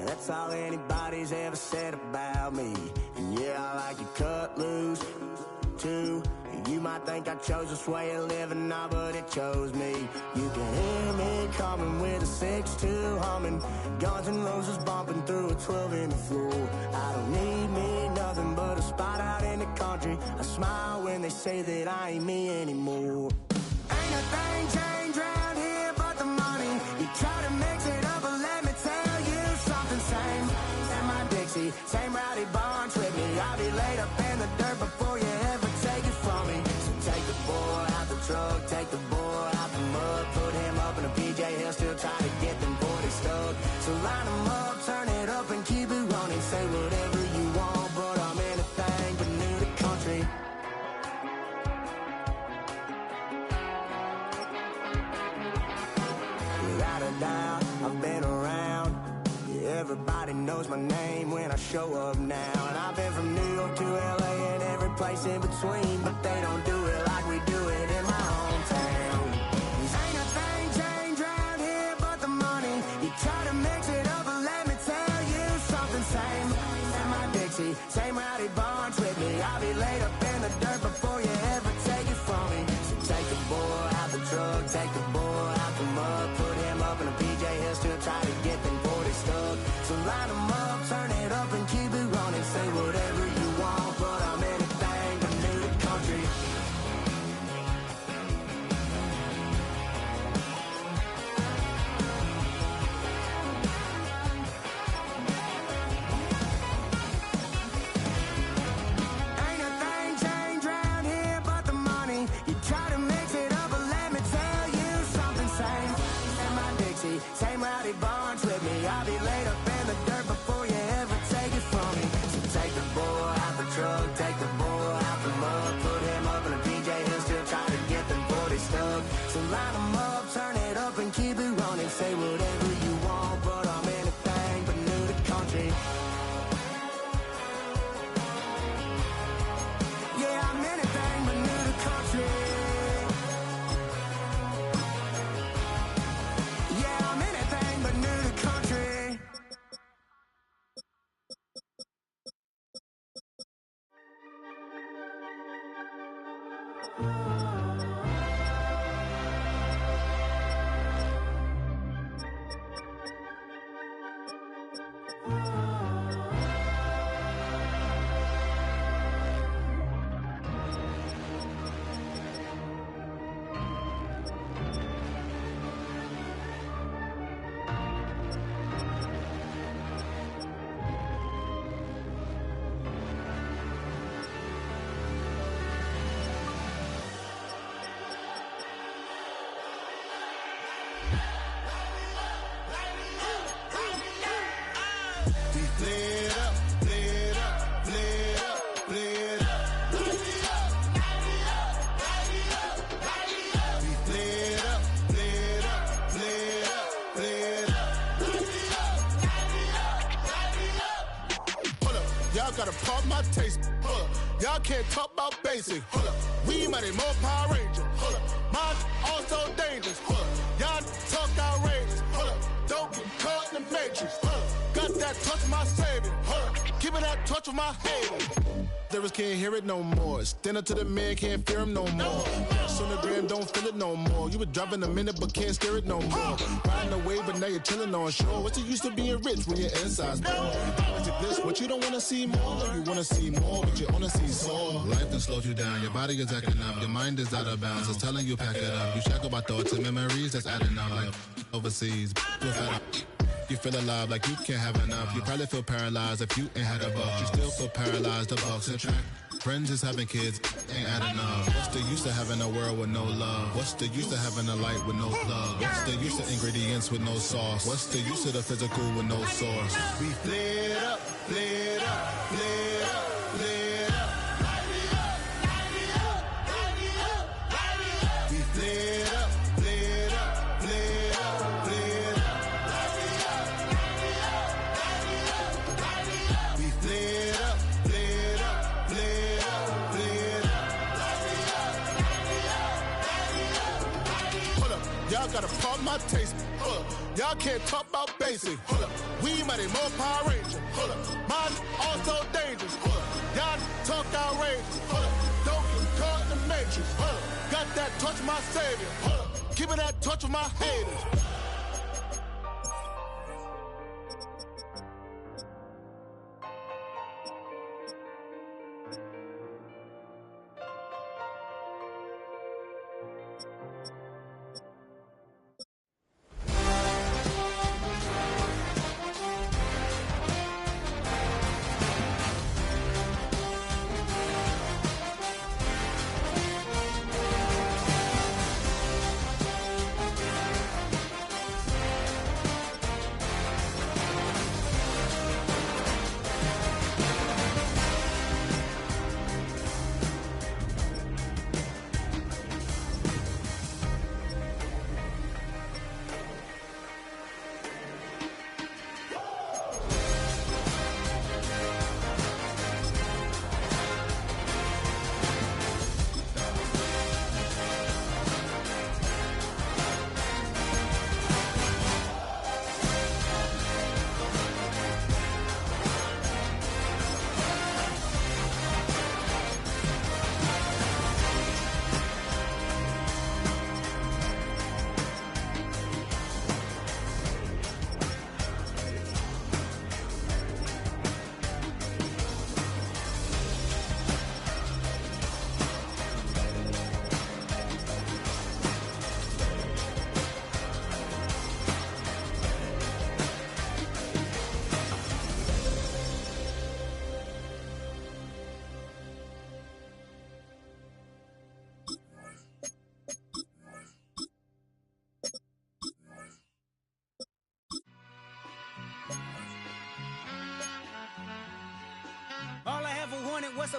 S10: That's all anybody's ever said about me. And yeah, I like you cut loose, too. You might think I chose this way of living now, but it chose me. You can hear me coming with a 6-2 humming, Guns N' Roses bumping through a 12 in the floor. I don't need me nothing but a spot out in the country. I smile when they say that I ain't me anymore. Ain't a thing changed around here but the money. You try to mix it up, but let me tell you something. Same my Dixie, same rowdy bunch with me. I'll be laid up in the dirt before you ever take it from me. So take the boy out the truck, take everybody knows my name when I show up now. And I've been from New York to LA and every place in between, but they don't do it like we do it in my hometown. Ain't a thing changed around here but the money. You try to mix it up, but let me tell you something. Same in my Dixie, same rowdy barns with me. I'll be laid up in the dirt before you ever take it from me. So take the boy out the drug, take the boy out the mud, put him up in a PJ Hill, still try to get them 40 stuck. So line them up, turn it up and keep it running. Say whatever you want, but I'm anything but new to country. Ain't a thing changed around here but the money. You try to mix it up, but let me tell you something. Same in my Dixie, same rowdy barns with me. I'll be laid up in the dirt before you ever take it from me. So take the boy out the truck, take the boy out the mud, put him up in a PJ Hill, still try to get them 40 stuck. So line them up, turn it up and keep it running. Say whatever you want, but I'm anything but new to country. Yeah, I'm anything but new to country. Yeah, I'm anything but new to country. We played up, played up, played up, played up. We played up, played up, played up, played up. Hold up, y'all gotta pump my taste. Hold up, y'all can't talk about basic. Hold up, we mighty more Power Ranger. Hold up, mine also dangerous. Hold up, y'all talk outrageous. Hold up, don't get caught in the matrix. Hold up, got that touch of my savior. Hold up, give me that touch of my haters. Lyrics can't hear it no more. Stand up to the man, can't fear him no more. Sonogram don't feel it no more. You were driving a minute but can't steer it no more. Riding away but now you're chilling on shore. What's the use of being rich when your inside's poor? This, what you don't wanna see more. No, you wanna see more, but you wanna see sore. Life done slowed you down. Your body is acting up. Your mind is out of bounds. It's telling you pack it up. You shackle by thoughts and memories that's adding up like overseas. You're fed up. You feel alive like you can't have enough. You probably feel paralyzed if you ain't had a buck. You still feel paralyzed, the bucks and track. Friends is having kids, ain't adding up. What's the use of having a world with no love? What's the use of having a light with no plug? What's the use of ingredients with no sauce? What's the use of the physical with no source? We played up, played up, played up, played up. We played up, played up, played up, played up. We played up, played up, played up, played up. Hold up, y'all gotta pump my taste. Hold up, y'all can't talk about basic. Hold up, we mighty more Power Ranger. Hold up, mine also dangerous. Hold up, y'all talk outrageous. Hold up, don't get caught in the matrix. Hold up, got that touch of my savior. Hold up, give me that touch of my haters.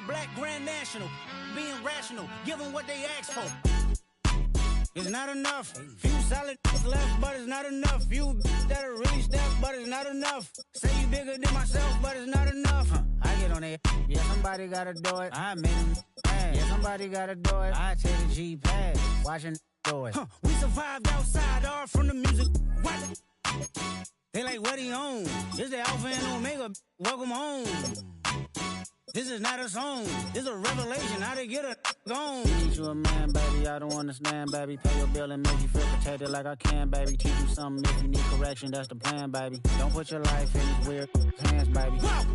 S6: a black Grand National. Being rational, give them what they ask for. It's not enough. Few solid left, but it's not enough. Few that are really step, but it's not enough. Say you bigger than myself, but it's not enough. I get on it. Yeah, somebody gotta do it. I made him mad. Yeah, somebody gotta do it. I take the G-pad. Watching do it. We survived outside, all from the music. What? They like, what he on? This the Alpha and Omega. Welcome home. This is not a song. This is a revelation. How to get a gone. Need you a man, baby. I don't understand, baby. Pay your bill and make you feel protected like I can, baby. Teach you something if you need correction. That's the plan, baby. Don't put your life in these weird hands, baby. Whoa!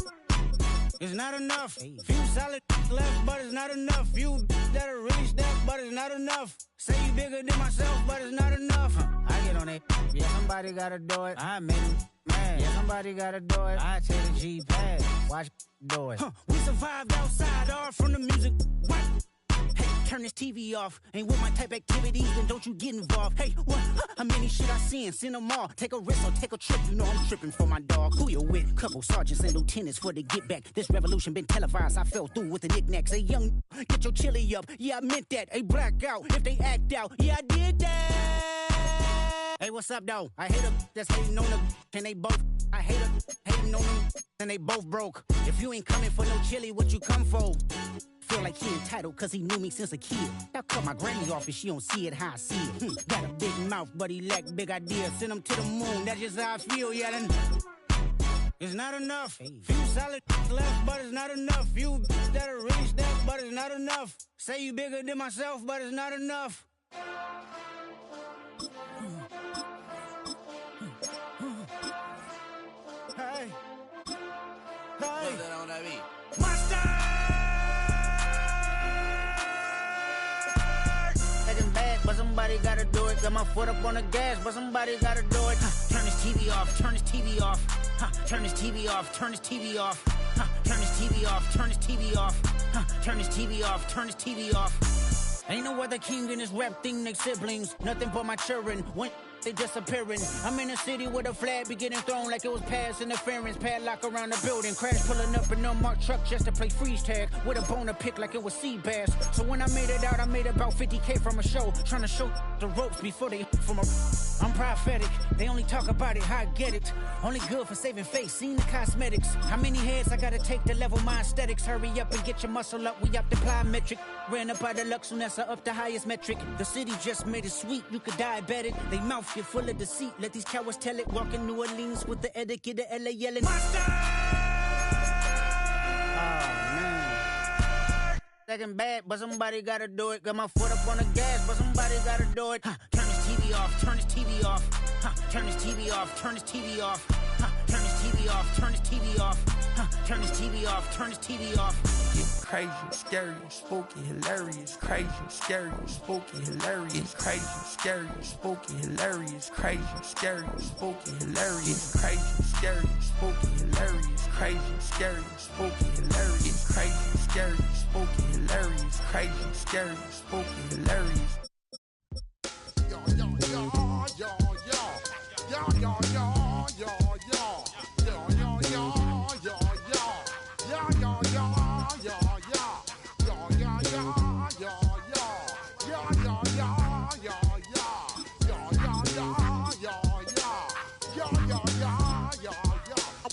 S6: It's not enough. Few solid left, but it's not enough. Few that are really step, but it's not enough. Say you bigger than myself, but it's not enough. I get on it. Yeah, somebody gotta do it. I made him mad. Yeah, somebody gotta do it. I take the G-pad. Watch do it. We survived outside, all from the music. What? Hey, turn this TV off. Ain't with my type activities, then don't you get involved. Hey, what? How many shit I seen? Send them all. Take a risk or take a trip. You know I'm tripping for my dog. Who you with? Couple sergeants and lieutenants for the get back. This revolution been televised. I fell through with the knickknacks. Hey, young, get your chili up. Yeah, I meant that. Hey, black out if they act out. Yeah, I did that. Hey, what's up, though? I hate them that's hating on them, and they both. I hate them hating on them, and they both broke. If you ain't coming for no chili, what you come for? Feel like he entitled cause he knew me since a kid. I cut my granny off and she don't see it how I see it. Got a big mouth, but he lack big ideas. Send him to the moon, that's just how I feel, yelling. It's not enough. Few solid left, but it's not enough. Few that are really step, but it's not enough. Say you bigger than myself, but it's not enough. Hey. Hey. Monster! Taking bad, but somebody gotta do it. Got my foot up on the gas, but somebody gotta do it. Turn this TV off, turn this TV off. Turn this TV off, turn this TV off. Turn this TV off, turn this TV off. Turn this TV off, turn this TV off. Ain't no other king in this rap thing, they siblings. Nothing but my children. When they disappearing. I'm in a city with a flag be getting thrown like it was pass interference. Padlock around the building. Crash pulling up an unmarked truck just to play freeze tag. With a bone to pick like it was sea bass. So when I made it out, I made about 50K from a show. Trying to show the ropes before they from a... I'm prophetic. They only talk about it, how I get it. Only good for saving face, seen the cosmetics. How many heads I gotta take to level my aesthetics? Hurry up and get your muscle up, we up the plyometric. Ran up out of luck, soon as I up the highest metric. The city just made it sweet, you could diabetic. They mouth get full of deceit, let these cowards tell it. Walk in New Orleans with the etiquette of LA yelling. Monster! Second bad, but somebody gotta do it. Got my foot up on the gas, but somebody gotta do it. Turn this TV off, turn this TV off. Turn this TV off, turn this TV off. Turn this TV off, turn this TV off. Turn this TV off, turn this TV off.
S22: Crazy, scary, spooky, hilarious. Crazy, scary, spooky, hilarious. Crazy, scary, spooky, hilarious. Crazy, scary, spooky, hilarious. Crazy, scary, spooky, hilarious. Crazy, scary, spooky, hilarious. Crazy, scary, spooky, hilarious. Crazy, scary, spooky, hilarious.
S1: Yo, yo, yo, yo, yo, yo, yo, yo, yo, yo.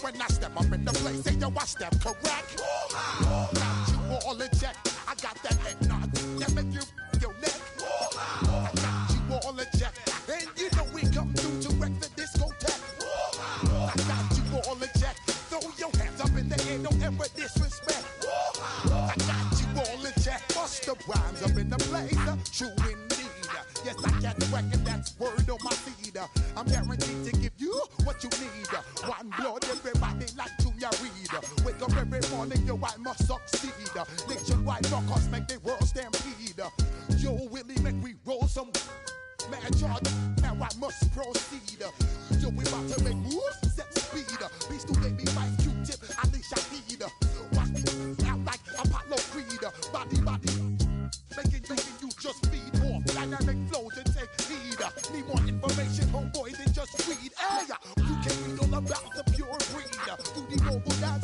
S1: When I step up in the place, say yo, I step correct. Got you all in check. I got that head nod that make you your neck. I got you all in check, and you know we come through to wreck the discotheque. I got you all in check. Throw your hands up in the air, don't ever disrespect. I got you all in check. Bust the rhymes up in the place, true indeed. Yes, I can reckon that's word on my feed. I'm guaranteed to give you what you need. One blood, everybody like Junior Reed. Wake up every morning, yo, I must succeed. Nationwide rockers make the world stampede. Yo, Willie, make we roll some mad charge. Now I must proceed. Yo, we about to make moves, set speed. Beast to make me fight Q-tip, at least I need. Watch me out like Apollo Creed. Body, making you just feed off dynamic flows and take heed. Need more information, homeboy, than just read. Hey, you can read all about the pure breed. Do the noble dance